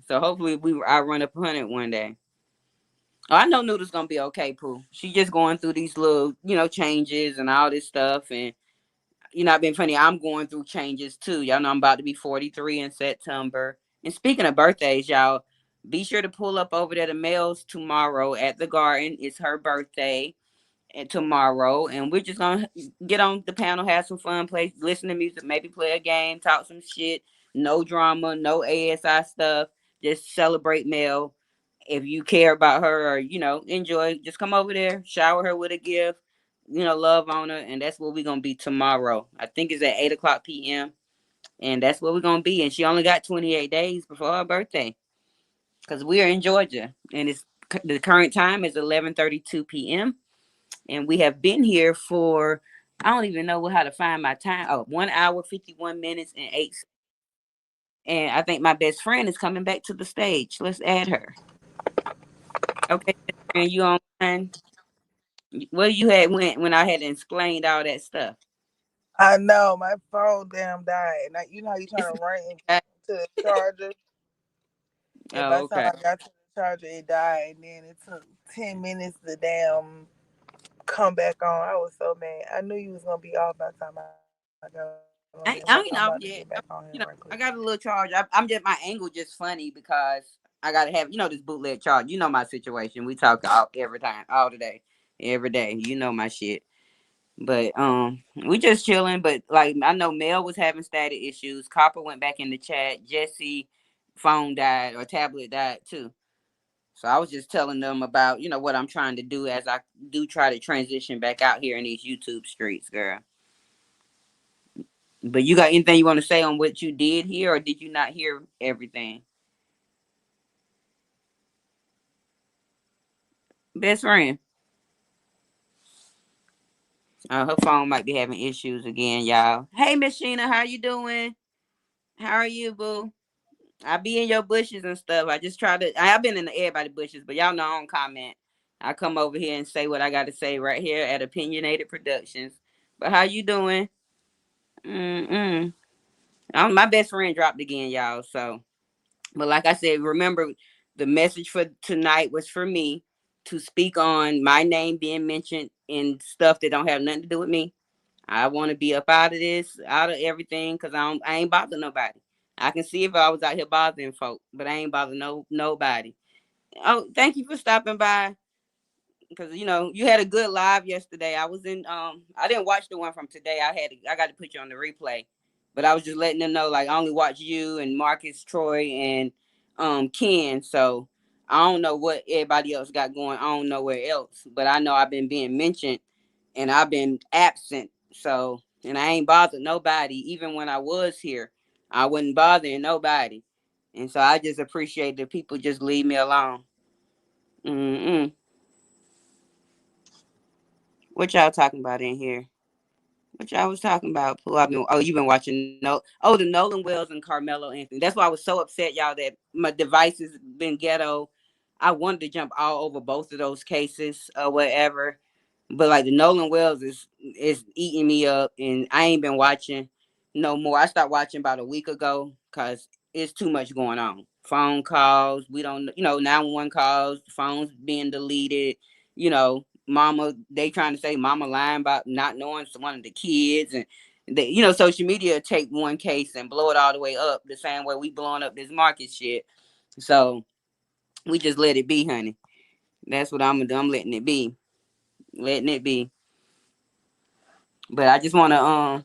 So hopefully I run up on it one day. Oh, I know Noodle's gonna be okay, Pooh. She just going through these little, changes and all this stuff. And I've been funny. I'm going through changes too. Y'all know I'm about to be 43 in September. And speaking of birthdays, y'all, be sure to pull up over there to Mel's tomorrow at the Garden. It's her birthday and tomorrow, and we're just gonna get on the panel, have some fun, play, listen to music, maybe play a game, talk some shit. No drama, no ASI stuff. Just celebrate Mel. If you care about her or enjoy, just come over there, shower her with a gift, love on her, and that's what we're gonna be tomorrow. I think it's at 8:00 p.m. and that's what we're gonna be. And she only got 28 days before her birthday, because we are in Georgia, and the current time is 11:32 p.m. and we have been here for I don't even know how to find my time. Oh, 1 hour, 51 minutes, and 8 seconds. And I think my best friend is coming back to the stage. Let's add her. Okay, best friend, you on? Where you had went when I had explained all that stuff? I know my phone damn died. Now you know how you turn it right into the charger. And by Oh, the time okay. I got to the charger, it died. And then it took 10 minutes to damn come back on. I was so mad. I knew you was gonna be off by the time I got on here. But I'm I about ain't to off get back yet. on here right quick. I got a little charge. I'm just my angle just funny because I gotta have this bootleg charge. You know my situation. We talk every time, all the day, every day. You know my shit. But we just chilling. But like I know Mel was having static issues. Copper went back in the chat. Jesse phone died or tablet died too. So I was just telling them about what I'm trying to do as I do try to transition back out here in these YouTube streets, girl. But you got anything you want to say on what you did here, or did you not hear everything? Best friend. Her phone might be having issues again, y'all. Hey, Miss Sheena, how you doing? How are you, boo? I be in your bushes and stuff. I just try to. I've been in everybody bushes, but y'all know I don't comment. I come over here and say what I got to say right here at Opinionated Productions. But how you doing? Mm-mm. My best friend dropped again, y'all. So, but like I said, remember the message for tonight was for me to speak on my name being mentioned in stuff that don't have nothing to do with me. I want to be up out of this, out of everything, because I ain't bothering nobody. I can see if I was out here bothering folk, but I ain't bothering nobody. Oh, thank you for stopping by. Because you had a good live yesterday. I was in I didn't watch the one from today. I got to put you on the replay. But I was just letting them know, like, I only watch you and Marcus, Troy, and Ken. So I don't know what everybody else got going on nowhere else. But I know I've been being mentioned and I've been absent. So, and I ain't bothered nobody. Even when I was here, I wasn't bothering nobody. And so I just appreciate that people just leave me alone. Mm-mm. What y'all talking about in here? What y'all was talking about? You've been watching the Nolan Wells and Carmelo Anthony. That's why I was so upset, y'all, that my device has been ghetto. I wanted to jump all over both of those cases or whatever. But like the Nolan Wells is eating me up, and I ain't been watching no more. I stopped watching about a week ago because it's too much going on. Phone calls, we don't, 911 calls, phones being deleted, mama, they trying to say mama lying about not knowing one of the kids, and they, social media take one case and blow it all the way up the same way we blowing up this market shit. So we just let it be, honey. That's what I'm gonna do. I'm letting it be. Letting it be. But I just want to,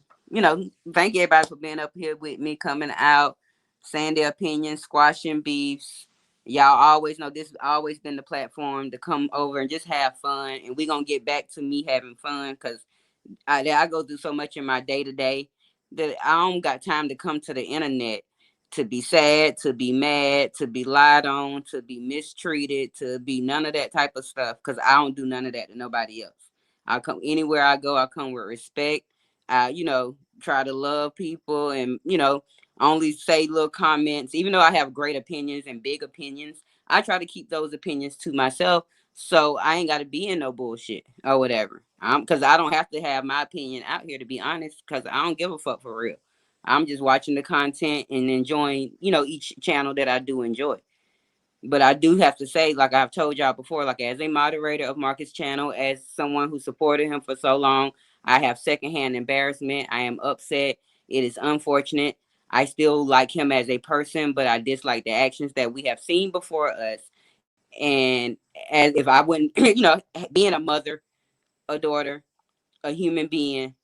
thank everybody for being up here with me, coming out, saying their opinions, squashing beefs, Y'all always know this has always been the platform to come over and just have fun. And we're gonna get back to me having fun because I go through so much in my day to day that I don't got time to come to the internet to be sad, to be mad, to be lied on, to be mistreated, to be none of that type of stuff. Cause I don't do none of that to nobody else. I come anywhere I go, I come with respect. I, try to love people and, only say little comments, even though I have great opinions and big opinions. I try to keep those opinions to myself so I ain't got to be in no bullshit or whatever. Because I don't have to have my opinion out here to be honest. Because I don't give a fuck for real. I'm just watching the content and enjoying, each channel that I do enjoy. But I do have to say, like I've told y'all before, like as a moderator of Marcus' channel, as someone who supported him for so long, I have secondhand embarrassment. I am upset. It is unfortunate. I still like him as a person, but I dislike the actions that we have seen before us. And as if I wouldn't, being a mother, a daughter, a human being,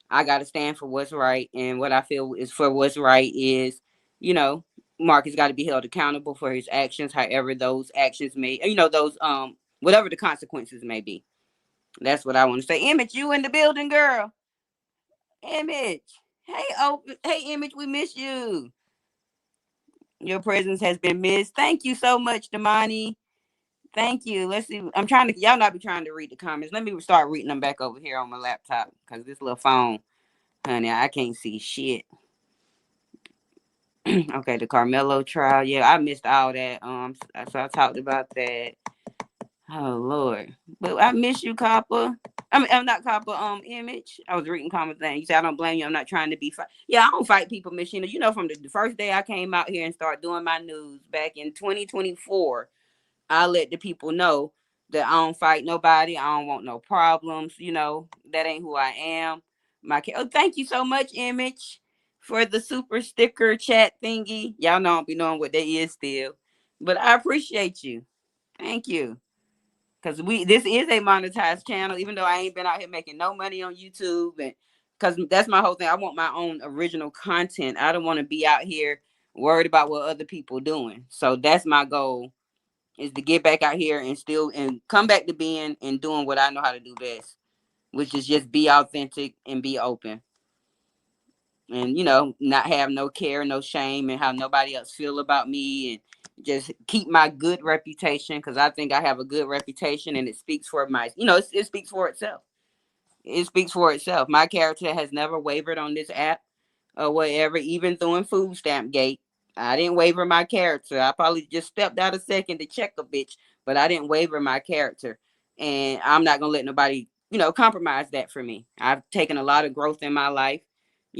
I got to stand for what's right. And what I feel is for what's right is, you know, Marcus got to be held accountable for his actions, however those actions may, those, whatever the consequences may be. That's what I want to say. Image, you in the building, girl. Image. Hey, Image, we miss you. Your presence has been missed. Thank you so much, Damani. Thank you. Let's see. I'm trying to, y'all not be trying to read the comments. Let me start reading them back over here on my laptop because this little phone, honey, I can't see shit. Okay, the Carmelo trial. Yeah, I missed all that. So I talked about that. Oh Lord, but I miss you, Copper. I'm not Copper. Image. I was reading comments thing. You say I don't blame you. I'm not trying to be fight. Yeah, I don't fight people, Miss Sheena. From the first day I came out here and started doing my news back in 2024. I let the people know that I don't fight nobody. I don't want no problems. That ain't who I am. Thank you so much, Image, for the super sticker chat thingy. Y'all know I don't be knowing what that is still, but I appreciate you. Thank you. Cause this is a monetized channel, even though I ain't been out here making no money on YouTube, and cause that's my whole thing. I want my own original content. I don't want to be out here worried about what other people doing. So that's my goal, is to get back out here and come back to being and doing what I know how to do best, which is just be authentic and be open. And not have no care, no shame, and how nobody else feel about me, and just keep my good reputation, because I think I have a good reputation, and it speaks for it speaks for itself. It speaks for itself. My character has never wavered on this app or whatever, even doing food stamp gate. I didn't waver my character. I probably just stepped out a second to check a bitch, but I didn't waver my character. And I'm not gonna let nobody, compromise that for me. I've taken a lot of growth in my life.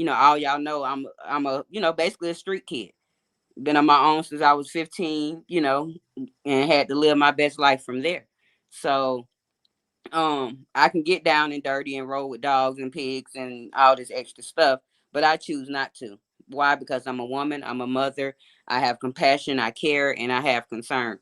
All y'all know I'm a, basically a street kid. Been on my own since I was 15, and had to live my best life from there. So I can get down and dirty and roll with dogs and pigs and all this extra stuff, but I choose not to. Why? Because I'm a woman, I'm a mother, I have compassion, I care, and I have concern.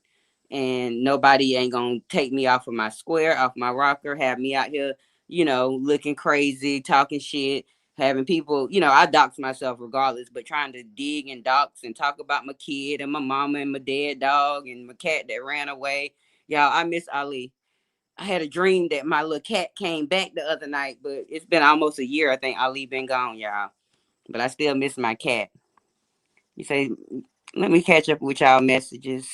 And nobody ain't gonna take me off of my square, off my rocker, have me out here, looking crazy, talking shit, having people, I dox myself regardless, but trying to dig and dox and talk about my kid and my mama and my dead dog and my cat that ran away. Y'all, I miss Ali. I had a dream that my little cat came back the other night, but it's been almost a year. I think Ali been gone, y'all. But I still miss my cat. You say, let me catch up with y'all messages.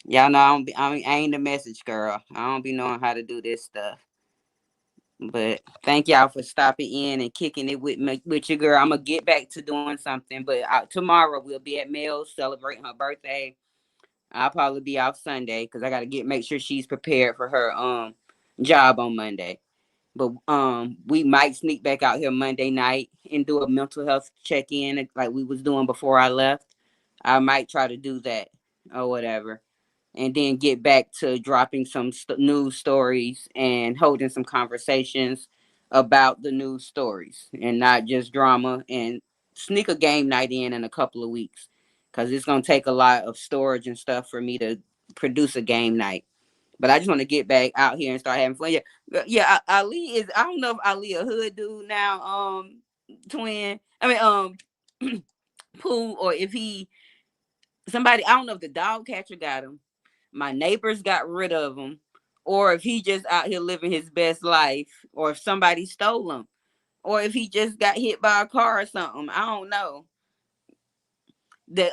Y'all know I ain't the message girl. I don't be knowing how to do this stuff. But thank y'all for stopping in and kicking it with your girl. I'm gonna get back to doing something, but tomorrow we'll be at Mel's celebrating her birthday. I'll probably be off Sunday because I gotta make sure she's prepared for her job on Monday. But we might sneak back out here Monday night and do a mental health check-in like we was doing before I left. I might try to do that or whatever. And then get back to dropping some news stories and holding some conversations about the news stories and not just drama, and sneak a game night in a couple of weeks because it's going to take a lot of storage and stuff for me to produce a game night. But I just want to get back out here and start having fun. Yeah. Ali is. I don't know if Ali a hood dude now. Twin. I mean, Pooh, or if he somebody, I don't know if the dog catcher got him, my neighbors got rid of him, or if he just out here living his best life, or if somebody stole him, or if he just got hit by a car or something. I don't know. The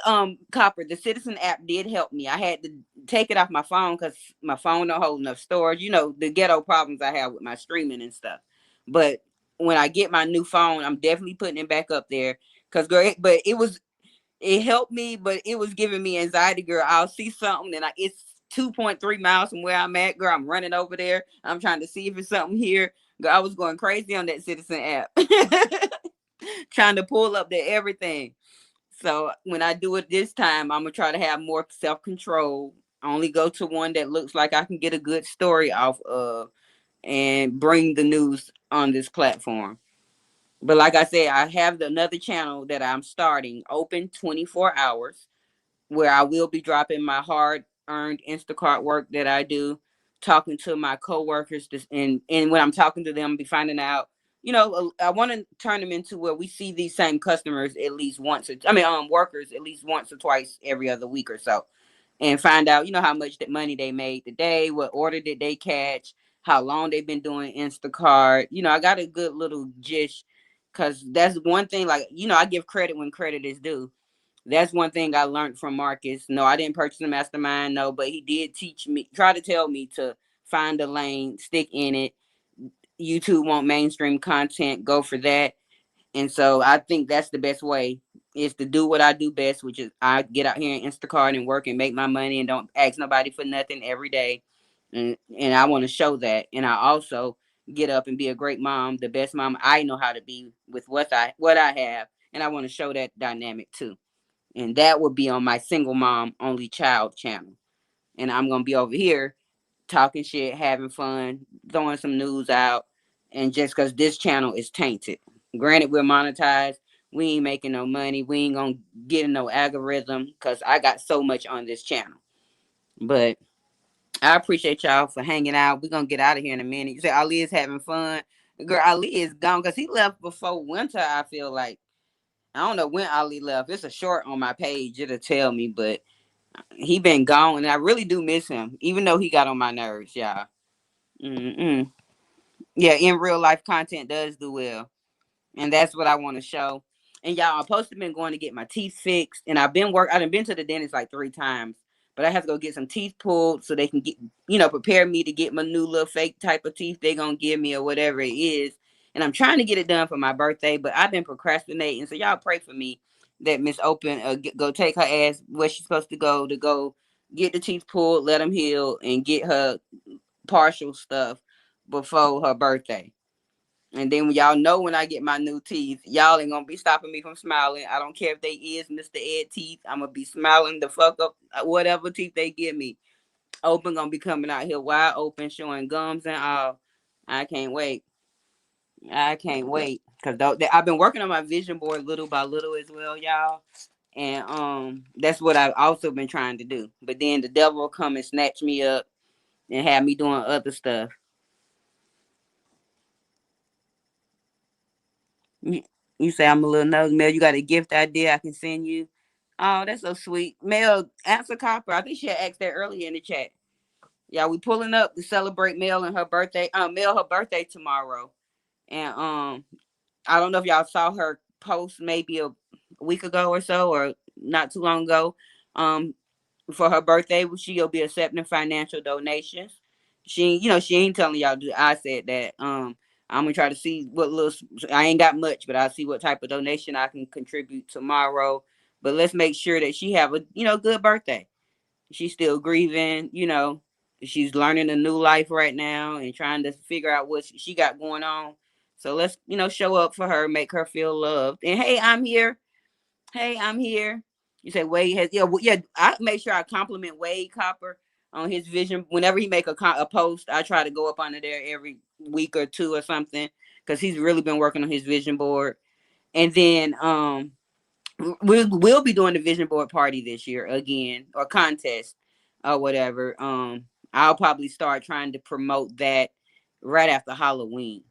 Copper, the Citizen app did help me. I had to take it off my phone because my phone don't hold enough storage. You know, the ghetto problems I have with my streaming and stuff. But when I get my new phone, I'm definitely putting it back up there. Cause girl, but it helped me, but it was giving me anxiety, girl. I'll see something and it's 2.3 miles from where I'm at, girl. I'm running over there. I'm trying to see if it's something here. Girl, I was going crazy on that Citizen app. Trying to pull up the everything. So when I do it this time, I'm gonna try to have more self-control. Only go to one that looks like I can get a good story off of and bring the news on this platform. But like I said, I have another channel that I'm starting open 24 hours where I will be dropping my hard earned Instacart work that I do, talking to my coworkers, and when I'm talking to them, be finding out, I want to turn them into where we see these same customers at least once. Workers at least once or twice every other week or so, and find out, how much that money they made today, what order did they catch, how long they've been doing Instacart. I got a good little gist because that's one thing. Like, I give credit when credit is due. That's one thing I learned from Marcus. No, I didn't purchase a mastermind, no, but he did teach me, try to tell me to find a lane, stick in it. YouTube want mainstream content, go for that. And so I think that's the best way is to do what I do best, which is I get out here in Instacart and work and make my money and don't ask nobody for nothing every day. And I want to show that. And I also get up and be a great mom, the best mom I know how to be with what I have. And I want to show that dynamic too. And that would be on my single mom only child channel. And I'm gonna be over here talking shit, having fun, throwing some news out, and just because this channel is tainted. Granted, we're monetized, we ain't making no money, we ain't gonna get no algorithm because I got so much on this channel. But I appreciate y'all for hanging out. We're gonna get out of here in a minute. You say Ali is having fun. Girl, Ali is gone because he left before winter, I feel like. I don't know when Ali left. It's a short on my page. It'll tell me, but he been gone, and I really do miss him, even though he got on my nerves, y'all. Mm-mm. Yeah, in real life content does do well, and that's what I want to show. And y'all, I'm supposed to been going to get my teeth fixed, and I've been to the dentist like 3 times, but I have to go get some teeth pulled so they can get, prepare me to get my new little fake type of teeth they gonna give me or whatever it is. And I'm trying to get it done for my birthday, but I've been procrastinating. So y'all pray for me that Miss Open go take her ass where she's supposed to go get the teeth pulled, let them heal, and get her partial stuff before her birthday. And then y'all know when I get my new teeth, y'all ain't gonna be stopping me from smiling. I don't care if they is Mr. Ed teeth. I'm gonna be smiling the fuck up whatever teeth they give me. Open gonna be coming out here wide open, showing gums and all. I can't wait. I can't wait because I've been working on my vision board little by little as well, y'all. And that's what I've also been trying to do. But then the devil will come and snatch me up and have me doing other stuff. You say I'm a little nosy. Mel, you got a gift idea I can send you? Oh, that's so sweet. Mel, answer Copper. I think she had asked that earlier in the chat. Yeah, we pulling up to celebrate Mel and her birthday. Mel, her birthday tomorrow. And I don't know if y'all saw her post maybe a week ago or so, or not too long ago. For her birthday, she'll be accepting financial donations. She ain't telling y'all. I said that. I'm gonna try to see what little. I ain't got much, but I'll see what type of donation I can contribute tomorrow. But let's make sure that she have a good birthday. She's still grieving. She's learning a new life right now and trying to figure out what she got going on. So let's show up for her, make her feel loved. And hey, I'm here. Hey, I'm here. You say Wade has, yeah. I make sure I compliment Wade Copper on his vision. Whenever he make a post, I try to go up under there every week or two or something because he's really been working on his vision board. And then we'll be doing the vision board party this year again, or contest or whatever. I'll probably start trying to promote that right after Halloween,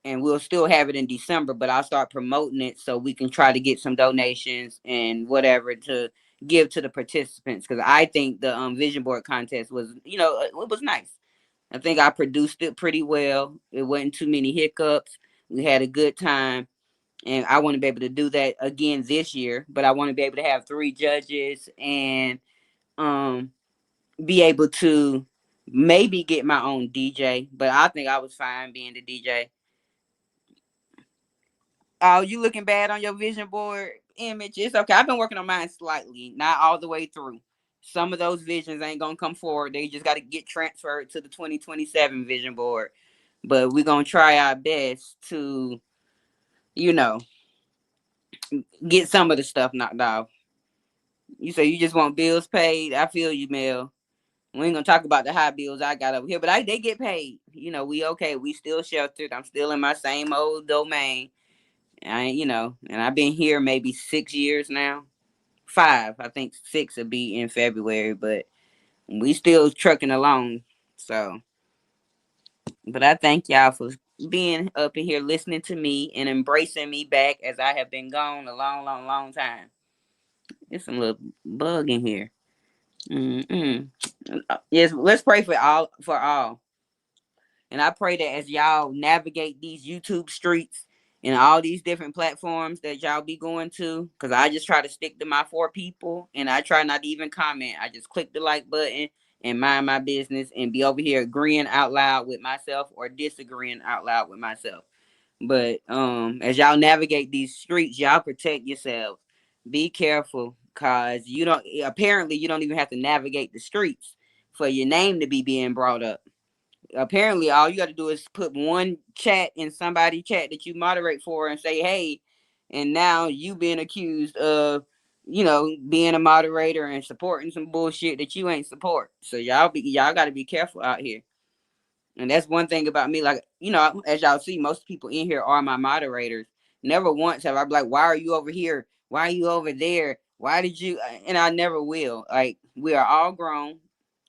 and we'll still have it in December, but I'll start promoting it so we can try to get some donations and whatever to give to the participants, because I think the vision board contest was, it was nice. I think I produced it pretty well. It wasn't too many hiccups. We had a good time. And I want to be able to do that again this year, but I want to be able to have 3 judges and be able to maybe get my own DJ. But I think I was fine being the DJ. Oh, you looking bad on your vision board image? It's okay. I've been working on mine slightly, not all the way through. Some of those visions ain't gonna come forward. They just got to get transferred to the 2027 vision board. But we're gonna try our best to, you know, get some of the stuff knocked off. You say you just want bills paid. I feel you, Mel. We ain't gonna talk about the high bills I got over here, but they get paid. We okay. We still sheltered. I'm still in my same old domain. And I've been here maybe 6 years now. 5, I think 6 will be in February, but we still trucking along. So, but I thank y'all for being up in here listening to me and embracing me back, as I have been gone a long, long, long time. There's some little bug in here. Yes, let's pray for all. And I pray that as y'all navigate these YouTube streets and all these different platforms that y'all be going to, because I just try to stick to my 4 people, and I try not to even comment. I just click the like button and mind my business and be over here agreeing out loud with myself or disagreeing out loud with myself. But as y'all navigate these streets, y'all protect yourselves. Be careful, cause you don't even have to navigate the streets for your name to be being brought up. Apparently, all you got to do is put one chat in somebody's chat that you moderate for and say, hey, and now you being accused of, being a moderator and supporting some bullshit that you ain't support. So y'all got to be careful out here. And that's one thing about me. Like, as y'all see, most people in here are my moderators. Never once have I be like, why are you over here? Why are you over there? Why did you? And I never will. Like, we are all grown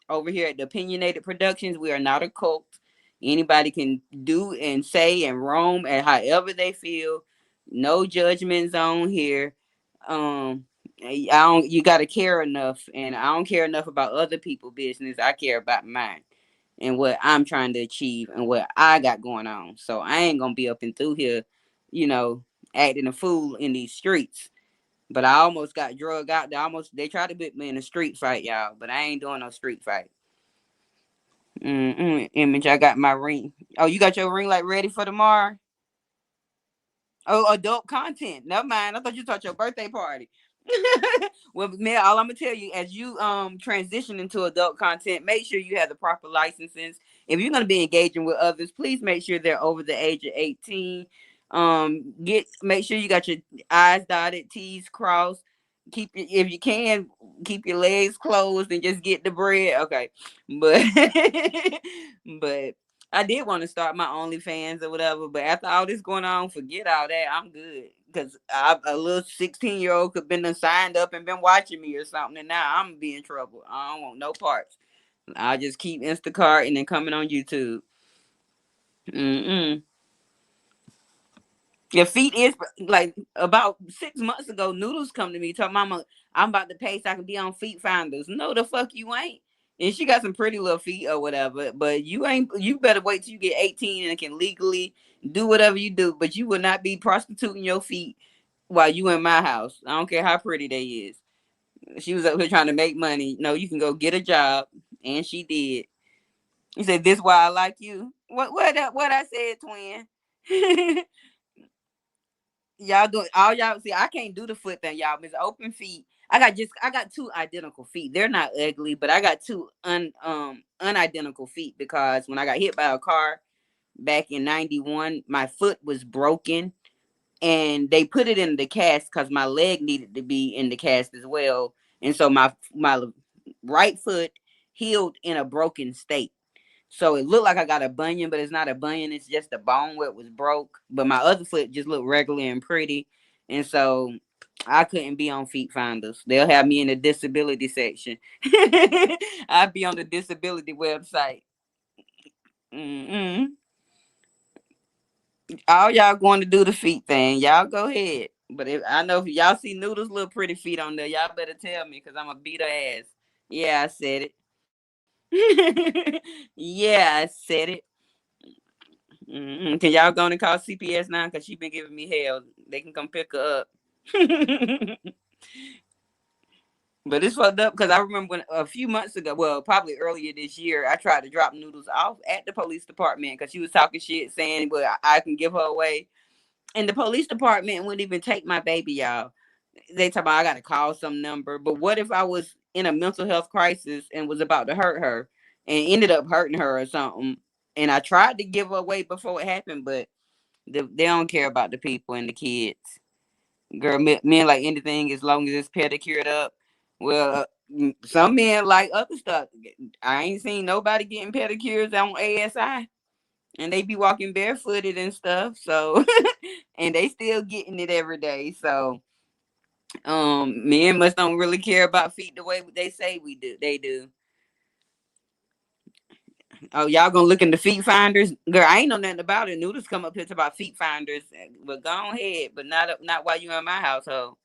over here at the Opinionated Productions. We are not a cult. Anybody can do and say and roam and however they feel. No judgment zone here. You gotta care enough, and I don't care enough about other people's business. I care about mine and what I'm trying to achieve and what I got going on. So I ain't gonna be up and through here, acting a fool in these streets. But I almost got drugged out. They tried to put me in a street fight, y'all, but I ain't doing no street fight. Image, I got my ring. Oh, you got your ring light ready for tomorrow? Oh, adult content. Never mind. I thought you talked your birthday party. Well, man, all I'm gonna tell you, as you transition into adult content, make sure you have the proper licenses. If you're gonna be engaging with others, please make sure they're over the age of 18. Make sure you got your I's dotted, T's crossed. If you can, keep your legs closed and just get the bread. Okay, but but I did want to start my OnlyFans or whatever, but after all this going on, forget all that. I'm good, because a little 16-year-old could have been signed up and been watching me or something, and now I'm gonna be in trouble. I don't want no parts. I'll just keep Instacart and then coming on YouTube. Your feet is like about 6 months ago. Noodles come to me, tell Mama I'm about to pay so I can be on Feet Finders. No, the fuck you ain't. And she got some pretty little feet or whatever, but you ain't. You better wait till you get 18 and can legally do whatever you do. But you will not be prostituting your feet while you in my house. I don't care how pretty they is. She was up here trying to make money. No, you can go get a job, and she did. He said, "This why I like you." What I said, twin? Y'all do all y'all see. I can't do the foot thing, y'all. It's open feet. I got 2 identical feet. They're not ugly, but I got 2 unidentical feet, because when I got hit by a car back in 91, my foot was broken, and they put it in the cast because my leg needed to be in the cast as well. And so my right foot healed in a broken state. So it looked like I got a bunion, but it's not a bunion. It's just a bone where it was broke. But my other foot just looked regular and pretty. And so I couldn't be on Feet Finders. They'll have me in the disability section. I'd be on the disability website. All y'all going to do the feet thing. Y'all go ahead. But if I know if y'all see Noodles' little pretty feet on there, y'all better tell me because I'm gonna beat her ass. Yeah, I said it. Yeah, I said it. Can y'all go and call CPS now? Because she been giving me hell. They can come pick her up. But it's fucked up because I remember when a few months ago, well, probably earlier this year, I tried to drop Noodles off at the police department because she was talking shit, saying, "Well, I can give her away." And the police department wouldn't even take my baby, y'all. They talk about I got to call some number. But what if I was in a mental health crisis and was about to hurt her and ended up hurting her or something? And I tried to give her away before it happened, but they don't care about the people and the kids. Girl, men like anything as long as it's pedicured up. Well, some men like other stuff. I ain't seen nobody getting pedicures on ASI, and they be walking barefooted and stuff. So, and they still getting it every day. So, men must don't really care about feet the way they say we do. They do. Oh, y'all gonna look in the feet finders? Girl, I ain't know nothing about it. Noodles come up here to about feet finders, but go ahead. But not while you in my household.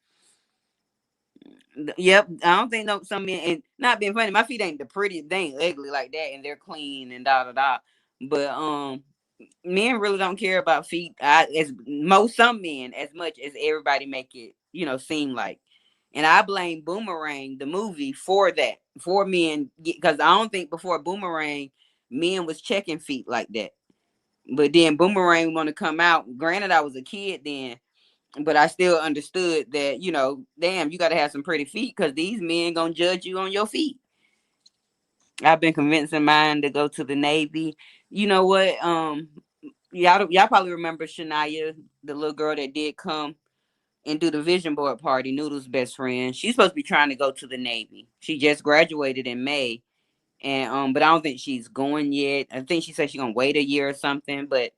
Yep, I don't think no some men, and not being funny, my feet ain't the prettiest, they ain't ugly like that, and they're clean and da da da. But men really don't care about feet. As most some men as much as everybody make it, seem like. And I blame Boomerang the movie for that, for men, because I don't think before Boomerang men was checking feet like that. But then Boomerang want to come out. Granted, I was a kid then, but I still understood that, damn, you got to have some pretty feet because these men gonna judge you on your feet. I've been convincing mine to go to the Navy. You know what? Y'all probably remember Shania, the little girl that did come and do the vision board party. Noodle's best friend. She's supposed to be trying to go to the Navy. She just graduated in May, and but I don't think she's going yet. I think she said she's gonna wait a year or something. But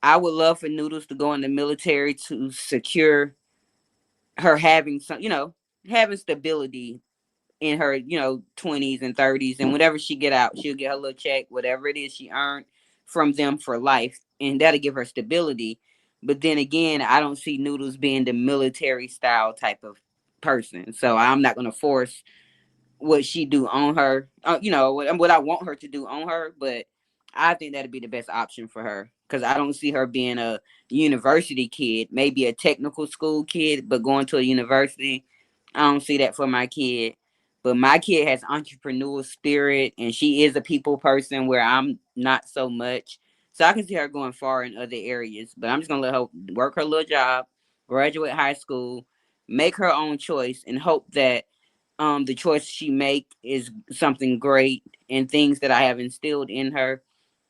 I would love for Noodles to go in the military to secure her having some, having stability in her, 20s and 30s, and whenever she get out, she'll get her little check, whatever it is she earned from them for life, and that'll give her stability. But then again, I don't see Noodles being the military style type of person, so I'm not going to force what she do on her, what I want her to do on her, but I think that'd be the best option for her because I don't see her being a university kid, maybe a technical school kid, but going to a university, I don't see that for my kid. But my kid has entrepreneurial spirit and she is a people person where I'm not so much. So I can see her going far in other areas, but I'm just gonna let her work her little job, graduate high school, make her own choice, and hope that the choice she make is something great and things that I have instilled in her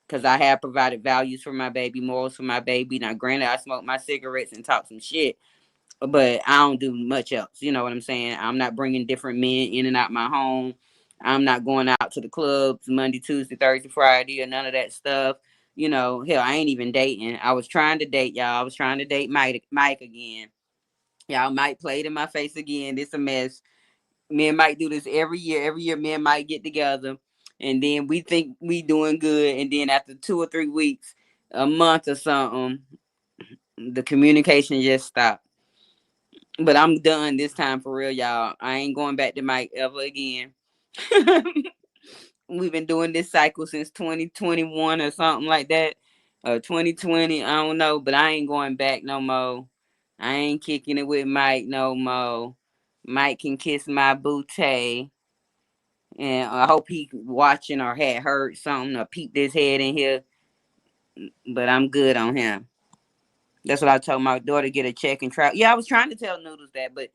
because I have provided values for my baby, morals for my baby. Now, granted, I smoke my cigarettes and talk some shit, but I don't do much else. You know what I'm saying? I'm not bringing different men in and out my home. I'm not going out to the clubs Monday, Tuesday, Thursday, Friday, or none of that stuff. Hell, I ain't even dating. I was trying to date y'all. I was trying to date Mike again. Y'all might play it in my face again. This a mess. Me and Mike do this every year. Every year, me and Mike get together, and then we think we doing good, and then after 2 or 3 weeks, a month or something, the communication just stopped. But I'm done this time for real, y'all. I ain't going back to Mike ever again. We've been doing this cycle since 2021 or something like that, or 2020. I don't know, but I ain't going back no more. I ain't kicking it with Mike no more. Mike can kiss my booty. And I hope he watching or had heard something or peeped his head in here. But I'm good on him. That's what I told my daughter, get a check and try. Yeah, I was trying to tell Noodles that, but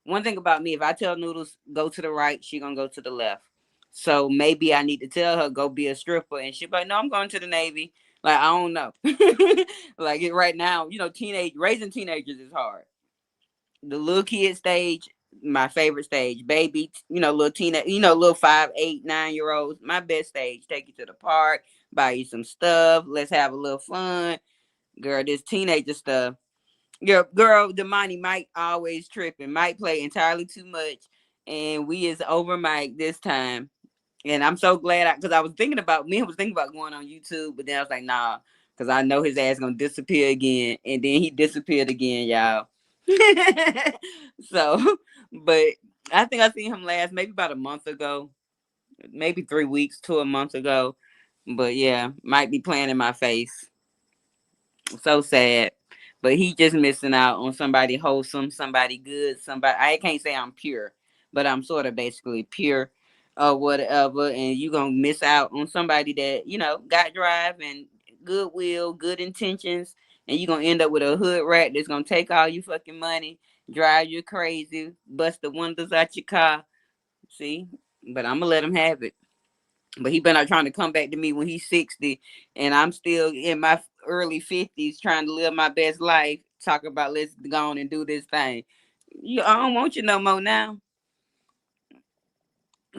one thing about me, if I tell Noodles go to the right, she gonna go to the left. So maybe I need to tell her go be a stripper, and she be like, no, I'm going to the Navy. Like I don't know. Like right now, raising teenagers is hard. The little kid stage, my favorite stage. Baby, little teenage, little 5, 8, 9 year olds. My best stage. Take you to the park, buy you some stuff. Let's have a little fun. Girl, this teenager stuff. Girl, Damani Mike always tripping. Mike play entirely too much. And we is over Mike this time. And I'm so glad because I was thinking about going on YouTube, but then I was like, nah, because I know his ass gonna disappear again. And then he disappeared again, y'all. So, but I think I seen him last maybe about a month ago, maybe 3 weeks to a month ago. But yeah, might be playing in my face. So sad. But he just missing out on somebody wholesome, somebody good, somebody. I can't say I'm pure, but I'm sort of basically pure or whatever. And you gonna miss out on somebody that got drive and goodwill, good intentions, and you gonna end up with a hood rat that's gonna take all your fucking money, drive you crazy, bust the windows out your car. See, but I'm gonna let him have it. But he been out trying to come back to me when he's 60, and I'm still in my early 50s trying to live my best life. Talk about let's go on and do this thing. I don't want you no more now,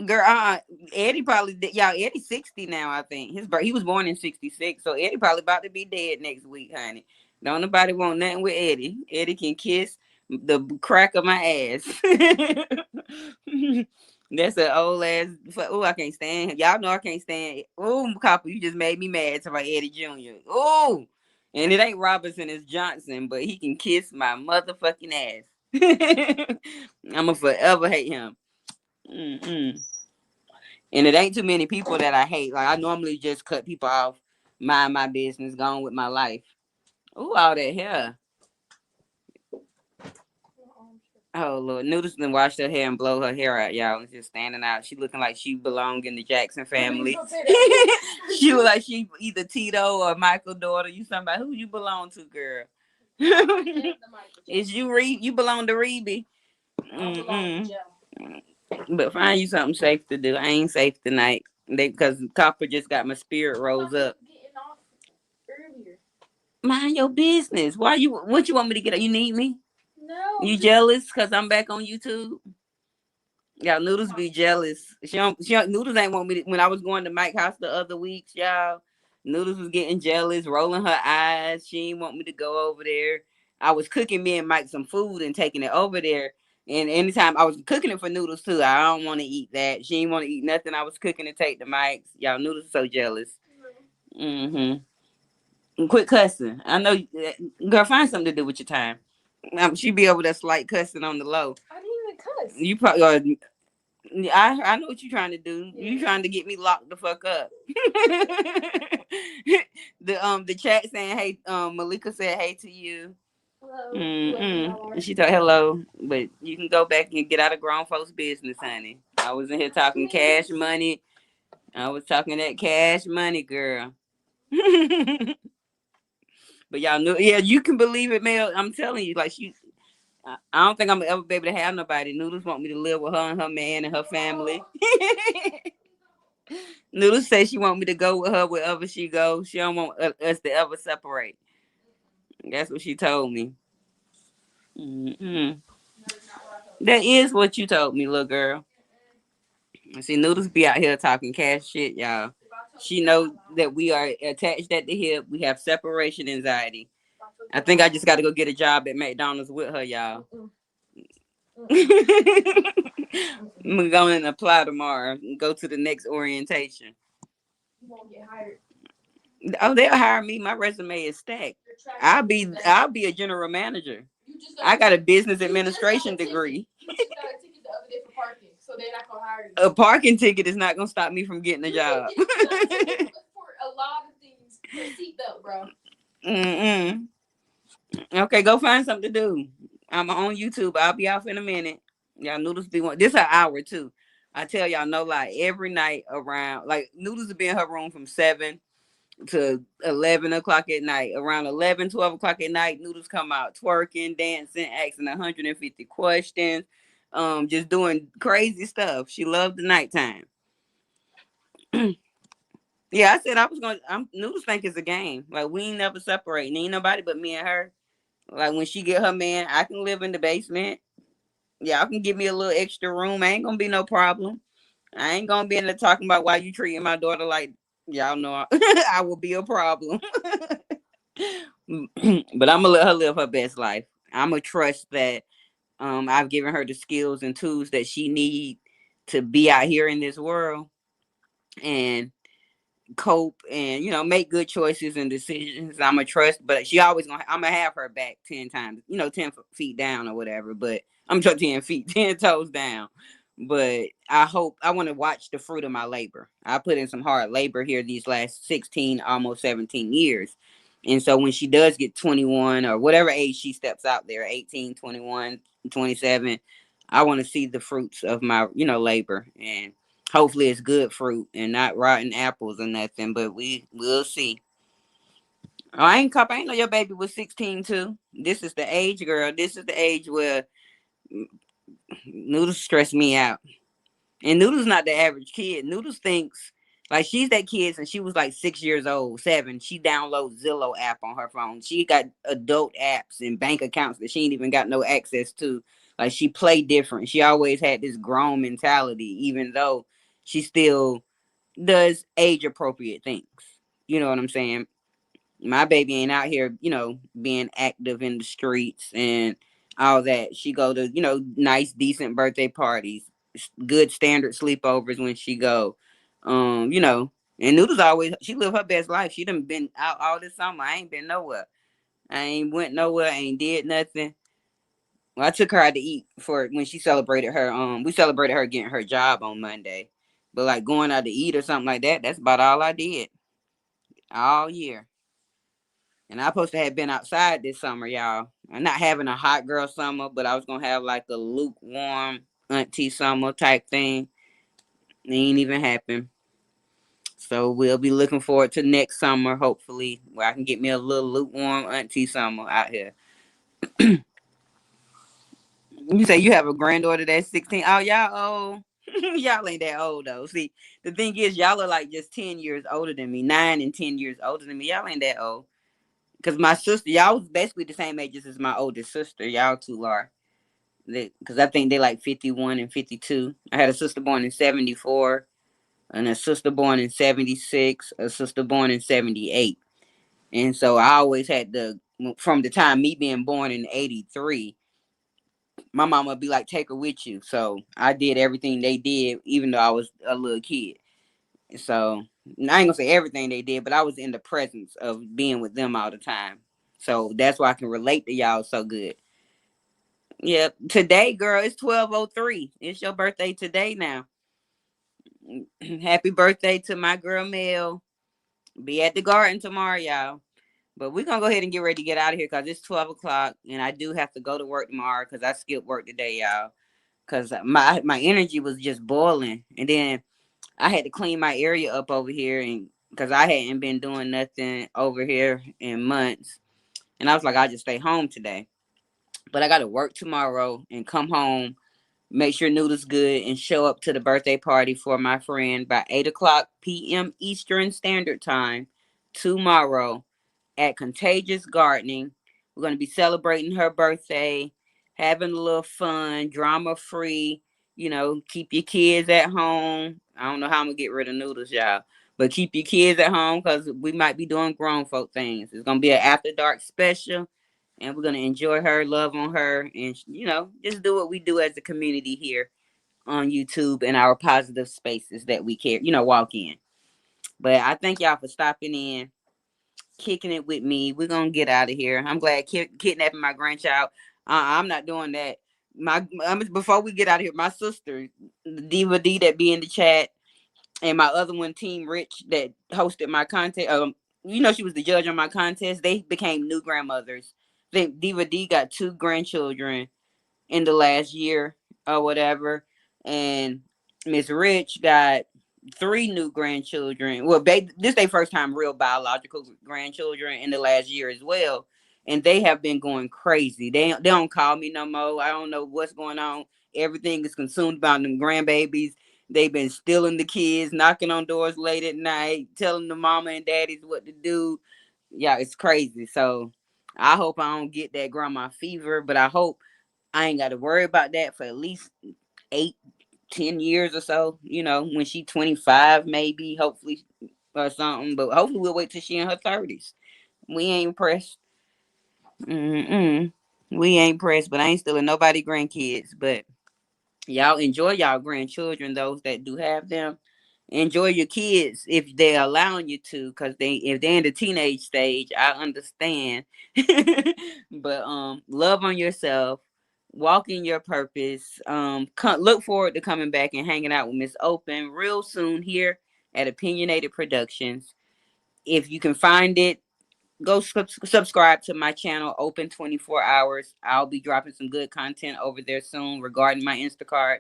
girl. Eddie probably y'all. Eddie's 60 now. I think he was born in 66, so Eddie probably about to be dead next week, honey. Don't nobody want nothing with Eddie. Eddie can kiss the crack of my ass. That's an old ass. Oh, I can't stand him. Y'all know I can't stand. Oh, Copper, you just made me mad to my Eddie Jr. Oh, and it ain't Robinson, it's Johnson, but he can kiss my motherfucking ass. I'ma forever hate him. Mm-mm. And it ain't too many people that I hate. Like I normally just cut people off, mind my business, go on with my life. Oh, all that hair. Oh Lord, Noodles done washed her hair and blow her hair out, y'all. It's just standing out. She looking like she belong in the Jackson family. She look like she either Tito or Michael daughter. You somebody who you belong to, girl. Is you you belong to Reby. But find you something safe to do. I ain't safe tonight. Because Copper just got my spirit rose up. Mind your business. What you want me to get? You need me? No. You jealous because I'm back on YouTube? Y'all, Noodles be jealous. Noodles ain't want me to, when I was going to Mike House the other weeks, y'all. Noodles was getting jealous, rolling her eyes. She didn't want me to go over there. I was cooking me and Mike some food and taking it over there. And anytime I was cooking it for Noodles too, I don't want to eat that. She didn't want to eat nothing I was cooking to take to Mike's. Y'all, Noodles so jealous. Quit cussing. I know, girl, find something to do with your time. She be over there slight cussing on the low. I didn't even cuss. You probably I know what you're trying to do. Yeah. You trying to get me locked the fuck up. The chat saying hey, Malika said hey to you. Hello. She thought hello, but you can go back and get out of grown folks' business, honey. I was in here talking cash money. I was talking that cash money, girl. But y'all know, yeah, you can believe it, Mel. I'm telling you, like I don't think I'm gonna ever be able to have nobody. Noodles want me to live with her and her man and her family. Noodles say she want me to go with her wherever she goes. She don't want us to ever separate. That's what she told me. That is what you told me, little girl. See, Noodles be out here talking cash shit, y'all. She know that we are attached at the hip. We have separation anxiety. I think I just got to go get a job at McDonald's with her, y'all. I'm going to apply tomorrow and go to the next orientation. You won't get hired. Oh, they'll hire me. My resume is stacked. I'll be a general manager. I got a business administration degree. You just got a ticket the other day for parking, so they're not gonna hire you. A parking ticket is not gonna stop me from getting a job. For a lot of things, your seatbelt, bro. Okay, go find something to do. I'm on YouTube. I'll be off in a minute. Y'all, Noodles be one. This an hour too. I tell y'all no lie. Every night around, like Noodles will be in her room from 7 to 11 o'clock at night. Around 11, 12 o'clock at night, Noodles come out twerking, dancing, asking 150 questions, just doing crazy stuff. She loved the nighttime. Yeah, I said I was gonna. Noodles think it's a game. Like we ain't never separate. Ain't nobody but me and her. Like when she get her man, I can live in the basement. Y'all can give me a little extra room. Ain't gonna be no problem. I ain't gonna be in there talking about why you treating my daughter like y'all know I will be a problem. But I'm gonna let her live her best life. I'm gonna trust that I've given her the skills and tools that she need to be out here in this world. And cope and make good choices and decisions. I'm a trust, but I'm gonna have her back 10 times, 10 feet down or whatever. But I'm sure 10 feet, 10 toes down. But I want to watch the fruit of my labor. I put in some hard labor here these last 16, almost 17 years. And so when she does get 21 or whatever age she steps out there, 18, 21, 27, I want to see the fruits of my, labor. And hopefully it's good fruit and not rotten apples or nothing, but we'll see. Oh, I ain't know your baby was 16 too. This is the age, girl. This is the age where Noodles stress me out. And Noodles not the average kid. Noodles thinks like she's that kid since she was like 6 years old, 7. She downloads Zillow app on her phone. She got adult apps and bank accounts that she ain't even got no access to. Like she play different. She always had this grown mentality, even though she still does age appropriate things. You know what I'm saying? My baby ain't out here, being active in the streets and all that. She go to, nice, decent birthday parties, good standard sleepovers when she go. You know, and Noodles always she live her best life. She done been out all this summer. I ain't been nowhere. I ain't went nowhere, ain't did nothing. Well, I took her out to eat for when she celebrated her we celebrated her getting her job on Monday. But like going out to eat or something like that, that's about all I did all year. And I supposed to have been outside this summer, y'all. I'm not having a hot girl summer, but I was gonna have like a lukewarm auntie summer type thing. It ain't even happen. So we'll be looking forward to next summer, hopefully, where I can get me a little lukewarm auntie summer out here. You say you have a granddaughter that's 16. Oh, y'all old. Y'all ain't that old though. See, the thing is, y'all are like just 10 years older than me, 9 and 10 years older than me. Y'all ain't that old. Cause my sister, y'all was basically the same ages as my oldest sister. Y'all two are. Because I think they like 51 and 52. I had a sister born in 74, and a sister born in 76, a sister born in 78. And so I always had from the time me being born in 83, my mama would be like, take her with you. So I did everything they did, even though I was a little kid. So I ain't gonna say everything they did, but I was in the presence of being with them all the time. So that's why I can relate to y'all so good. Yep. Today, girl, it's 12:03. It's your birthday today now. Happy birthday to my girl Mel. Be at the garden tomorrow, y'all. But we're gonna go ahead and get ready to get out of here because it's 12 o'clock and I do have to go to work tomorrow because I skipped work today, y'all. Because my energy was just boiling. And then I had to clean my area up over here and because I hadn't been doing nothing over here in months. And I was like, I'll just stay home today. But I gotta work tomorrow and come home, make sure Noodles good, and show up to the birthday party for my friend by 8 o'clock p.m. Eastern Standard Time tomorrow at Contagious Gardening. We're going to be celebrating her birthday, having a little fun, drama free. Keep your kids at home. I don't know how I'm going to get rid of Noodles, y'all. But keep your kids at home because we might be doing grown folk things. It's going to be an after dark special. And we're going to enjoy her, love on her, and, just do what we do as a community here on YouTube and our positive spaces that we care, walk in. But I thank y'all for stopping in, kicking it with me. We're gonna get out of here. I'm glad kidnapping my grandchild. I'm not doing that. Before we get out of here, my sister, Diva D, that be in the chat, and my other one, Team Rich, that hosted my contest. She was the judge on my contest. They became new grandmothers. I think Diva D got 2 grandchildren in the last year or whatever, and Miss Rich got 3 new grandchildren. Well, this their first time real biological grandchildren in the last year as well, and they have been going crazy. They don't call me no more. I don't know what's going on. Everything is consumed by them grandbabies. They've been stealing the kids, knocking on doors late at night, telling the mama and daddies what to do. Yeah, it's crazy. So I hope I don't get that grandma fever, but I hope I ain't got to worry about that for at least 8-10 years or so, when she 25 maybe, hopefully, or something. But hopefully we'll wait till she in her 30s. We ain't pressed. Mm-mm. We ain't pressed, but I ain't stealing nobody grandkids. But y'all enjoy y'all grandchildren, those that do have them. enjoy your kids if they're allowing you to, because if they're in the teenage stage, I understand. But love on yourself, walk in your purpose. Look forward to coming back and hanging out with Miss Open real soon here at Opinionated Productions. If you can find it, go subscribe to my channel, Open 24 Hours. I'll be dropping some good content over there soon regarding my Instacart.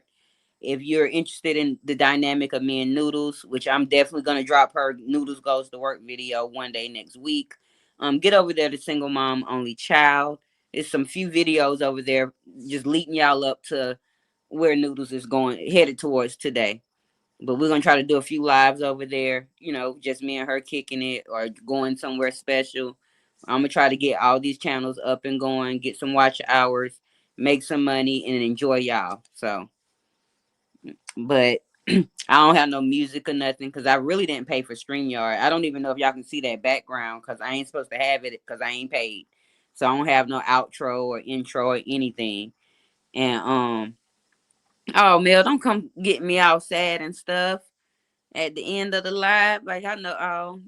If you're interested in the dynamic of me and Noodles, which I'm definitely gonna drop her Noodles Goes to Work video one day next week, get over there to Single Mom Only Child. There's some few videos over there just leading y'all up to where Noodles is headed towards today. But we're gonna try to do a few lives over there, just me and her kicking it or going somewhere special. I'm gonna try to get all these channels up and going, get some watch hours, make some money, and enjoy y'all. So, but I don't have no music or nothing because I really didn't pay for StreamYard. I don't even know if y'all can see that background because I ain't supposed to have it because I ain't paid. So I don't have no outro or intro or anything. And oh Mel, don't come get me all sad and stuff at the end of the live. Like I know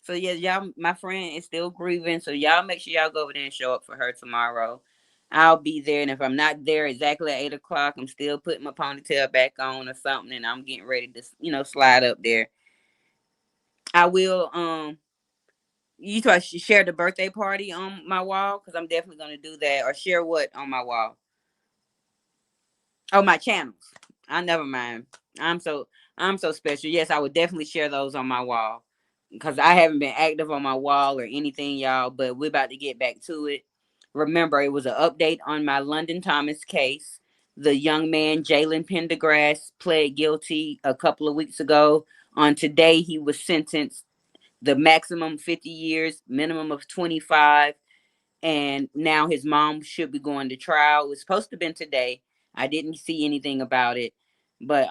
so yeah, y'all, my friend is still grieving. So y'all make sure y'all go over there and show up for her tomorrow. I'll be there, and if I'm not there exactly at 8 o'clock, I'm still putting my ponytail back on or something, and I'm getting ready to, slide up there. I will you try to share the birthday party on my wall because I'm definitely gonna do that, or share what on my wall? Oh, my channels. I never mind. I'm so I'm so special. Yes, I would definitely share those on my wall because I haven't been active on my wall or anything, y'all. But we're about to get back to it. Remember, it was an update on my London Thomas case. The young man Jalen Pendergrass pled guilty a couple of weeks ago. On today, he was sentenced the maximum 50 years, minimum of 25, and now his mom should be going to trial. It was supposed to have been today. I didn't see anything about it, but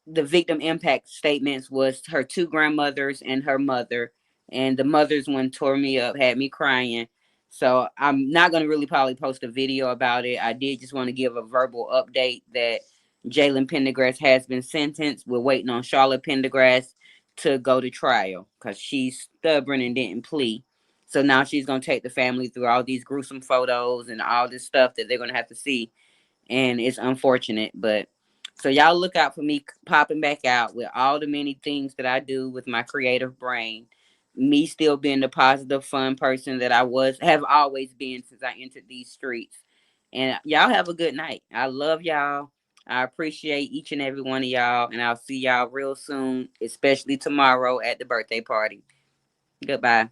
the victim impact statements was her two grandmothers and her mother, and the mother's one tore me up, had me crying. So I'm not gonna really probably post a video about it. I did just want to give a verbal update that Jalen Pendergrass has been sentenced. We're waiting on Charlotte Pendergrass to go to trial because she's stubborn and didn't plea. So now she's gonna take the family through all these gruesome photos and all this stuff that they're gonna have to see, and it's unfortunate. But so y'all look out for me popping back out with all the many things that I do with my creative brain. Me still being the positive, fun person that I have always been since I entered these streets. And y'all have a good night. I love y'all. I appreciate each and every one of y'all, and I'll see y'all real soon, especially tomorrow at the birthday party. Goodbye.